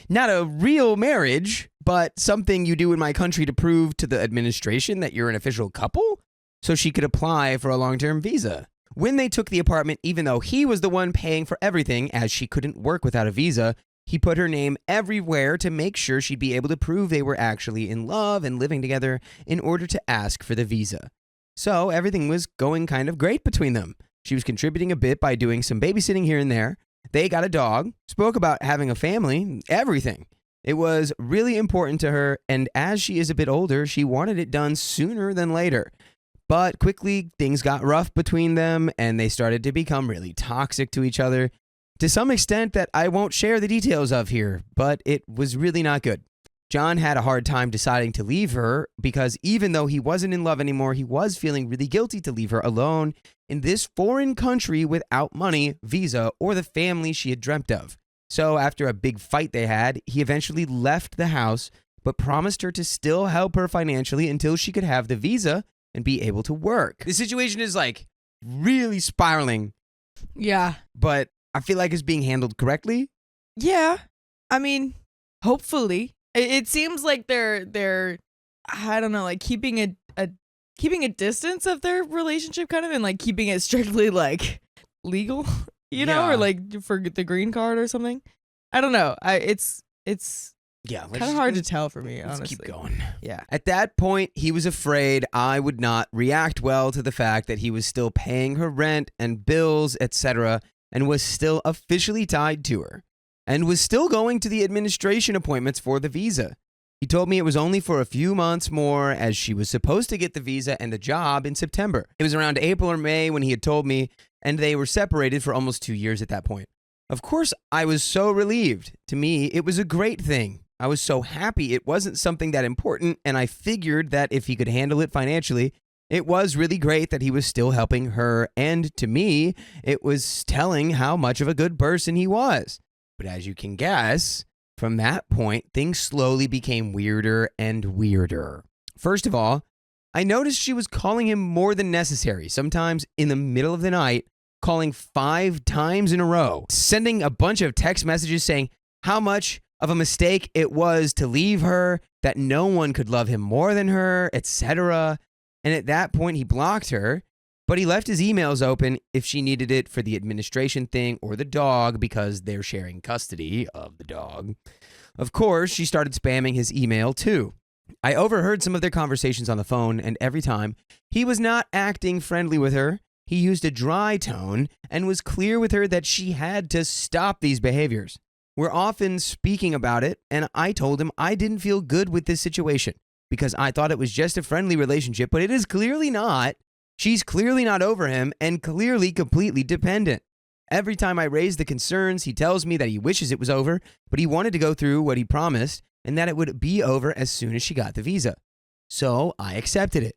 Not a real marriage, but something you do in my country to prove to the administration that you're an official couple, so she could apply for a long-term visa. When they took the apartment, even though he was the one paying for everything, as she couldn't work without a visa, he put her name everywhere to make sure she'd be able to prove they were actually in love and living together in order to ask for the visa. So everything was going kind of great between them. She was contributing a bit by doing some babysitting here and there. They got a dog, spoke about having a family, everything. It was really important to her, and as she is a bit older, she wanted it done sooner than later. But quickly, things got rough between them, and they started to become really toxic to each other, to some extent that I won't share the details of here, but it was really not good. John had a hard time deciding to leave her because even though he wasn't in love anymore, he was feeling really guilty to leave her alone in this foreign country without money, visa, or the family she had dreamt of. So after a big fight they had, he eventually left the house, but promised her to still help her financially until she could have the visa and be able to work. The situation is like really spiraling. Yeah. But I feel like it's being handled correctly. Yeah. I mean, hopefully. It seems like they're I don't know, like keeping a distance of their relationship kind of, and like keeping it strictly like legal, you know, or like for the green card or something. I don't know. It's kind of hard to tell for me, honestly. Let's keep going. Yeah. At that point, he was afraid I would not react well to the fact that he was still paying her rent and bills, etc., and was still officially tied to her, and was still going to the administration appointments for the visa. He told me it was only for a few months more, as she was supposed to get the visa and the job in September. It was around April or May when he had told me, and they were separated for almost 2 years at that point. Of course, I was so relieved. To me, it was a great thing. I was so happy it wasn't something that important, and I figured that if he could handle it financially, it was really great that he was still helping her, and to me, it was telling how much of a good person he was. But as you can guess, from that point, things slowly became weirder and weirder. First of all, I noticed she was calling him more than necessary, sometimes in the middle of the night, calling 5 times in a row, sending a bunch of text messages saying how much of a mistake it was to leave her, that no one could love him more than her, etc. And at that point, he blocked her, but he left his emails open if she needed it for the administration thing or the dog because they're sharing custody of the dog. Of course, she started spamming his email too. I overheard some of their conversations on the phone, and every time he was not acting friendly with her, he used a dry tone and was clear with her that she had to stop these behaviors. We're often speaking about it, and I told him I didn't feel good with this situation because I thought it was just a friendly relationship, but it is clearly not. She's clearly not over him and clearly completely dependent. Every time I raise the concerns, he tells me that he wishes it was over, but he wanted to go through what he promised and that it would be over as soon as she got the visa. So I accepted it.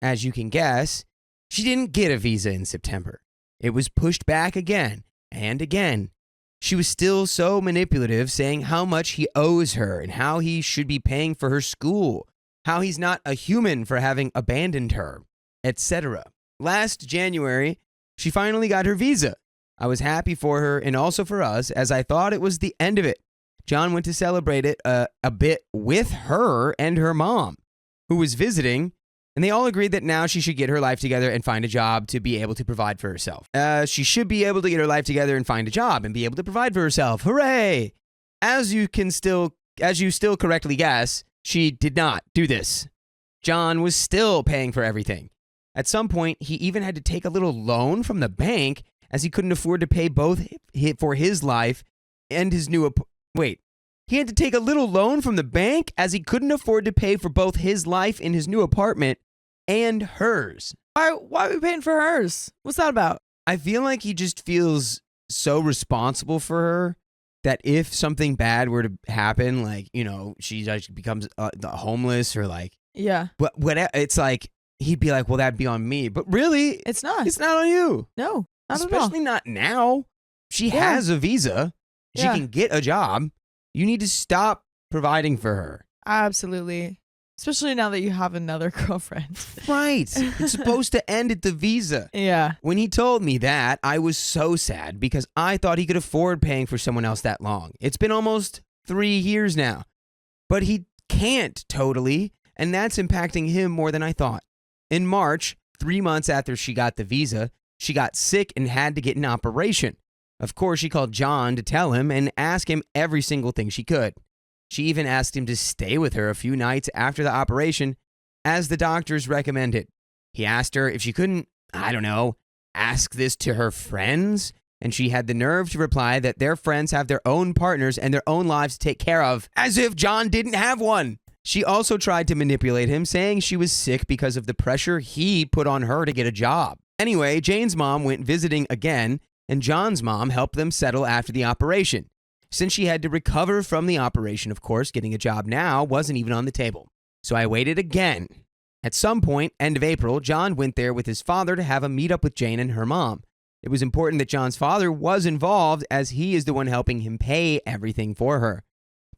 As you can guess, she didn't get a visa in September. It was pushed back again and again. She was still so manipulative, saying how much he owes her and how he should be paying for her school, how he's not a human for having abandoned her, etc. Last January, she finally got her visa. I was happy for her and also for us, as I thought it was the end of it. John went to celebrate it a bit with her and her mom, who was visiting, and they all agreed that now she should get her life together and find a job to be able to provide for herself. She should be able to get her life together and find a job and be able to provide for herself. Hooray! As you still correctly guess, she did not do this. John was still paying for everything. At some point, he even had to take a little loan from the bank as he couldn't afford to pay both for his life and his new wait. He had to take a little loan from the bank as he couldn't afford to pay for both his life in his new apartment and hers. Why are we paying for hers? What's that about? I feel like he just feels so responsible for her that if something bad were to happen, like, you know, she just becomes homeless or like, Yeah. what, it's like, he'd be like, well, that'd be on me. But really, It's not. it's not on you. No, not at all. Especially not now. She Yeah. has a visa. She Yeah. can get a job. You need to stop providing for her. Absolutely. Especially now that you have another girlfriend. Right. It's supposed to end at the visa. Yeah. When he told me that, I was so sad because I thought he could afford paying for someone else that long. It's been almost 3 years now. But he can't totally, and that's impacting him more than I thought. In March, 3 months after she got the visa, she got sick and had to get an operation. Of course, she called John to tell him and ask him every single thing she could. She even asked him to stay with her a few nights after the operation, as the doctors recommended. He asked her if she couldn't, I don't know, ask this to her friends, and she had the nerve to reply that their friends have their own partners and their own lives to take care of, as if John didn't have one. She also tried to manipulate him, saying she was sick because of the pressure he put on her to get a job. Anyway, Jane's mom went visiting again, and John's mom helped them settle after the operation. Since she had to recover from the operation, of course, getting a job now wasn't even on the table. So I waited again. At some point, end of April, John went there with his father to have a meetup with Jane and her mom. It was important that John's father was involved, as he is the one helping him pay everything for her.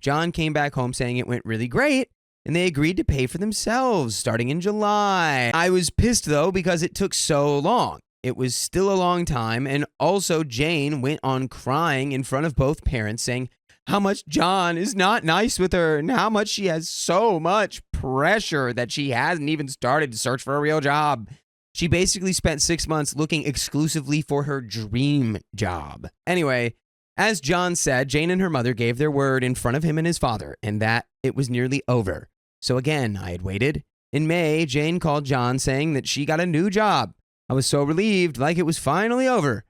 John came back home saying it went really great, and they agreed to pay for themselves starting in July. I was pissed, though, because it took so long. It was still a long time, and also Jane went on crying in front of both parents, saying how much John is not nice with her and how much she has so much pressure that she hasn't even started to search for a real job. She basically spent 6 months looking exclusively for her dream job. Anyway, as John said, Jane and her mother gave their word in front of him and his father, and that it was nearly over. So again, I had waited. In May, Jane called John saying that she got a new job. I was so relieved, like it was finally over.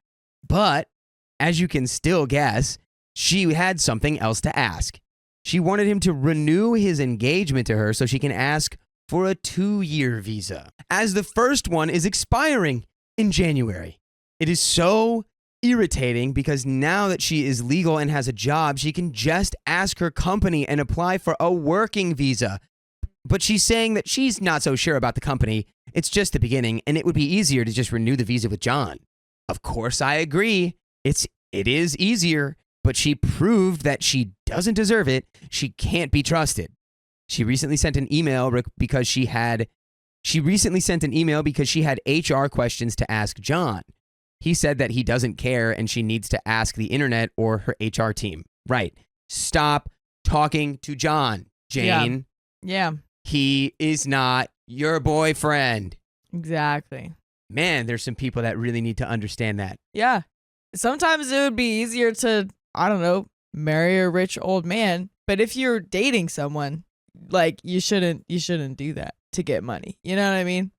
But, as you can still guess, she had something else to ask. She wanted him to renew his engagement to her so she can ask for a 2-year visa, as the first one is expiring in January. It is so irritating because now that she is legal and has a job, she can just ask her company and apply for a working visa. But she's saying that she's not so sure about the company. It's just the beginning, and it would be easier to just renew the visa with John. Of course, I agree. It is easier, but she proved that she doesn't deserve it. She can't be trusted. She recently sent an email because she had HR questions to ask John. He said that he doesn't care and she needs to ask the internet or her HR team. Right. Stop talking to John, Jane. Yeah. He is not your boyfriend. Exactly. Man, there's some people that really need to understand that. Yeah. Sometimes it would be easier to, I don't know, marry a rich old man. But if you're dating someone, like you shouldn't do that to get money. You know what I mean?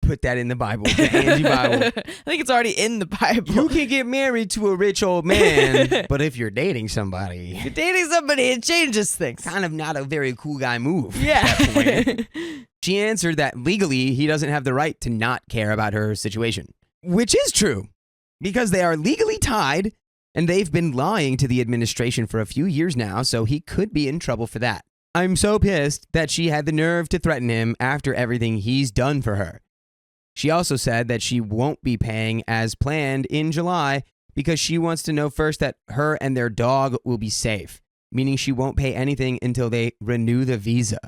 Put that in the Bible, the Angie Bible. I think it's already in the Bible. You can get married to a rich old man, but if you're dating somebody, it changes things. Kind of not a very cool guy move. Yeah. At that point. She answered that legally he doesn't have the right to not care about her situation, which is true because they are legally tied and they've been lying to the administration for a few years now, so he could be in trouble for that. I'm so pissed that she had the nerve to threaten him after everything he's done for her. She also said that she won't be paying as planned in July because she wants to know first that her and their dog will be safe, meaning she won't pay anything until they renew the visa.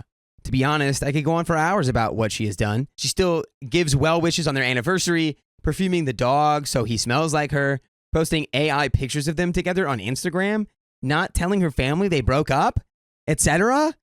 To be honest, I could go on for hours about what she has done. She still gives well wishes on their anniversary, perfuming the dog so he smells like her, posting AI pictures of them together on Instagram, not telling her family they broke up, etc.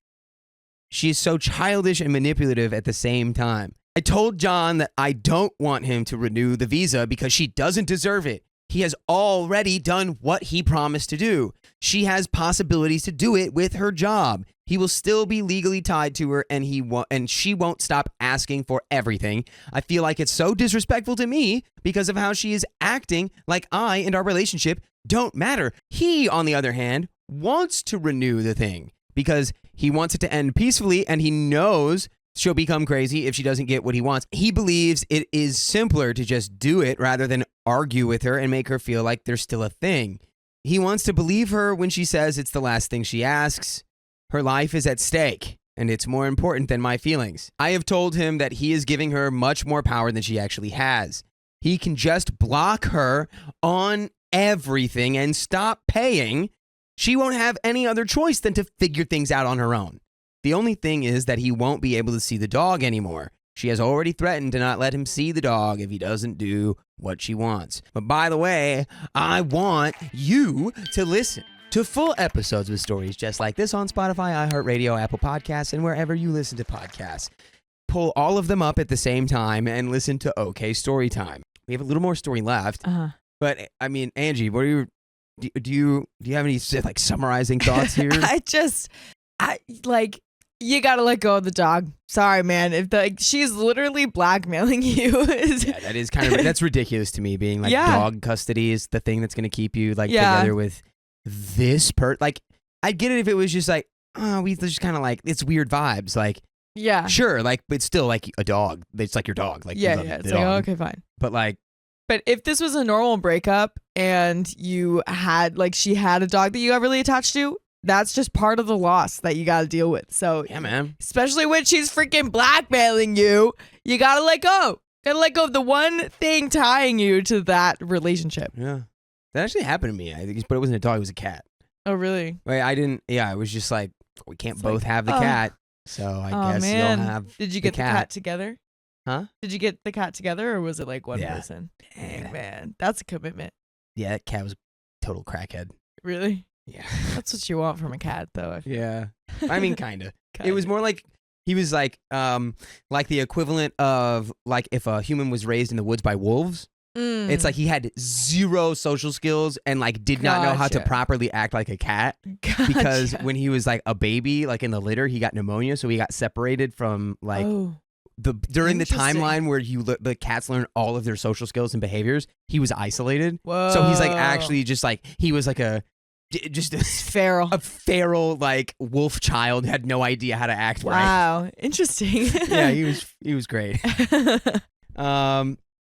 She is so childish and manipulative at the same time. I told John that I don't want him to renew the visa because she doesn't deserve it. He has already done what he promised to do. She has possibilities to do it with her job. He will still be legally tied to her, and she won't stop asking for everything. I feel like it's so disrespectful to me because of how she is acting like I and our relationship don't matter. He, on the other hand, wants to renew the thing because he wants it to end peacefully, and he knows she'll become crazy if she doesn't get what he wants. He believes it is simpler to just do it rather than argue with her and make her feel like there's still a thing. He wants to believe her when she says it's the last thing she asks. Her life is at stake, and it's more important than my feelings. I have told him that he is giving her much more power than she actually has. He can just block her on everything and stop paying. She won't have any other choice than to figure things out on her own. The only thing is that he won't be able to see the dog anymore. She has already threatened to not let him see the dog if he doesn't do what she wants. But by the way, I want you to listen to full episodes with stories just like this on Spotify, iHeartRadio, Apple Podcasts, and wherever you listen to podcasts. Pull all of them up at the same time and listen to OK Storytime. We have a little more story left. But I mean, Angie, what are your do you have any like summarizing thoughts here? You gotta let go of the dog. Sorry, man. If she's literally blackmailing you. Yeah, that is that's ridiculous to me. Being like dog custody is the thing that's gonna keep you together with this Like, I'd get it if it was just like, oh, we just kind of like it's weird vibes. Like, yeah, sure, like, but it's still like a dog. It's like your dog. Like, yeah, it's like okay, fine. But if this was a normal breakup and you had she had a dog that you got really attached to, that's just part of the loss that you got to deal with. So yeah, man. Especially when she's freaking blackmailing you, you got to let go. Gotta let go of the one thing tying you to that relationship. Yeah. That actually happened to me. I think, but it wasn't a dog, it was a cat. Oh, really? Wait, I didn't. Yeah, it was just like, we can't both have the cat. So I guess you'll have Did you get the cat together? Huh? Did you get the cat together or was it like one Yeah. person? Dang, man. That's a commitment. Yeah, that cat was a total crackhead. Really? Yeah. That's what you want from a cat, though. I feel. Yeah. I mean, kind of. It was more like he was like the equivalent of like if a human was raised in the woods by wolves. It's like he had zero social skills and like did not know how to properly act like a cat because when he was like a baby, like in the litter, he got pneumonia, so he got separated from like during the timeline where the cats learn all of their social skills and behaviors. He was isolated, so he's like actually just like he was like a feral like wolf child, had no idea how to act right. Wow, interesting. Yeah, he was great.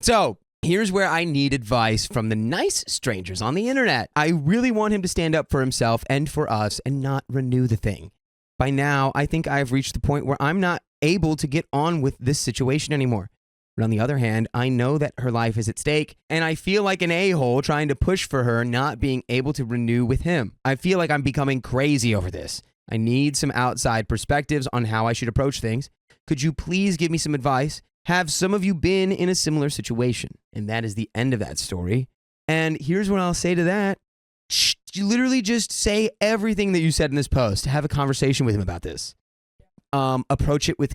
So here's where I need advice from the nice strangers on the internet. I really want him to stand up for himself and for us and not renew the thing. By now, I think I've reached the point where I'm not able to get on with this situation anymore. But on the other hand, I know that her life is at stake, and I feel like an a-hole trying to push for her not being able to renew with him. I feel like I'm becoming crazy over this. I need some outside perspectives on how I should approach things. Could you please give me some advice? Have some of you been in a similar situation? And that is the end of that story. And here's what I'll say to that. You literally just say everything that you said in this post. Have a conversation with him about this. Approach it with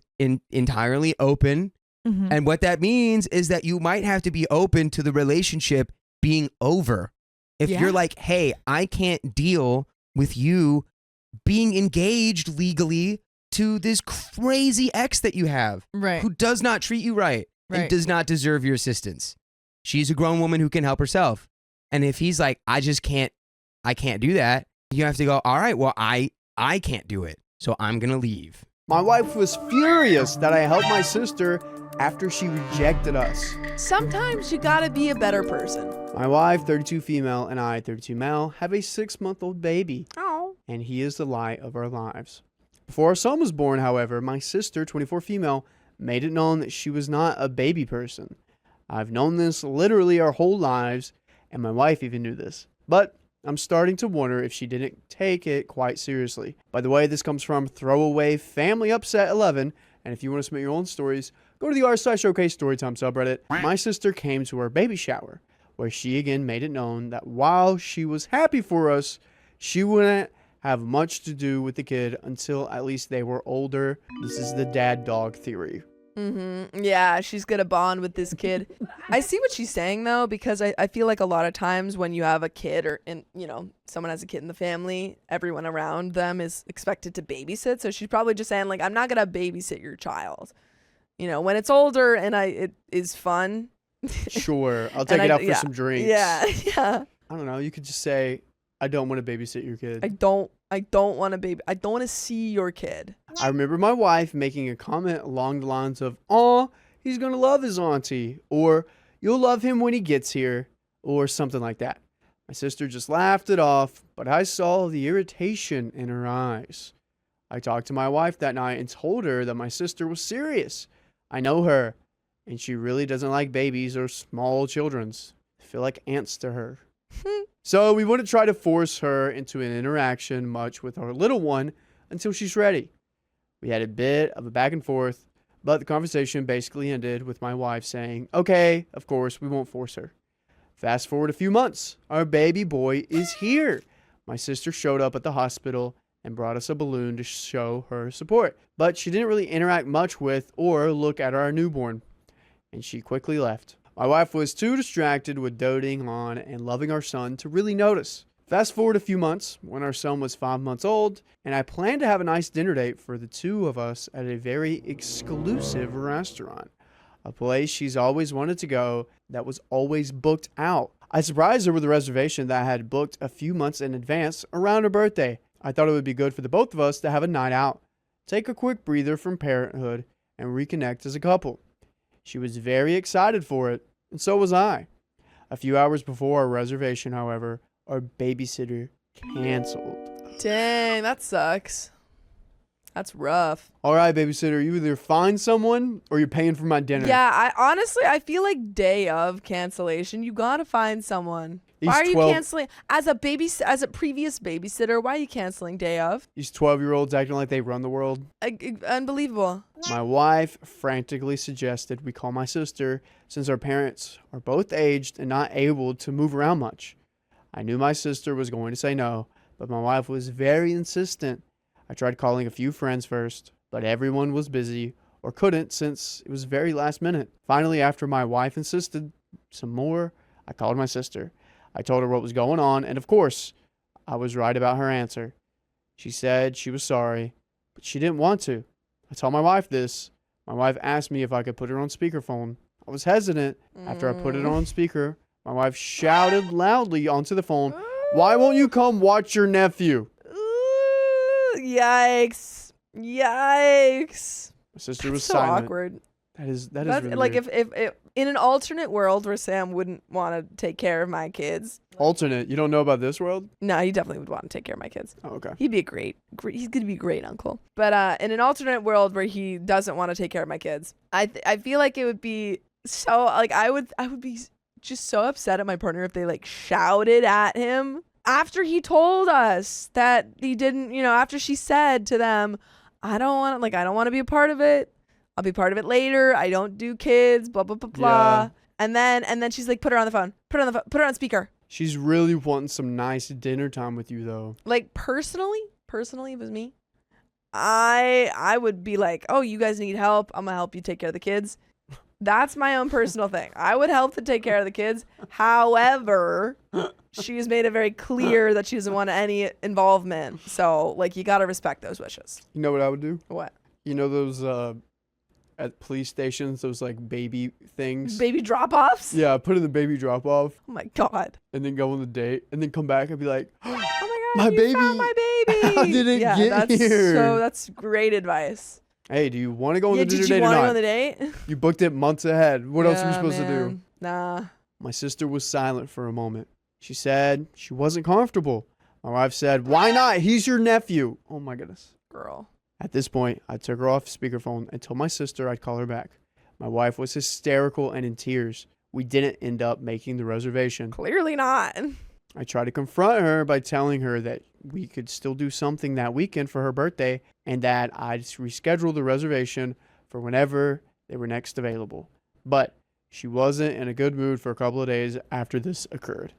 entirely open. Mm-hmm. And what that means is that you might have to be open to the relationship being over. If you're like, hey, I can't deal with you being engaged legally to this crazy ex that you have, right, who does not treat you right and does not deserve your assistance. She's a grown woman who can help herself. And if he's like, I can't do that, you have to go, all right, well, I can't do it, so I'm going to leave. My wife was furious that I helped my sister after she rejected us. Sometimes you gotta be a better person. My wife, 32 female, and I, 32 male, have a 6-month-old baby. Oh. And he is the light of our lives. Before our son was born, however, my sister, 24 female, made it known that she was not a baby person. I've known this literally our whole lives, and my wife even knew this. But I'm starting to wonder if she didn't take it quite seriously. By the way, this comes from Throwaway Family Upset 11, and if you want to submit your own stories, go to the r/OK Storytime subreddit. My sister came to our baby shower, where she again made it known that while she was happy for us, she wouldn't have much to do with the kid until at least they were older. This is the dad dog theory. Yeah, she's gonna bond with this kid. I see what she's saying though, because I feel like a lot of times when you have a kid or someone has a kid in the family, everyone around them is expected to babysit. So she's probably just saying like, I'm not gonna babysit your child. When it's older and it is fun. Sure, I'll take it out for some drinks. Yeah. I don't know. You could just say, I don't want to babysit your kid. I don't want to I don't want to see your kid. I remember my wife making a comment along the lines of, "Aw, he's going to love his auntie," or "You'll love him when he gets here," or something like that. My sister just laughed it off, but I saw the irritation in her eyes. I talked to my wife that night and told her that my sister was serious. I know her, and she really doesn't like babies or small childrens. They feel like ants to her. So we wouldn't try to force her into an interaction much with our little one until she's ready. We had a bit of a back and forth, but the conversation basically ended with my wife saying, "Okay, of course, we won't force her." Fast forward a few months, our baby boy is here. My sister showed up at the hospital and brought us a balloon to show her support, but she didn't really interact much with or look at our newborn, and she quickly left. My wife was too distracted with doting on and loving our son to really notice. Fast forward a few months when our son was 5 months old, and I planned to have a nice dinner date for the two of us at a very exclusive restaurant, a place she's always wanted to go that was always booked out. I surprised her with a reservation that I had booked a few months in advance around her birthday. I thought it would be good for the both of us to have a night out, take a quick breather from parenthood, and reconnect as a couple. She was very excited for it, and so was I. A few hours before our reservation, however, our babysitter canceled. Dang, that sucks. That's rough. All right, babysitter, you either find someone or you're paying for my dinner. Yeah, I feel like day of cancellation, you gotta find someone. He's Why are you 12 canceling as a previous babysitter? Why are you canceling day of? These 12-year-olds acting like they run the world. Unbelievable. My wife frantically suggested we call my sister since our parents are both aged and not able to move around much. I knew my sister was going to say no, but my wife was very insistent. I tried calling a few friends first, but everyone was busy or couldn't since it was very last minute. Finally, after my wife insisted some more, I called my sister. I told her what was going on, and of course, I was right about her answer. She said she was sorry, but she didn't want to. I told my wife this. My wife asked me if I could put her on speakerphone. I was hesitant. After I put it on speaker, my wife shouted loudly onto the phone, "Why won't you come watch your nephew?" Yikes. Yikes. My sister was so silent. Awkward. That is That's really like weird. if in an alternate world where Sam wouldn't want to take care of my kids. Alternate. You don't know about this world? No, he definitely would want to take care of my kids. Oh, okay. He'd be he's gonna be a great uncle. But in an alternate world where he doesn't want to take care of my kids, I feel like it would be so like I would be just so upset at my partner if they like shouted at him after he told us that he didn't, after she said to them, I don't want to be a part of it. I'll be part of it later. I don't do kids, blah, blah, blah, blah. And then she's like, put her on the phone. Put her on speaker. She's really wanting some nice dinner time with you, though. Like, personally, if it was me, I would be like, oh, you guys need help. I'm going to help you take care of the kids. That's my own personal thing. I would help to take care of the kids. However, she has made it very clear that she doesn't want any involvement. So, like, you got to respect those wishes. You know what I would do? What? You know those at police stations, those like baby things? Baby drop-offs? Yeah, put in the baby drop-off. Oh, my God. And then go on the date. And then come back and be like, oh, my God, my baby. Found my baby. How did it get here? So that's great advice. Hey, do you want to go on the dinner did date you or want to not? go on the date? You booked it months ahead. What else are we supposed to do? Nah. My sister was silent for a moment. She said she wasn't comfortable. My wife said, "Why not? He's your nephew." Oh my goodness. Girl. At this point, I took her off speakerphone and told my sister I'd call her back. My wife was hysterical and in tears. We didn't end up making the reservation. Clearly not. I tried to confront her by telling her that we could still do something that weekend for her birthday and that I'd reschedule the reservation for whenever they were next available. But she wasn't in a good mood for a couple of days after this occurred.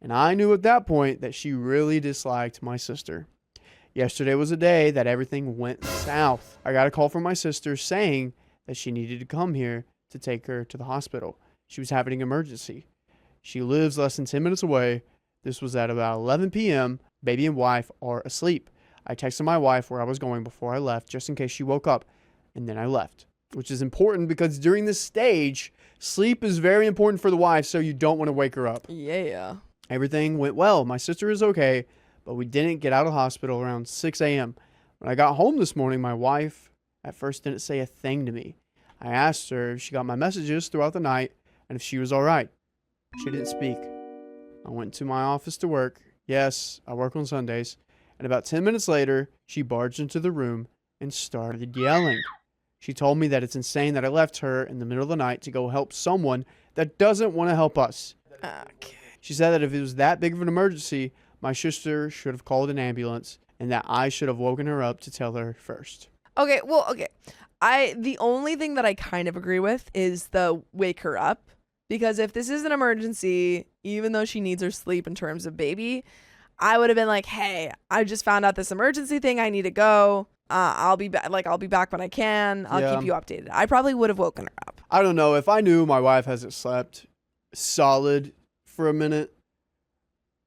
And I knew at that point that she really disliked my sister. Yesterday was a day that everything went south. I got a call from my sister saying that she needed to come here to take her to the hospital. She was having an emergency. She lives less than 10 minutes away. This was at about 11 p.m. Baby and wife are asleep. I texted my wife where I was going before I left, just in case she woke up, and then I left, which is important because during this stage, sleep is very important for the wife, so you don't want to wake her up. Yeah. Everything went well. My sister is okay, but we didn't get out of the hospital around 6 a.m. When I got home this morning, my wife at first didn't say a thing to me. I asked her if she got my messages throughout the night and if she was all right. She didn't speak. I went to my office to work. Yes, I work on Sundays. And about 10 minutes later, she barged into the room and started yelling. She told me that it's insane that I left her in the middle of the night to go help someone that doesn't want to help us. Okay. She said that if it was that big of an emergency, my sister should have called an ambulance and that I should have woken her up to tell her first. Okay. The only thing that I kind of agree with is the wake her up. Because if this is an emergency, even though she needs her sleep in terms of baby, I would have been like, hey, I just found out this emergency thing. I need to go. I'll be back. I'll be back when I can. I'll keep you updated. I probably would have woken her up. I don't know. If I knew my wife hasn't slept solid for a minute,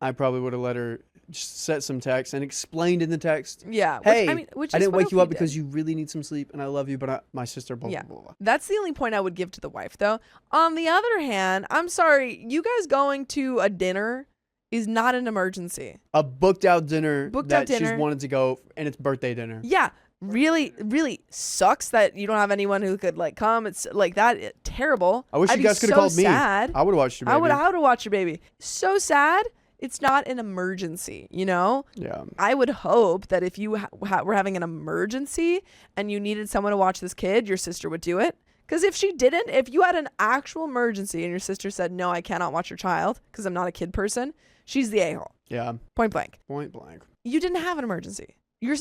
I probably would have let her set some text and explained in the text. Yeah. Hey, which I is didn't what wake you up did. because you really need some sleep and I love you, but my sister, blah, Yeah. blah, blah. That's the only point I would give to the wife, though. On the other hand, I'm sorry, you guys going to a dinner is not an emergency. A booked out dinner she's wanted to go, and it's birthday dinner. Yeah. Really, really sucks that you don't have anyone who could come. It's like that terrible. I wish I'd you guys be could have so called me. sad. I would have watched your baby. I would have watched your baby. So sad. It's not an emergency, you know? Yeah. I would hope that if you were having an emergency and you needed someone to watch this kid, your sister would do it. Because if she didn't, if you had an actual emergency and your sister said, no, I cannot watch your child because I'm not a kid person, she's the a-hole. Yeah. Point blank. Point blank. You didn't have an emergency. Your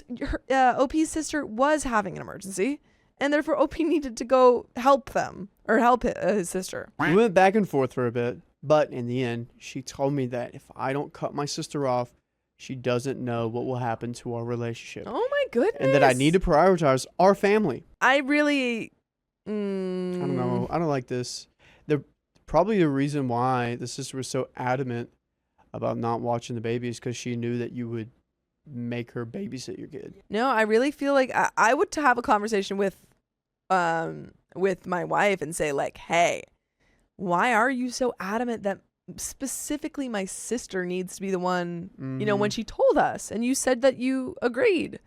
OP's sister was having an emergency, and therefore OP needed to go help them or help his sister. We went back and forth for a bit, but in the end, she told me that if I don't cut my sister off, she doesn't know what will happen to our relationship. Oh my goodness. And that I need to prioritize our family. I really... I don't know. I don't like this. Probably the reason why the sister was so adamant about not watching the baby is because she knew that you would make her babysit your kid. No, I really feel like I would have a conversation with my wife and say hey, why are you so adamant that specifically my sister needs to be the one, when she told us and you said that you agreed.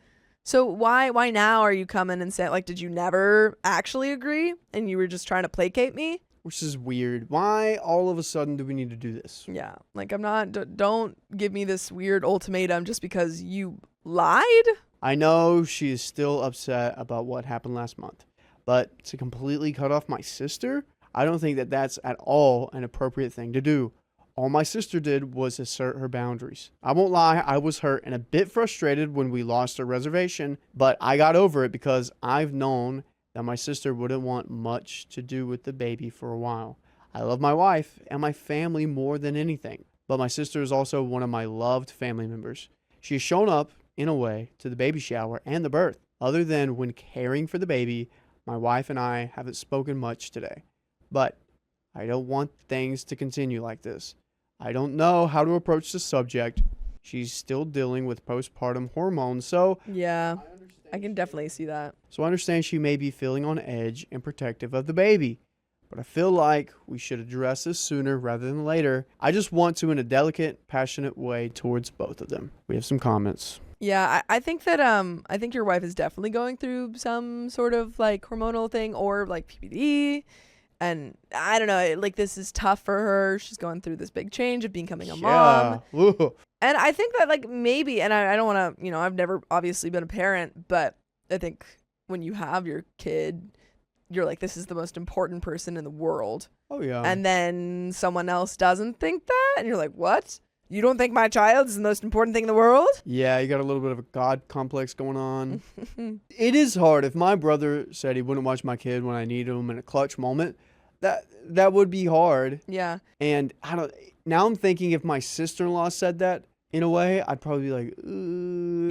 So why now are you coming and saying did you never actually agree and you were just trying to placate me? Which is weird. Why all of a sudden do we need to do this? Yeah. I'm not, don't give me this weird ultimatum just because you lied. I know she is still upset about what happened last month, but to completely cut off my sister, I don't think that that's at all an appropriate thing to do. All my sister did was assert her boundaries. I won't lie, I was hurt and a bit frustrated when we lost our reservation, but I got over it because I've known that my sister wouldn't want much to do with the baby for a while. I love my wife and my family more than anything, but my sister is also one of my loved family members. She has shown up, in a way, to the baby shower and the birth. Other than when caring for the baby, my wife and I haven't spoken much today. But I don't want things to continue like this. I don't know how to approach the subject. She's still dealing with postpartum hormones, so... Yeah, I can definitely see that. So I understand she may be feeling on edge and protective of the baby. But I feel like we should address this sooner rather than later. I just want to in a delicate, passionate way towards both of them. We have some comments. Yeah, I think that I think your wife is definitely going through some sort of hormonal thing or PPD. And I don't know, this is tough for her. She's going through this big change of becoming a mom. Ooh. And I think that maybe, and I don't want to, I've never obviously been a parent, but I think when you have your kid, you're this is the most important person in the world. Oh, yeah. And then someone else doesn't think that. And you're like, what? You don't think my child is the most important thing in the world? Yeah, you got a little bit of a God complex going on. It is hard. If my brother said he wouldn't watch my kid when I need him in a clutch moment, that would be hard. Yeah. And now I'm thinking if my sister-in-law said that, in a way, I'd probably be like,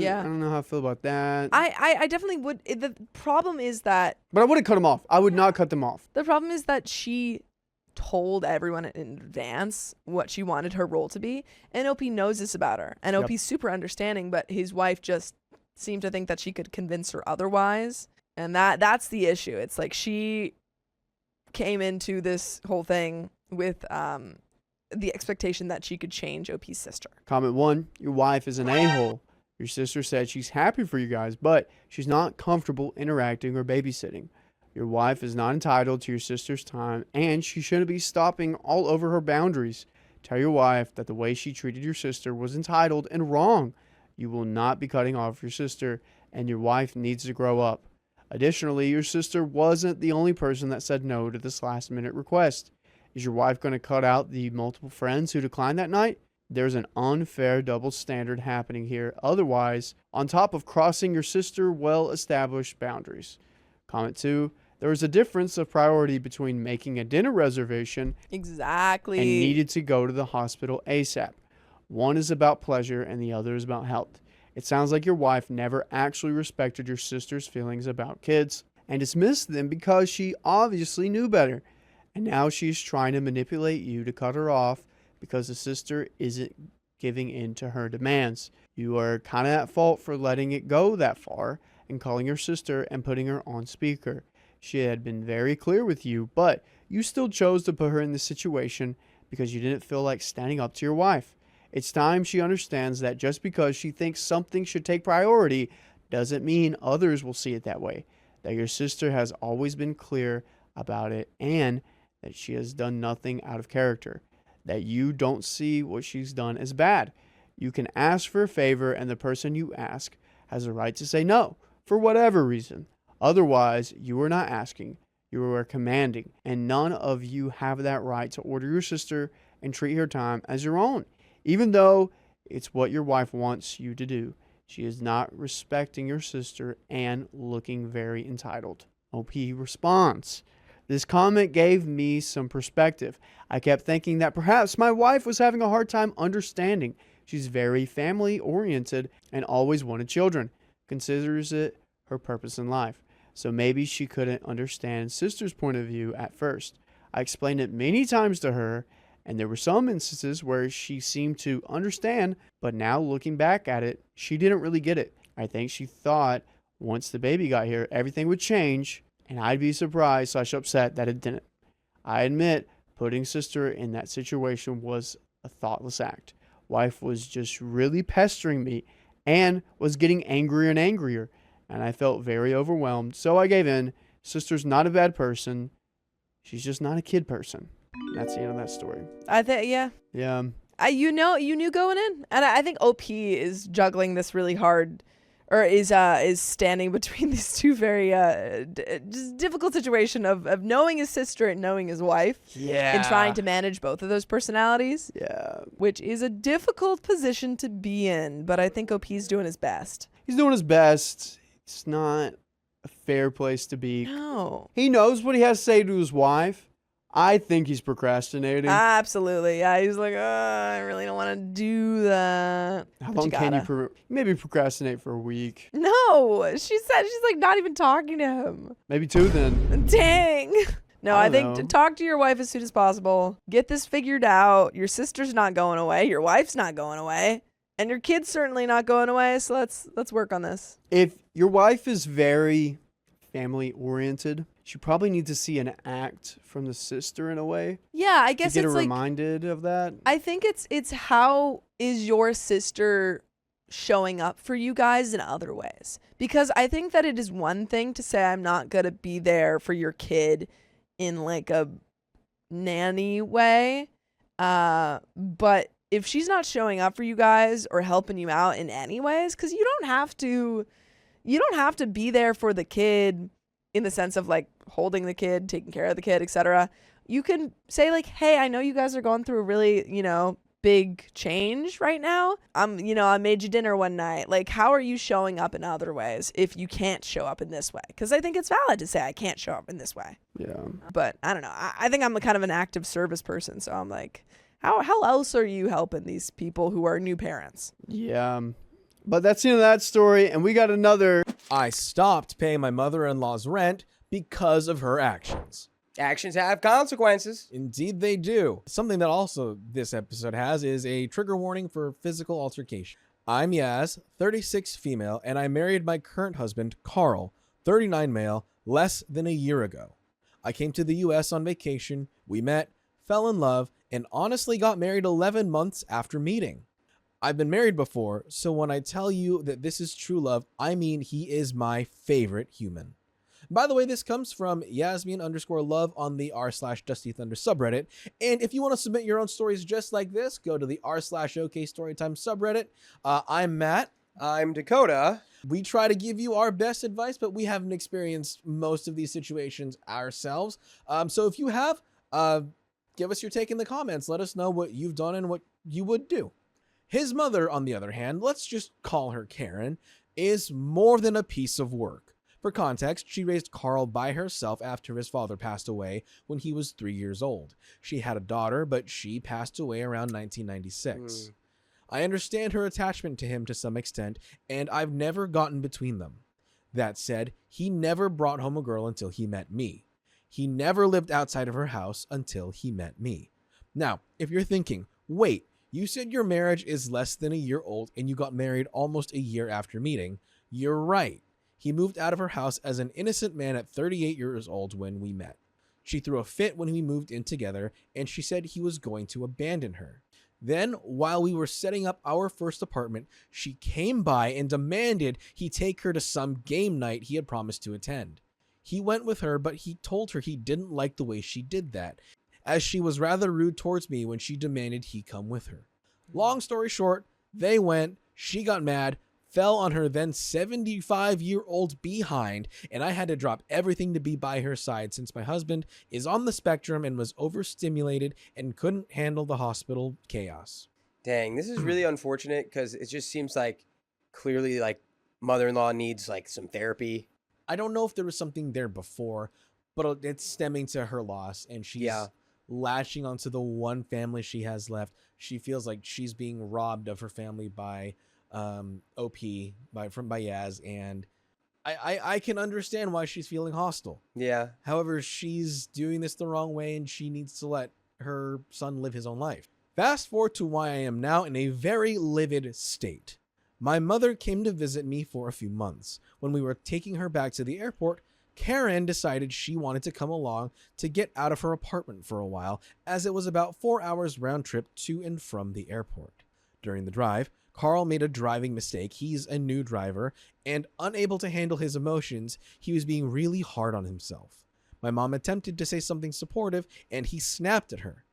Yeah. I don't know how I feel about that. I definitely would. The problem is that But I wouldn't cut them off. I would not cut them off. the problem is that she told everyone in advance what she wanted her role to be, and OP knows this about her, and OP's super understanding, but his wife just seemed to think that she could convince her otherwise, and that's the issue. It's like she came into this whole thing with the expectation that she could change OP's sister. Comment 1, your wife is an a-hole. Your sister said she's happy for you guys, but she's not comfortable interacting or babysitting. Your wife is not entitled to your sister's time, and she shouldn't be stopping all over her boundaries. Tell your wife that the way she treated your sister was entitled and wrong. You will not be cutting off your sister, and your wife needs to grow up. Additionally, your sister wasn't the only person that said no to this last-minute request. Is your wife going to cut out the multiple friends who declined that night? There's an unfair double standard happening here. Otherwise, on top of crossing your sister's well-established boundaries. Comment 2, there is a difference of priority between making a dinner reservation Exactly. and needed to go to the hospital ASAP. One is about pleasure and the other is about health. It sounds like your wife never actually respected your sister's feelings about kids and dismissed them because she obviously knew better. And now she's trying to manipulate you to cut her off because the sister isn't giving in to her demands. You are kind of at fault for letting it go that far and calling your sister and putting her on speaker. She had been very clear with you, but you still chose to put her in this situation because you didn't feel like standing up to your wife. It's time she understands that just because she thinks something should take priority doesn't mean others will see it that way. That your sister has always been clear about it and that she has done nothing out of character. That you don't see what she's done as bad. You can ask for a favor and the person you ask has a right to say no for whatever reason. Otherwise, you are not asking, you are commanding, and none of you have that right to order your sister and treat her time as your own, even though it's what your wife wants you to do. She is not respecting your sister and looking very entitled. OP responds. This comment gave me some perspective. I kept thinking that perhaps my wife was having a hard time understanding. She's very family oriented and always wanted children, considers it her purpose in life. So maybe she couldn't understand sister's point of view at first. I explained it many times to her, and there were some instances where she seemed to understand, but now looking back at it, she didn't really get it. I think she thought once the baby got here, everything would change, and I'd be surprised / upset that it didn't. I admit putting sister in that situation was a thoughtless act. Wife was just really pestering me and was getting angrier and angrier, and I felt very overwhelmed, so I gave in. Sister's not a bad person. She's just not a kid person. That's the end of that story. I think, yeah. Yeah. You knew going in, and I think OP is juggling this really hard, or is standing between these two very just difficult situation of knowing his sister and knowing his wife. Yeah. And trying to manage both of those personalities. Yeah. Which is a difficult position to be in, but I think OP's doing his best. He's doing his best. It's not a fair place to be. No. He knows what he has to say to his wife. I think he's procrastinating. Absolutely. Yeah, he's like, I really don't want to do that. How But long can you maybe procrastinate for a week? No, she said she's like not even talking to him. Maybe 2 then. Dang. No, I think know. to talk to your wife as soon as possible. Get this figured out. Your sister's not going away. Your wife's not going away. And your kid's certainly not going away. So let's work on this. If your wife is very family oriented, she probably needs to see an act from the sister in a way. Yeah, I guess to get it's her like reminded of that. I think it's how is your sister showing up for you guys in other ways? Because I think that it is one thing to say I'm not going to be there for your kid in like a nanny way. But if she's not showing up for you guys or helping you out in any ways, because you don't have to be there for the kid in the sense of like holding the kid, taking care of the kid, etc. You can say like, hey, I know you guys are going through a really, big change right now. I made you dinner one night. Like, how are you showing up in other ways if you can't show up in this way? Because I think it's valid to say I can't show up in this way. Yeah. But I don't know. I think I'm a kind of an active service person. So I'm like, How else are you helping these people who are new parents? Yeah. But that's the end of that story. And we got another. I stopped paying my mother-in-law's rent because of her actions. Actions have consequences. Indeed they do. Something that also this episode has is a trigger warning for physical altercation. I'm Yaz, 36 female, and I married my current husband, Carl, 39 male, less than a year ago. I came to the US on vacation, we met, fell in love, and honestly got married 11 months after meeting. I've been married before, so when I tell you that this is true love, I mean he is my favorite human. By the way, this comes from Yasmin_love on the r/Dusty Thunder subreddit. And if you want to submit your own stories just like this, go to the r/OK Storytime subreddit. I'm Matt. I'm Dakota. We try to give you our best advice, but we haven't experienced most of these situations ourselves. So if you have, give us your take in the comments. Let us know what you've done and what you would do. His mother, on the other hand, let's just call her Karen, is more than a piece of work. For context, she raised Carl by herself after his father passed away when he was 3 years old. She had a daughter, but she passed away around 1996. I understand her attachment to him to some extent, and I've never gotten between them. That said, he never brought home a girl until he met me. He never lived outside of her house until he met me. Now, if you're thinking, wait, you said your marriage is less than a year old and you got married almost a year after meeting, you're right. He moved out of her house as an innocent man at 38 years old when we met. She threw a fit when we moved in together, and she said he was going to abandon her. Then, while we were setting up our first apartment, she came by and demanded he take her to some game night he had promised to attend. He went with her, but he told her he didn't like the way she did that, as she was rather rude towards me when she demanded he come with her. Long story short, they went, she got mad, fell on her then 75-year-old behind, and I had to drop everything to be by her side since my husband is on the spectrum and was overstimulated and couldn't handle the hospital chaos. Dang, this is really unfortunate because it just seems like clearly like mother-in-law needs like some therapy. I don't know if there was something there before, but it's stemming to her loss, and she's latching onto the one family she has left. She feels like she's being robbed of her family by OP by Yaz, and I can understand why she's feeling hostile. Yeah. However, she's doing this the wrong way, and she needs to let her son live his own life. Fast forward to why I am now in a very livid state. My mother came to visit me for a few months. When we were taking her back to the airport, Karen decided she wanted to come along to get out of her apartment for a while, as it was about 4 hours round trip to and from the airport. During the drive, Carl made a driving mistake. He's a new driver, and unable to handle his emotions, he was being really hard on himself. My mom attempted to say something supportive, and he snapped at her.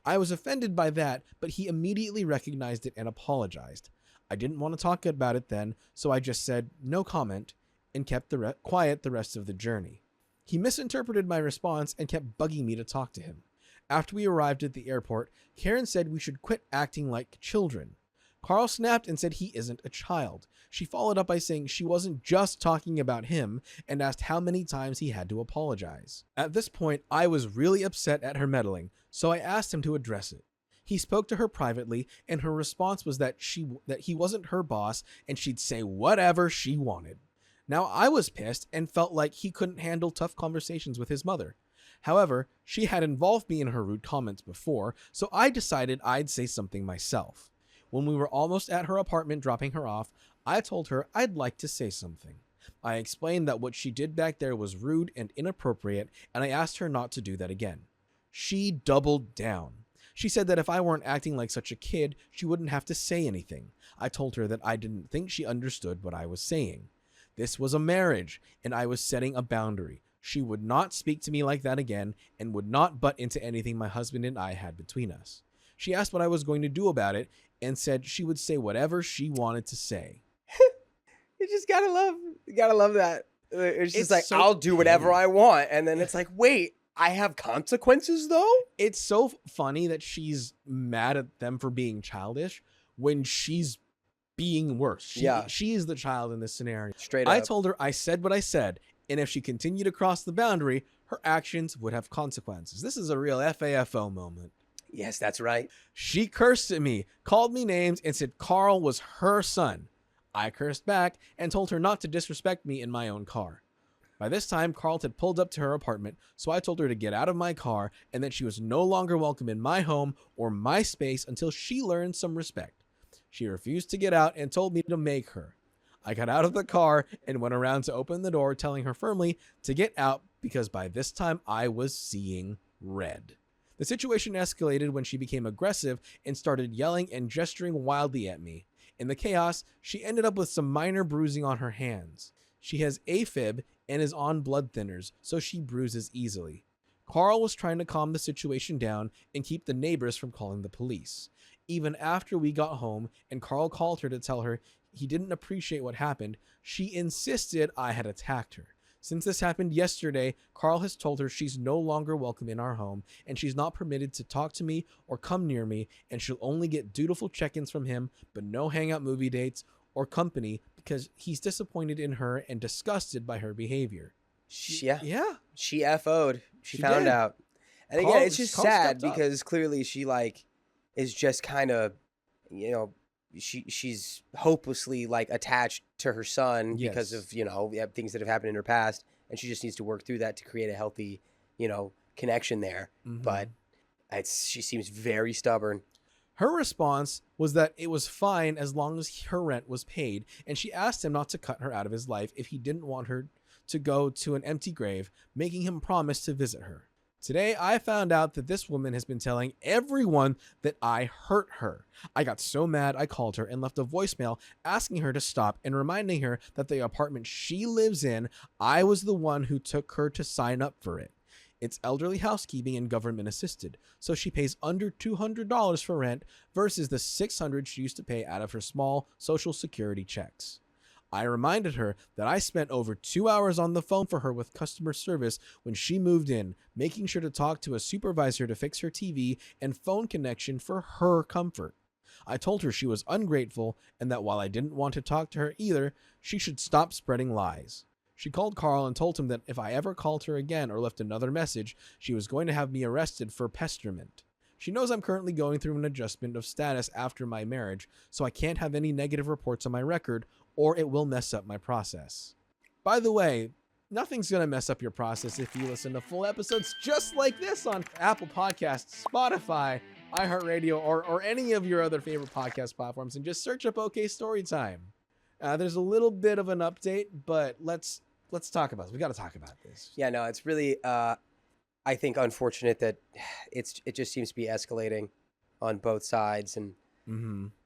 I was offended by that, but he immediately recognized it and apologized. I didn't want to talk about it then, so I just said no comment and kept quiet the rest of the journey. He misinterpreted my response and kept bugging me to talk to him. After we arrived at the airport, Karen said we should quit acting like children. Carl snapped and said he isn't a child. She followed up by saying she wasn't just talking about him and asked how many times he had to apologize. At this point, I was really upset at her meddling, so I asked him to address it. He spoke to her privately, and her response was that he wasn't her boss and she'd say whatever she wanted. Now, I was pissed and felt like he couldn't handle tough conversations with his mother. However, she had involved me in her rude comments before, so I decided I'd say something myself. When we were almost at her apartment dropping her off, I told her I'd like to say something. I explained that what she did back there was rude and inappropriate, and I asked her not to do that again. She doubled down. She said that if I weren't acting like such a kid, she wouldn't have to say anything. I told her that I didn't think she understood what I was saying. This was a marriage, and I was setting a boundary. She would not speak to me like that again, and would not butt into anything my husband and I had between us. She asked what I was going to do about it, and said she would say whatever she wanted to say. You just gotta love that. It's just like, so I'll do whatever I want. And then it's like, wait, I have consequences though? It's so funny that she's mad at them for being childish when she's being worse. She is the child in this scenario. Straight up. I told her I said what I said, and if she continued to cross the boundary, her actions would have consequences. This is a real FAFO moment. Yes, that's right. She cursed at me, called me names, and said Carl was her son. I cursed back and told her not to disrespect me in my own car. By this time, Carl had pulled up to her apartment, so I told her to get out of my car and that she was no longer welcome in my home or my space until she learned some respect. She refused to get out and told me to make her. I got out of the car and went around to open the door, telling her firmly to get out because by this time I was seeing red. The situation escalated when she became aggressive and started yelling and gesturing wildly at me. In the chaos, she ended up with some minor bruising on her hands. She has AFib and is on blood thinners, so she bruises easily. Carl was trying to calm the situation down and keep the neighbors from calling the police. Even after we got home and Carl called her to tell her he didn't appreciate what happened, she insisted I had attacked her. Since this happened yesterday, Carl has told her she's no longer welcome in our home and she's not permitted to talk to me or come near me, and she'll only get dutiful check-ins from him, but no hangout movie dates or company because he's disappointed in her and disgusted by her behavior. She FO'd. She found did. out. And again, it's just Carl sad stepped up. because clearly she is just kind of, she's hopelessly attached to her son because of, things that have happened in her past, and she just needs to work through that to create a healthy, connection there. Mhm. But she seems very stubborn. Her response was that it was fine as long as her rent was paid, and she asked him not to cut her out of his life if he didn't want her to go to an empty grave, making him promise to visit her. Today, I found out that this woman has been telling everyone that I hurt her. I got so mad I called her and left a voicemail asking her to stop and reminding her that the apartment she lives in, I was the one who took her to sign up for it. It's elderly housekeeping and government assisted, so she pays under $200 for rent versus the $600 she used to pay out of her small Social Security checks. I reminded her that I spent over 2 hours on the phone for her with customer service when she moved in, making sure to talk to a supervisor to fix her TV and phone connection for her comfort. I told her she was ungrateful and that while I didn't want to talk to her either, she should stop spreading lies. She called Carl and told him that if I ever called her again or left another message, she was going to have me arrested for pesterment. She knows I'm currently going through an adjustment of status after my marriage, so I can't have any negative reports on my record or it will mess up my process. By the way, nothing's going to mess up your process if you listen to full episodes just like this on Apple Podcasts, Spotify, iHeartRadio, or any of your other favorite podcast platforms, and just search up OK Storytime. There's a little bit of an update, but let's talk about this. We got to talk about this. Yeah, no, it's really, I think, unfortunate that it just seems to be escalating on both sides, and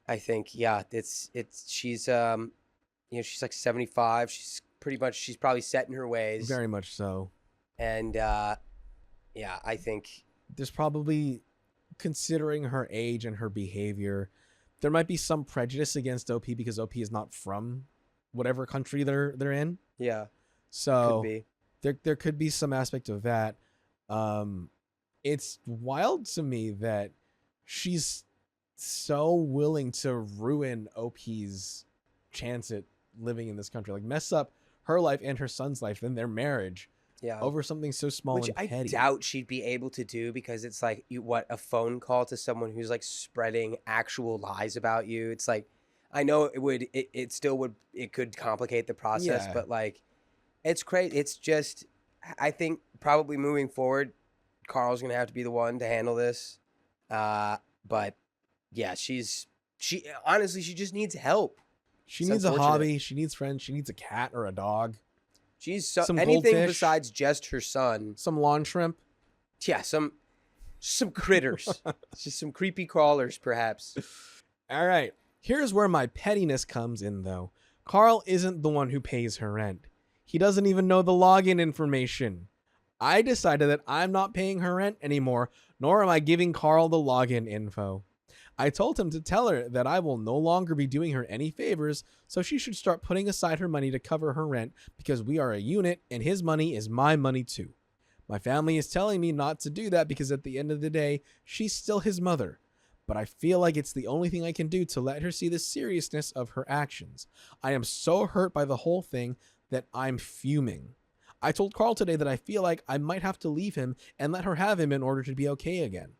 I think, she's she's like 75. She's probably set in her ways. Very much so. And I think there's probably, considering her age and her behavior, there might be some prejudice against OP because OP is not from whatever country they're in. Yeah. So could be. There could be some aspect of that. It's wild to me that she's so willing to ruin OP's chance at living in this country, like mess up her life and her son's life and their marriage over something so small Which and petty. I doubt she'd be able to do because it's like a phone call to someone who's like spreading actual lies about you. It's like, I know it could complicate the process, but like, it's crazy. It's just, I think probably moving forward, Carl's going to have to be the one to handle this. But yeah, she honestly, she just needs help. She needs a hobby. She needs friends. She needs a cat or a dog. She's some anything goldfish, besides just her son. Some lawn shrimp. Yeah, some critters. Just some creepy crawlers, perhaps. All right. Here's where my pettiness comes in, though. Carl isn't the one who pays her rent. He doesn't even know the login information. I decided that I'm not paying her rent anymore, nor am I giving Carl the login info. I told him to tell her that I will no longer be doing her any favors, so she should start putting aside her money to cover her rent because we are a unit and his money is my money too. My family is telling me not to do that because at the end of the day, she's still his mother. But I feel like it's the only thing I can do to let her see the seriousness of her actions. I am so hurt by the whole thing that I'm fuming. I told Carl today that I feel like I might have to leave him and let her have him in order to be okay again.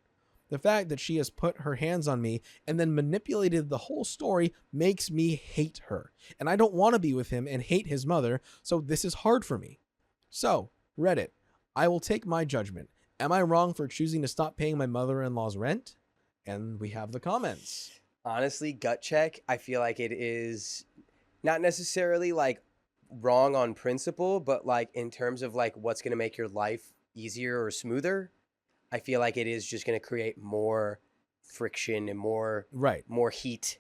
The fact that she has put her hands on me and then manipulated the whole story makes me hate her. And I don't want to be with him and hate his mother, so this is hard for me. So, Reddit, I will take my judgment. Am I wrong for choosing to stop paying my mother-in-law's rent? And we have the comments. Honestly, gut check, I feel like it is not necessarily like wrong on principle, but like in terms of like what's going to make your life easier or smoother. I feel like it is just going to create more friction and more heat.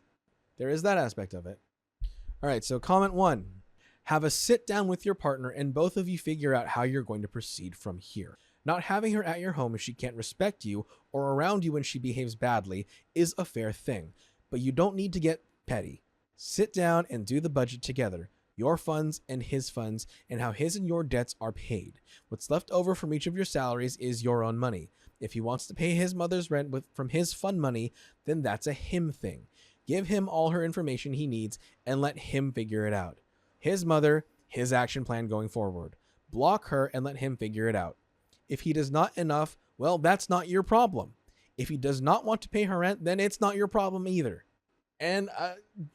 There is that aspect of it. All right, so comment 1. Have a sit down with your partner and both of you figure out how you're going to proceed from here. Not having her at your home if she can't respect you or around you when she behaves badly is a fair thing, but you don't need to get petty. Sit down and do the budget together. Your funds and his funds, and how his and your debts are paid. What's left over from each of your salaries is your own money. If he wants to pay his mother's rent from his fund money, then that's a him thing. Give him all her information he needs and let him figure it out. His mother, his action plan going forward. Block her and let him figure it out. If he does not enough, well, that's not your problem. If he does not want to pay her rent, then it's not your problem either. And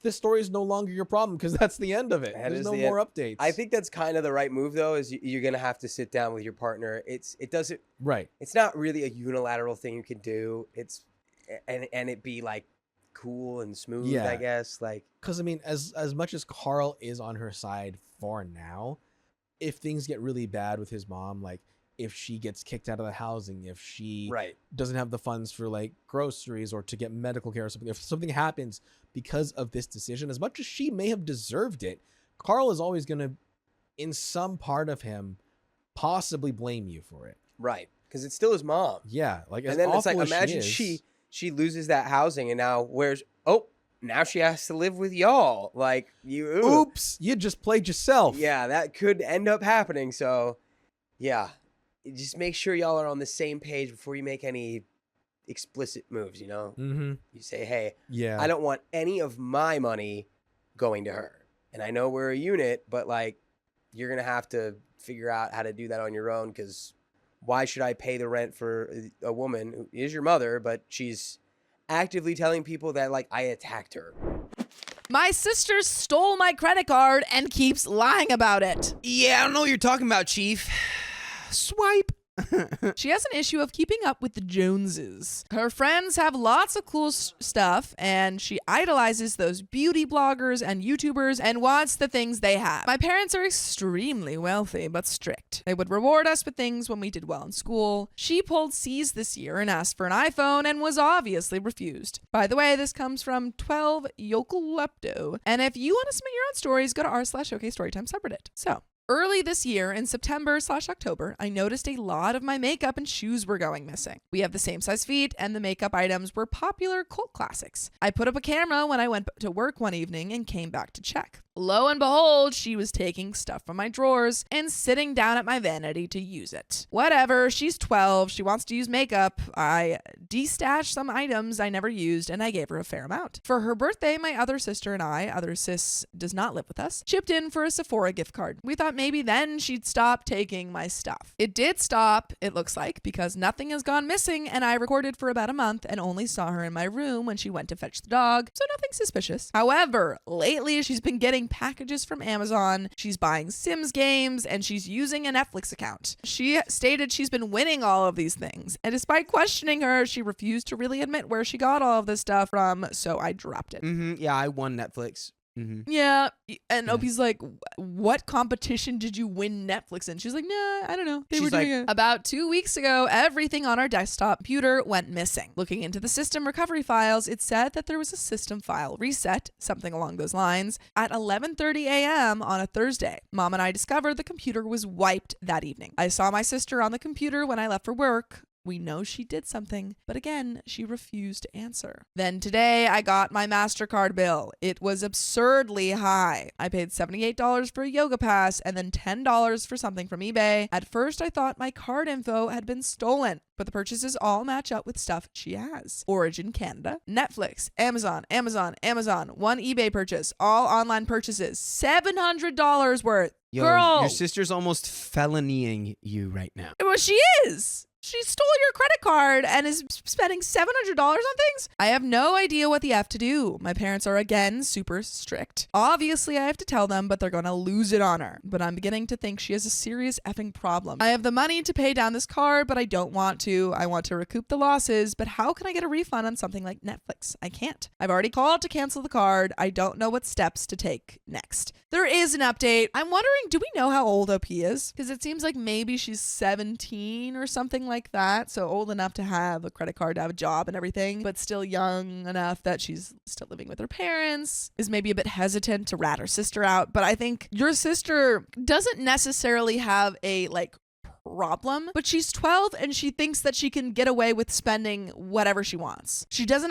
this story is no longer your problem because that's the end of it. There's no more updates. I think that's kind of the right move, though, is you're going to have to sit down with your partner. It's not really a unilateral thing you can do. And it be like cool and smooth, I guess. Like, because I mean, as much as Carl is on her side for now, if things get really bad with his mom, like if she gets kicked out of the housing, if she doesn't have the funds for like groceries or to get medical care or something, if something happens because of this decision, as much as she may have deserved it, Carl is always going to, in some part of him, possibly blame you for it. Right. Because it's still his mom. Yeah. Like, and then it's like, imagine she loses that housing and now now she has to live with y'all. Like, oops, you just played yourself. Yeah, that could end up happening. So, yeah. Just make sure y'all are on the same page before you make any explicit moves, you know? Mm-hmm. You say, hey, I don't want any of my money going to her. And I know we're a unit, but, like, you're going to have to figure out how to do that on your own because why should I pay the rent for a woman who is your mother, but she's actively telling people that, like, I attacked her? My sister stole my credit card and keeps lying about it. Yeah, I don't know what you're talking about, Chief. Swipe. She has an issue of keeping up with the Joneses. Her friends have lots of cool stuff, and she idolizes those beauty bloggers and YouTubers and wants the things they have. My parents are extremely wealthy, but strict. They would reward us with things when we did well in school. She pulled C's this year and asked for an iPhone and was obviously refused. By the way, this comes from 12 Yokelepto. And if you want to submit your own stories, go to r/OK Storytime subreddit. So, early this year, in September/October, I noticed a lot of my makeup and shoes were going missing. We have the same size feet, and the makeup items were popular cult classics. I put up a camera when I went to work one evening and came back to check. Lo and behold, she was taking stuff from my drawers and sitting down at my vanity to use it. Whatever, she's 12, she wants to use makeup. I destashed some items I never used, and I gave her a fair amount. For her birthday, my other sister and I, other sis does not live with us, chipped in for a Sephora gift card. We thought maybe then she'd stop taking my stuff. It did stop, it looks like, because nothing has gone missing, and I recorded for about a month and only saw her in my room when she went to fetch the dog, so nothing suspicious. However, lately she's been getting packages from Amazon, she's buying Sims games, and she's using a Netflix account. She stated she's been winning all of these things, and despite questioning her, she refused to really admit where she got all of this stuff from, so I dropped it. Yeah, I won Netflix. Yeah, and Opie's like, what competition did you win Netflix in? She's like, nah, I don't know. They were doing it. About 2 weeks ago, everything on our desktop computer went missing. Looking into the system recovery files, it said that there was a system file reset, something along those lines, at 11:30 a.m. on a Thursday. Mom and I discovered the computer was wiped that evening. I saw my sister on the computer when I left for work. We know she did something, but again, she refused to answer. Then today, I got my MasterCard bill. It was absurdly high. I paid $78 for a yoga pass and then $10 for something from eBay. At first, I thought my card info had been stolen, but the purchases all match up with stuff she has. Origin Canada, Netflix, Amazon, one eBay purchase, all online purchases, $700 worth. Yo, Girl, your sister's almost felonying you right now. Well, she is. She stole your credit card and is spending $700 on things? I have no idea what the F to do. My parents are again super strict. Obviously, I have to tell them, but they're going to lose it on her. But I'm beginning to think she has a serious effing problem. I have the money to pay down this card, but I don't want to. I want to recoup the losses, but how can I get a refund on something like Netflix? I can't. I've already called to cancel the card. I don't know what steps to take next. There is an update. I'm wondering, do we know how old OP is? Because it seems like maybe she's 17 or something like that. So old enough to have a credit card, to have a job and everything, but still young enough that she's still living with her parents, is maybe a bit hesitant to rat her sister out. But I think your sister doesn't necessarily have a problem, but she's 12 and she thinks that she can get away with spending whatever she wants. She doesn't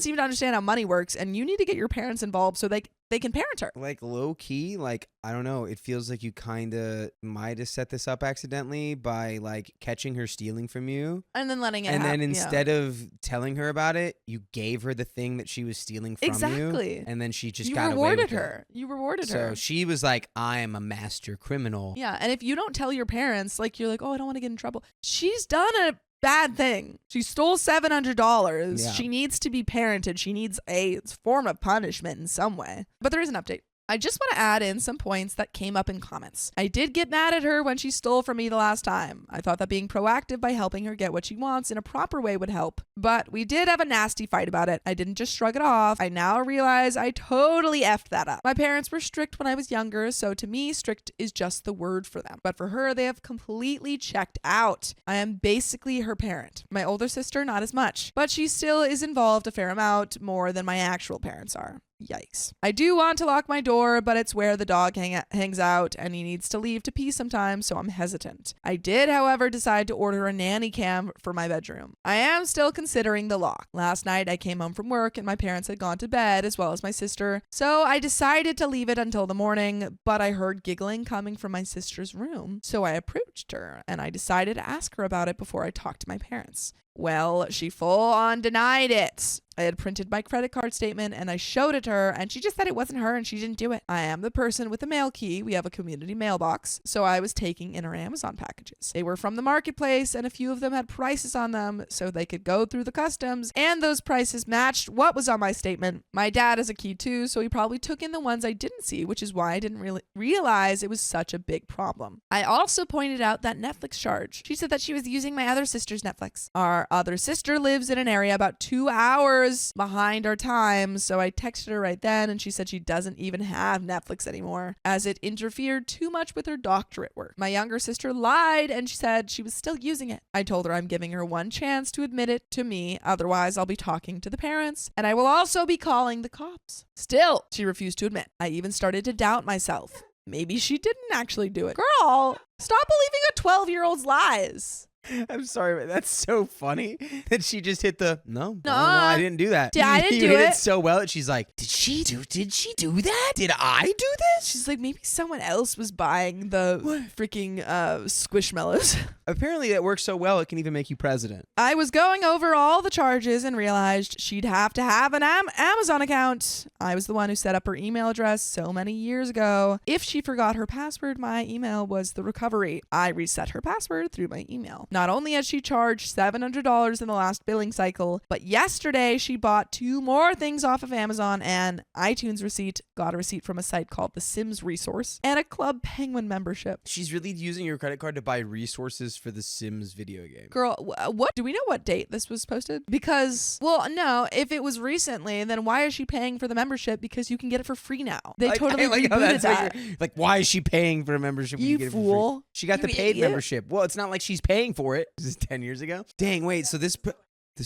seem to understand how money works, and you need to get your parents involved so they can parent her. Low key, I don't know, it feels like you kind of might have set this up accidentally by catching her stealing from you and then letting it happen. happen. And then instead of telling her about it, you gave her the thing that she was stealing from exactly. you. And then she just you got rewarded away with her. it. You rewarded her. So she was like, I am a master criminal. Yeah, and if you don't tell your parents, you're like, oh, I don't want to get in trouble. She's done a bad thing. She stole $700. Yeah. She needs to be parented. She needs a form of punishment in some way. But there is an update. I just want to add in some points that came up in comments. I did get mad at her when she stole from me the last time. I thought that being proactive by helping her get what she wants in a proper way would help. But we did have a nasty fight about it. I didn't just shrug it off. I now realize I totally effed that up. My parents were strict when I was younger, so to me, strict is just the word for them. But for her, they have completely checked out. I am basically her parent. My older sister, not as much. But she still is involved a fair amount more than my actual parents are. Yikes. I do want to lock my door, but it's where the dog hangs out and he needs to leave to pee sometimes, so I'm hesitant. I did, however, decide to order a nanny cam for my bedroom. I am still considering the lock. Last night I came home from work and my parents had gone to bed as well as my sister, so I decided to leave it until the morning, but I heard giggling coming from my sister's room, so I approached her and I decided to ask her about it before I talked to my parents. Well, she full on denied it. I had printed my credit card statement and I showed it to her and she just said it wasn't her and she didn't do it. I am the person with the mail key. We have a community mailbox, so I was taking in her Amazon packages. They were from the marketplace and a few of them had prices on them so they could go through the customs, and those prices matched what was on my statement. My dad has a key too, so he probably took in the ones I didn't see, which is why I didn't really realize it was such a big problem. I also pointed out that Netflix charge. She said that she was using my other sister's Netflix. Our other sister lives in an area about 2 hours behind our time, so I texted her right then and she said she doesn't even have Netflix anymore as it interfered too much with her doctorate work. My younger sister lied and she said she was still using it. I told her I'm giving her one chance to admit it to me, otherwise I'll be talking to the parents and I will also be calling the cops. Still, she refused to admit. I even started to doubt myself. Maybe she didn't actually do it. Girl, stop believing a 12-year-old's lies. I'm sorry, but that's so funny that she just hit the no, No, I didn't do that. I didn't you do hit it. so well that she's like, did she do that? Did I do this? She's like, maybe someone else was buying the freaking Squishmallows. Apparently that works so well it can even make you president. I was going over all the charges and realized she'd have to have an Amazon account. I was the one who set up her email address so many years ago. If she forgot her password, my email was the recovery. I reset her password through my email. Not only has she charged $700 in the last billing cycle, but yesterday she bought 2 more things off of Amazon and iTunes receipt, got a receipt from a site called the Sims Resource, and a Club Penguin membership. She's really using your credit card to buy resources for the Sims video game. Girl, what? Do we know what date this was posted? Because, well, no, if it was recently, then why is she paying for the membership? Because you can get it for free now. They totally rebooted that. Like, why is she paying for a membership? when You get it for fool. free? She got the You paid idiot. membership. Well, it's not like she's paying for it. This is 10 years ago. Dang, wait, so this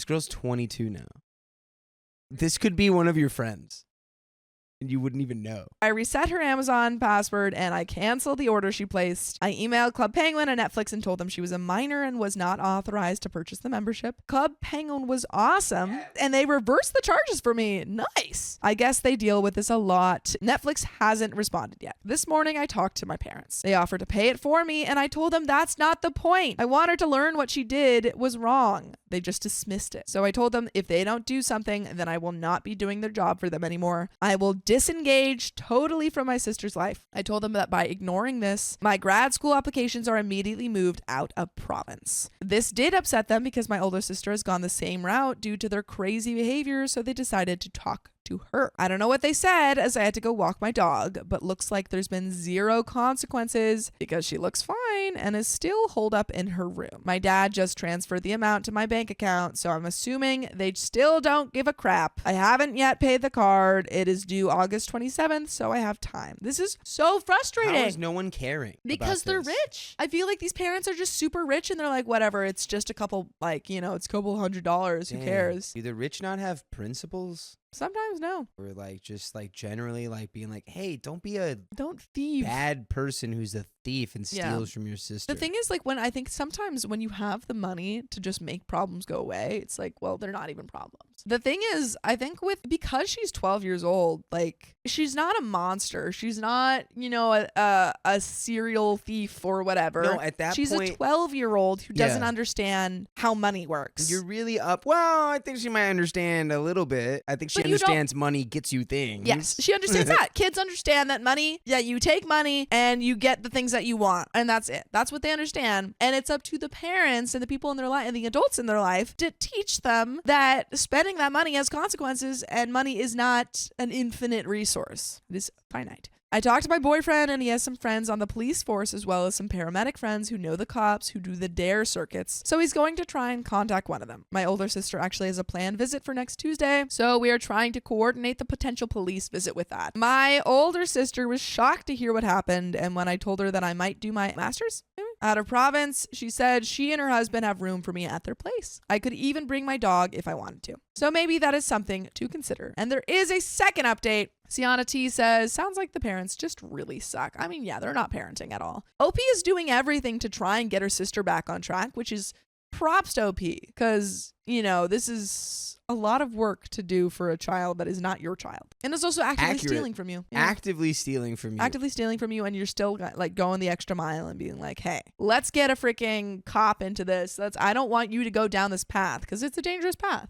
girl's 22 now. This could be one of your friends. And you wouldn't even know. I reset her Amazon password and I canceled the order she placed. I emailed Club Penguin and Netflix and told them she was a minor and was not authorized to purchase the membership. Club Penguin was awesome and they reversed the charges for me. Nice. I guess they deal with this a lot. Netflix hasn't responded yet. This morning I talked to my parents. They offered to pay it for me and I told them that's not the point. I want her to learn what she did was wrong. They just dismissed it. So I told them if they don't do something, then I will not be doing their job for them anymore. I will disengaged totally from my sister's life. I told them that by ignoring this, my grad school applications are immediately moved out of province. This did upset them because my older sister has gone the same route due to their crazy behavior, so they decided to talk to her. I don't know what they said as I had to go walk my dog, but looks like there's been zero consequences because she looks fine and is still holed up in her room. My dad just transferred the amount to my bank account, so I'm assuming they still don't give a crap. I haven't yet paid the card. It is due August 27th, so I have time. This is so frustrating. How is no one caring? Because they're rich. I feel like these parents are just super rich and they're like, whatever, it's just a couple, like, you know, it's a couple $100. Who cares? Do the rich not have principles? Sometimes no. Or like just like generally like being like, hey, don't be a thief. Bad person who's a thief and steals from your sister. The thing is, like, when I think sometimes when you have the money to just make problems go away, it's like, well, they're not even problems. The thing is, I think because she's 12 years old, like, she's not a monster. She's not, you know, a serial thief or whatever. No, at that she's point, a 12-year-old who doesn't understand how money works. You're really up. Well, I think she might understand a little bit. I think she understands money gets you things. Yes, she understands that. Kids understand that money, you take money and you get the things that you want. And that's it. That's what they understand. And it's up to the parents and the people in their life and the adults in their life to teach them that spending that money has consequences and money is not an infinite resource. It is finite. I talked to my boyfriend and he has some friends on the police force as well as some paramedic friends who know the cops who do the DARE circuits. So he's going to try and contact one of them. My older sister actually has a planned visit for next Tuesday. So we are trying to coordinate the potential police visit with that. My older sister was shocked to hear what happened. And when I told her that I might do my master's out of province, she said she and her husband have room for me at their place. I could even bring my dog if I wanted to. So maybe that is something to consider. And there is a second update. Sienna T says, sounds like the parents just really suck. I mean, yeah, they're not parenting at all. OP is doing everything to try and get her sister back on track, which is props to OP because, you know, this is a lot of work to do for a child that is not your child. And it's also actively stealing from you. Actively stealing from you. Actively stealing from you, and you're still like going the extra mile and being like, hey, let's get a freaking cop into this. I don't want you to go down this path because it's a dangerous path.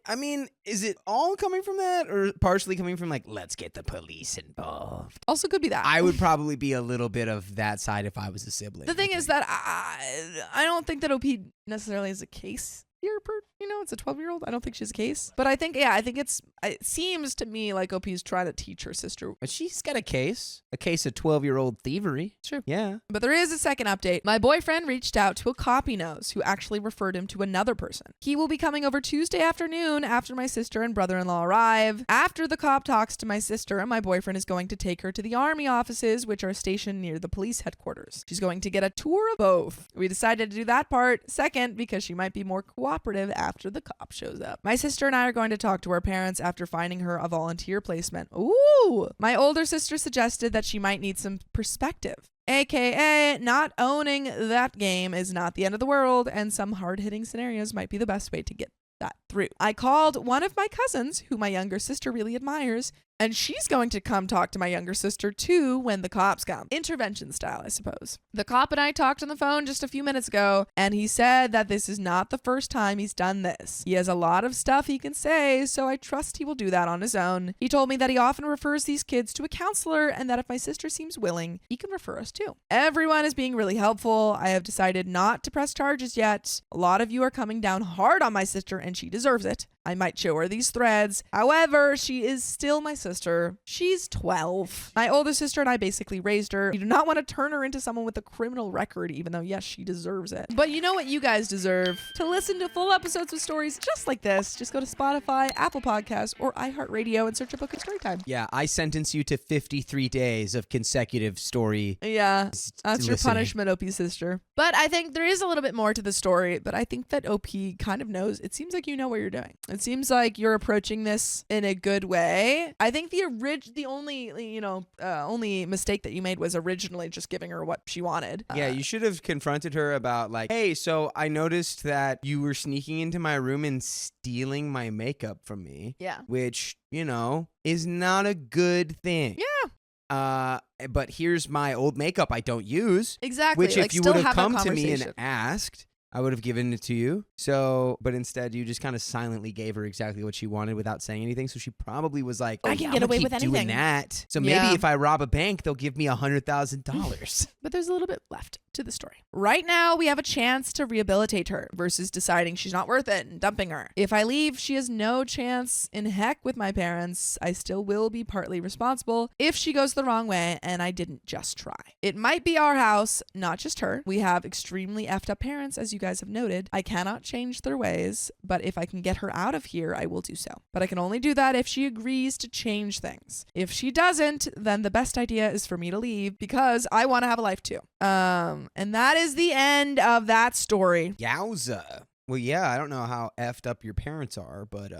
I mean, is it all coming from that or partially coming from like, let's get the police involved? Also could be that. I would probably be a little bit of that side if I was a sibling. The thing is that I don't think that OP necessarily is a case here, you know, it's a 12-year-old. I don't think she's a case. But I think it seems to me like OP's trying to teach her sister. But she's got a case of 12-year-old thievery. Sure. Yeah. But there is a second update. My boyfriend reached out to a cop he knows who actually referred him to another person. He will be coming over Tuesday afternoon after my sister and brother-in-law arrive. After the cop talks to my sister, my boyfriend is going to take her to the army offices, which are stationed near the police headquarters. She's going to get a tour of both. We decided to do that part second because she might be more cooperative after the cop shows up. My sister and I are going to talk to her parents after finding her a volunteer placement. Ooh! My older sister suggested that she might need some perspective. AKA, not owning that game is not the end of the world, and some hard-hitting scenarios might be the best way to get that through. I called one of my cousins, who my younger sister really admires, and she's going to come talk to my younger sister too when the cops come. Intervention style, I suppose. The cop and I talked on the phone just a few minutes ago, and he said that this is not the first time he's done this. He has a lot of stuff he can say, so I trust he will do that on his own. He told me that he often refers these kids to a counselor, and that if my sister seems willing, he can refer us too. Everyone is being really helpful. I have decided not to press charges yet. A lot of you are coming down hard on my sister, and she deserves it. I might show her these threads. However, she is still my sister. She's 12. My older sister and I basically raised her. You do not want to turn her into someone with a criminal record, even though, yes, she deserves it. But you know what you guys deserve? To listen to full episodes of stories just like this. Just go to Spotify, Apple Podcasts, or iHeartRadio and search a book of Storytime. Yeah, I sentence you to 53 days of consecutive story. Yeah, that's your punishment, OP sister. But I think there is a little bit more to the story, but I think that OP kind of knows. It seems like you know what you're doing. It seems like you're approaching this in a good way. I think the only mistake that you made was originally just giving her what she wanted. Yeah, you should have confronted her about like, hey, so I noticed that you were sneaking into my room and stealing my makeup from me. Yeah. Which, you know, is not a good thing. Yeah. But here's my old makeup I don't use. Exactly. Which if you would have come to me and asked, I would have given it to you. So, but instead you just kind of silently gave her exactly what she wanted without saying anything. So she probably was like, I can get away with doing anything. that. So Yeah. maybe if I rob a bank, they'll give me $100,000. But there's a little bit left to the story. Right now, we have a chance to rehabilitate her versus deciding she's not worth it and dumping her. If I leave, she has no chance in heck with my parents. I still will be partly responsible if she goes the wrong way and I didn't just try. It might be our house, not just her. We have extremely effed up parents, as you guys have noted. I cannot change their ways, but if I can get her out of here, I will do so. But I can only do that if she agrees to change things. If she doesn't, then the best idea is for me to leave because I want to have a life too. And that is the end of that story. Yowza. Well, yeah, I don't know how effed up your parents are, but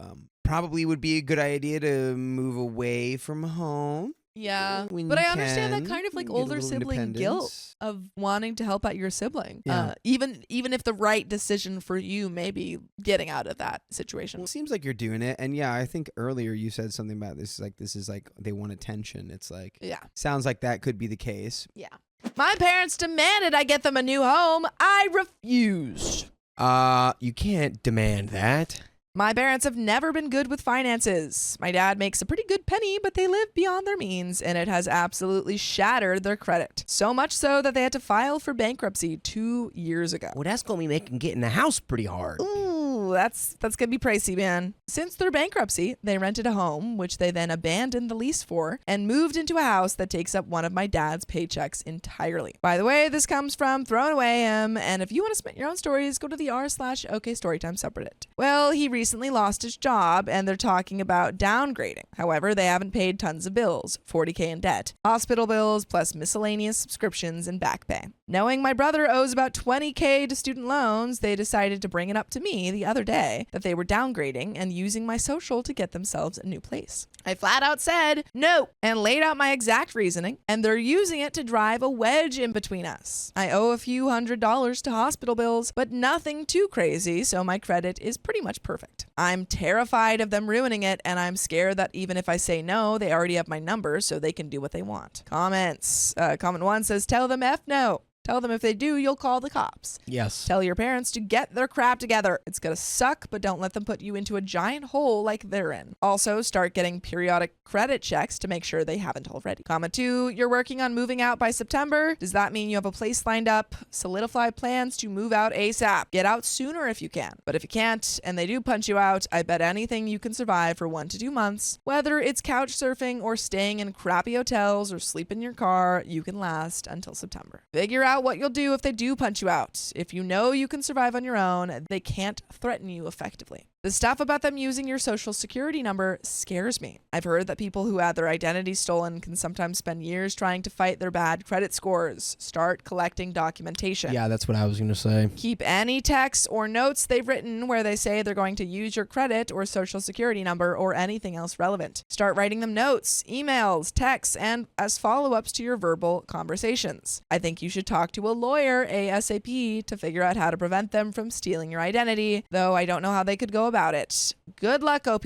probably would be a good idea to move away from home. Yeah, when but you I understand that can, kind of like get a older little sibling guilt independence. of wanting to help out your sibling. Yeah. Even if the right decision for you may be getting out of that situation. Well, it seems like you're doing it, and yeah, I think earlier you said something about this is like they want attention. It's like, Yeah. sounds like that could be the case. Yeah. My parents demanded I get them a new home. I refused. You can't demand that. My parents have never been good with finances. My dad makes a pretty good penny, but they live beyond their means, and it has absolutely shattered their credit. So much so that they had to file for bankruptcy 2 years ago. Well, that's gonna be making getting a house pretty hard. Ooh, that's gonna be pricey, man. Since their bankruptcy, they rented a home, which they then abandoned the lease for, and moved into a house that takes up one of my dad's paychecks entirely. By the way, this comes from Throwing Away Him, and if you want to submit your own stories, go to the r/OK Storytime subreddit. Well, he recently lost his job, and they're talking about downgrading. However, they haven't paid tons of bills, $40K in debt, hospital bills, plus miscellaneous subscriptions and back pay. Knowing my brother owes about $20K to student loans, they decided to bring it up to me the other day that they were downgrading and using my social to get themselves a new place. I flat out said no and laid out my exact reasoning, and they're using it to drive a wedge in between us. I owe a few $100s to hospital bills, but nothing too crazy, so my credit is pretty much perfect. I'm terrified of them ruining it, and I'm scared that even if I say no, they already have my number, so they can do what they want. Comments. Comment 1 says, tell them F no. Tell them if they do, you'll call the cops. Yes. Tell your parents to get their crap together. It's gonna suck, but don't let them put you into a giant hole like they're in. Also, start getting periodic credit checks to make sure they haven't already. Comment 2, you're working on moving out by September. Does that mean you have a place lined up? Solidify plans to move out ASAP. Get out sooner if you can. But if you can't, and they do punch you out, I bet anything you can survive for 1 to 2 months, whether it's couch surfing or staying in crappy hotels or sleep in your car, you can last until September. Figure out what you'll do if they do punch you out. If you know you can survive on your own, they can't threaten you effectively. The stuff about them using your social security number scares me. I've heard that people who had their identity stolen can sometimes spend years trying to fight their bad credit scores. Start collecting documentation. Yeah, that's what I was gonna say. Keep any texts or notes they've written where they say they're going to use your credit or social security number or anything else relevant. Start writing them notes, emails, texts, and as follow-ups to your verbal conversations. I think you should talk to a lawyer ASAP to figure out how to prevent them from stealing your identity, though I don't know how they could go about it. Good luck, OP.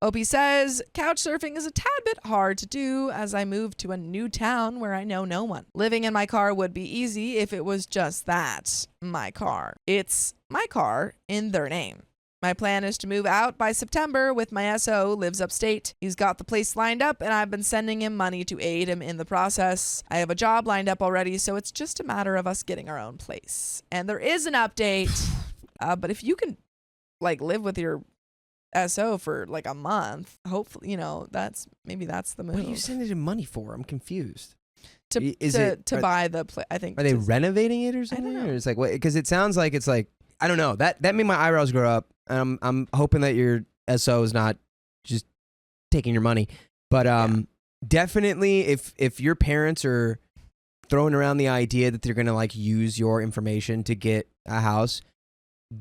OP says, couch surfing is a tad bit hard to do as I moved to a new town where I know no one. Living in my car would be easy if it was just that, my car. It's my car in their name. My plan is to move out by September with my SO lives upstate. He's got the place lined up and I've been sending him money to aid him in the process. I have a job lined up already, so it's just a matter of us getting our own place. And there is an update, but if you can live with your SO for a month, hopefully, that's the move. What are you sending him money for? I'm confused. To buy the place, I think. Are they renovating it or something? I don't know. Or it's like what? Because it sounds like it's like I don't know. That made my eyebrows grow up. I'm hoping that your SO is not just taking your money, but definitely if your parents are throwing around the idea that they're gonna use your information to get a house,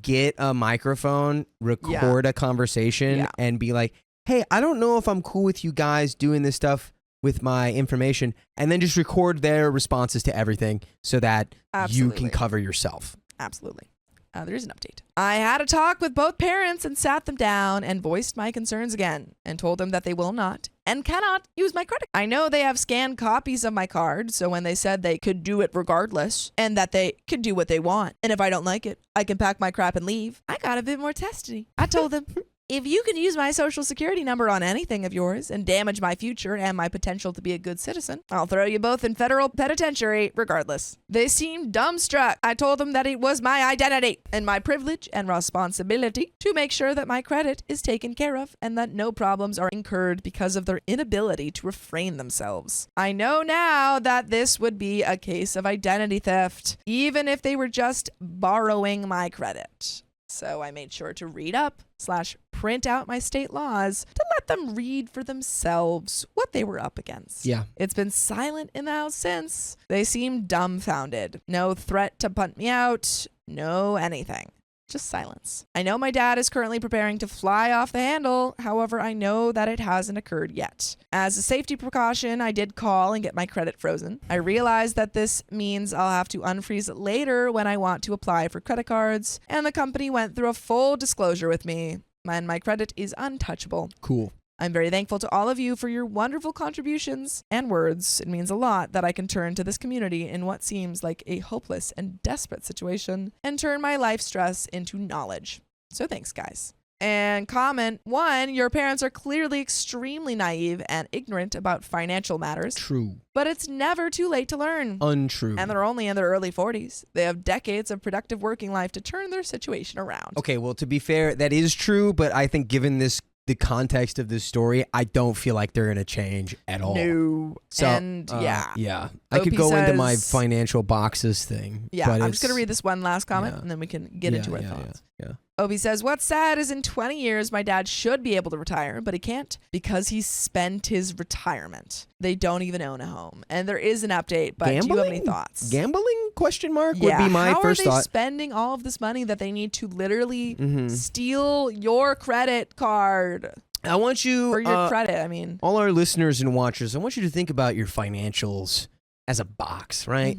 get a microphone, record a conversation, and be like, hey, I don't know if I'm cool with you guys doing this stuff with my information, and then just record their responses to everything so that you can cover yourself. Absolutely. There is an update. I had a talk with both parents and sat them down and voiced my concerns again and told them that they will not and cannot use my credit. I know they have scanned copies of my card, so when they said they could do it regardless and that they can do what they want, and if I don't like it, I can pack my crap and leave, I got a bit more testy. I told them, if you can use my social security number on anything of yours and damage my future and my potential to be a good citizen, I'll throw you both in federal penitentiary regardless. They seemed dumbstruck. I told them that it was my identity and my privilege and responsibility to make sure that my credit is taken care of and that no problems are incurred because of their inability to refrain themselves. I know now that this would be a case of identity theft, even if they were just borrowing my credit. So I made sure to read up / print out my state laws to let them read for themselves what they were up against. Yeah. It's been silent in the house since. They seem dumbfounded. No threat to punt me out. No anything. Just silence. I know my dad is currently preparing to fly off the handle. However, I know that it hasn't occurred yet. As a safety precaution, I did call and get my credit frozen. I realize that this means I'll have to unfreeze it later when I want to apply for credit cards, and the company went through a full disclosure with me, and my credit is untouchable. Cool. I'm very thankful to all of you for your wonderful contributions and words. It means a lot that I can turn to this community in what seems like a hopeless and desperate situation and turn my life stress into knowledge. So thanks, guys. And comment 1, your parents are clearly extremely naive and ignorant about financial matters. True. But it's never too late to learn. Untrue. And they're only in their early 40s. They have decades of productive working life to turn their situation around. Okay, well, to be fair, that is true, but I think given the context of this story, I don't feel like they're gonna change at all. No. So, and yeah. I could Opie go into my says- financial boxes thing. Yeah, but I'm just going to read this one last comment yeah. and then we can get into our yeah, thoughts. Yeah. Obi says, what's sad is in 20 years, my dad should be able to retire, but he can't because he spent his retirement. They don't even own a home. And there is an update, but do you have any thoughts? Gambling? Question mark would Yeah, be my how first are they thought. spending all of this money that they need to literally steal your credit card? I want you, Or your credit, I mean. all our listeners and watchers, I want you to think about your financials as a box, right?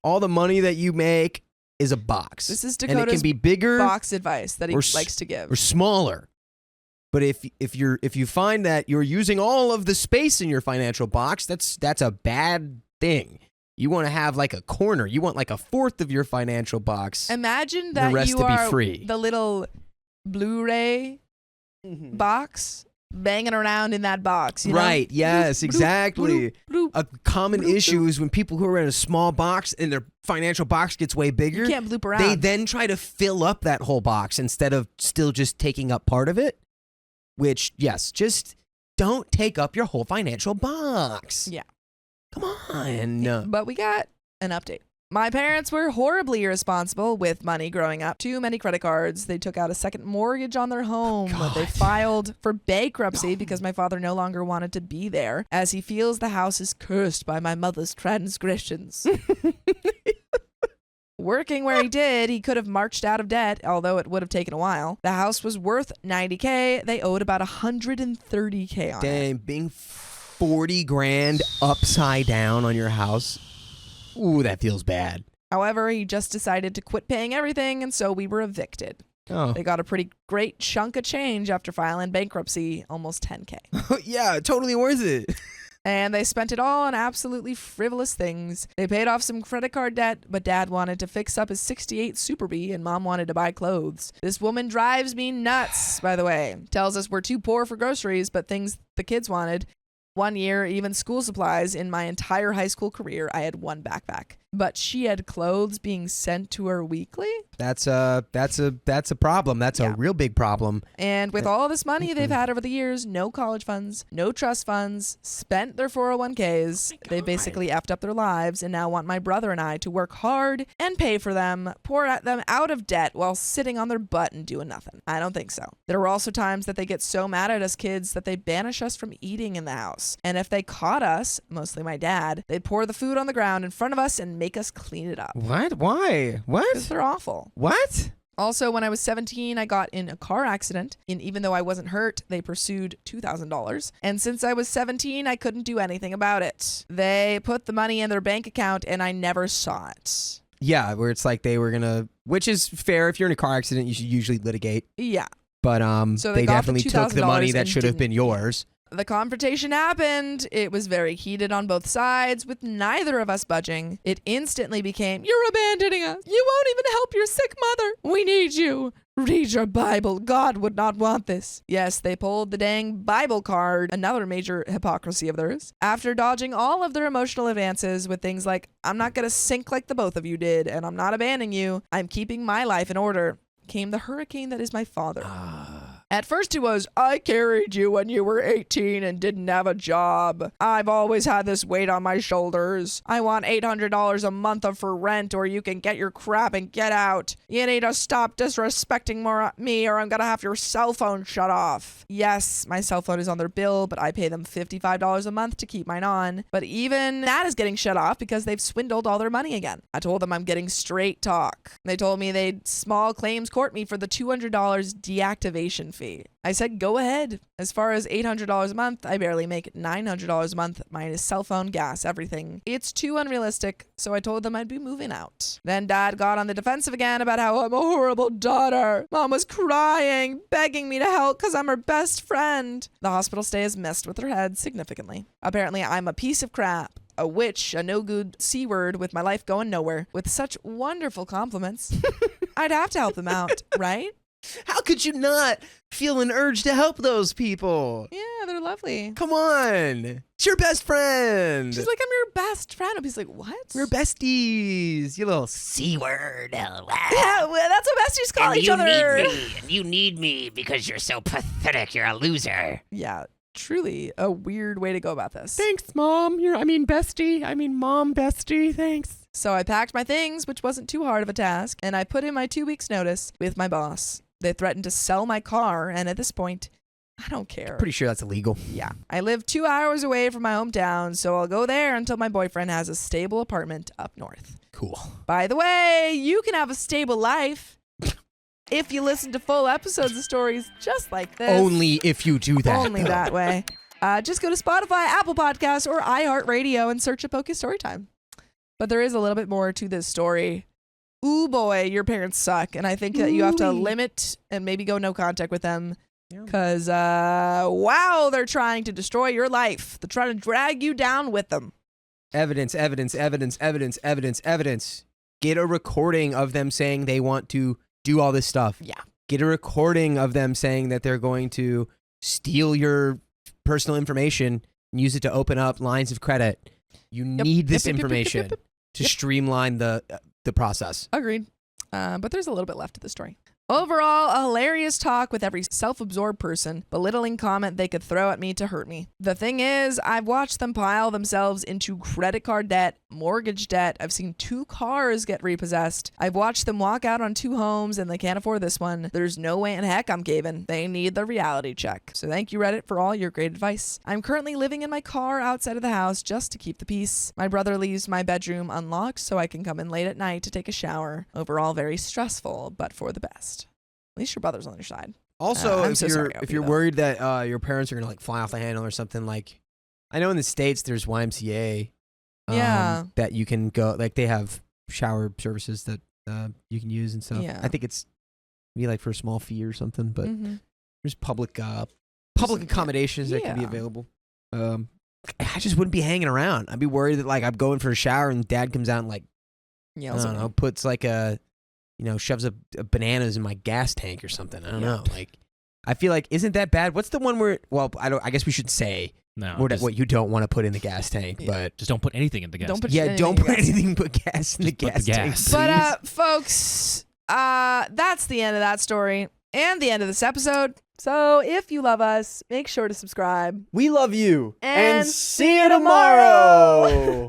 All the money that you make is a box. This is and it Dakota's can be bigger box advice that he or likes to give. or smaller. But if you find that you're using all of the space in your financial box, that's a bad thing. You want to have like a corner. You want like a fourth of your financial box. Imagine that the rest you to be are free. the little Blu-ray box banging around in that box. You know? Right. Yes, Bloop, exactly. bloop, bloop, A common issue is when people who are in a small box and their financial box gets way bigger, You can't bloop around. they then try to fill up that whole box instead of still just taking up part of it, which, yes, just don't take up your whole financial box. Yeah. Come on. But we got an update. My parents were horribly irresponsible with money growing up. Too many credit cards. They took out a second mortgage on their home. They filed for bankruptcy because my father no longer wanted to be there, as he feels the house is cursed by my mother's transgressions. Working where he did, he could have marched out of debt, although it would have taken a while. The house was worth $90K. They owed about $130K on it. Dang, being 40 grand upside down on your house. Ooh, that feels bad. However, he just decided to quit paying everything, and so we were evicted. Oh. They got a pretty great chunk of change after filing bankruptcy, almost $10K. Yeah, totally worth it. And they spent it all on absolutely frivolous things. They paid off some credit card debt, but Dad wanted to fix up his 68 Super Bee and Mom wanted to buy clothes. This woman drives me nuts, by the way. Tells us we're too poor for groceries, but things the kids wanted. One year, even school supplies. In my entire high school career, I had one backpack. But she had clothes being sent to her weekly. That's a problem. That's a real big problem. And with all this money they've had over the years, no college funds, no trust funds, spent their 401ks, they basically effed up their lives and now want my brother and I to work hard and pay for them, pour at them out of debt while sitting on their butt and doing nothing. I don't think so. There were also times that they get so mad at us kids that they banish us from eating in the house. And if they caught us, mostly my dad, they'd pour the food on the ground in front of us and make us clean it up. What? Why? What? Because they're awful. What? Also, when I was 17, I got in a car accident, and even though I wasn't hurt, they pursued $2,000. And since I was 17, I couldn't do anything about it. They put the money in their bank account, and I never saw it. Yeah, where it's like they were gonna, which is fair. If you're in a car accident, you should usually litigate. Yeah. But So they they got the definitely took the money $2,000 that and should have been didn't- yours. The confrontation happened. It was very heated on both sides, with neither of us budging. It instantly became, "You're abandoning us. You won't even help your sick mother. We need you. Read your Bible. God would not want this." Yes, they pulled the dang Bible card, another major hypocrisy of theirs. After dodging all of their emotional advances with things like, "I'm not going to sink like the both of you did, and I'm not abandoning you. I'm keeping my life in order," came the hurricane that is my father. At first it was, "I carried you when you were 18 and didn't have a job. I've always had this weight on my shoulders. I want $800 a month for rent, or you can get your crap and get out. You need to stop disrespecting me or I'm gonna have your cell phone shut off." Yes, my cell phone is on their bill, but I pay them $55 a month to keep mine on. But even that is getting shut off because they've swindled all their money again. I told them I'm getting straight talk. They told me they'd small claims court me for the $200 deactivation fee. I said, go ahead. As far as $800 a month, I barely make $900 a month minus cell phone, gas, everything. It's too unrealistic, so I told them I'd be moving out. Then Dad got on the defensive again about how I'm a horrible daughter. Mom was crying, begging me to help because I'm her best friend. The hospital stay has messed with her head significantly. Apparently, I'm a piece of crap, a witch, a no-good C-word with my life going nowhere. With such wonderful compliments, I'd have to help them out, right? How could you not feel an urge to help those people? Yeah, they're lovely. Come on. It's your best friend. She's like, "I'm your best friend." And he's like, "What?" We're besties. You little C-word. Yeah, well, that's what besties call each other. You need me because you're so pathetic. You're a loser. Yeah, truly a weird way to go about this. Thanks, Mom. Mom bestie. Thanks. So I packed my things, which wasn't too hard of a task, and I put in my 2 weeks notice with my boss. They threatened to sell my car, and at this point, I don't care. Pretty sure that's illegal. Yeah. I live 2 hours away from my hometown, so I'll go there until my boyfriend has a stable apartment up north. Cool. By the way, you can have a stable life if you listen to full episodes of stories just like this. Only if you do that. Only that way. Just go to Spotify, Apple Podcasts, or iHeartRadio and search Apoka Storytime. But there is a little bit more to this story. Ooh boy, your parents suck. And I think that you have to limit and maybe go no contact with them. Because, wow, they're trying to destroy your life. They're trying to drag you down with them. Evidence. Get a recording of them saying they want to do all this stuff. Yeah. Get a recording of them saying that they're going to steal your personal information and use it to open up lines of credit. You need this information to streamline the process. Agreed. But there's a little bit left to the story. Overall, a hilarious talk with every self-absorbed person, belittling comment they could throw at me to hurt me. The thing is, I've watched them pile themselves into credit card debt, mortgage debt. I've seen 2 cars get repossessed. I've watched them walk out on 2 homes and they can't afford this one. There's no way in heck I'm caving. They need the reality check. So thank you, Reddit, for all your great advice. I'm currently living in my car outside of the house just to keep the peace. My brother leaves my bedroom unlocked so I can come in late at night to take a shower. Overall, very stressful, but for the best. At least your brother's on your side. Also, if you're though. worried that your parents are gonna like fly off the handle or something, like I know in the States there's YMCA, Yeah. that you can go, like they have shower services that you can use and stuff. Yeah. I think it's maybe like for a small fee or something, but Mhm. there's public accommodations that can be Yeah. available. I just wouldn't be hanging around. I'd be worried that like I'm going for a shower and Dad comes out and like Yells I at don't me. know, puts like shoves a bananas in my gas tank or something. I don't know. Like, I feel like, isn't that bad? What's the one where? Well, I guess we should say what you don't want to put in the gas tank, but just don't put anything in the gas. Don't put don't put anything but gas in the gas tank. gas. But folks, that's the end of that story and the end of this episode. So if you love us, make sure to subscribe. We love you. And see you tomorrow.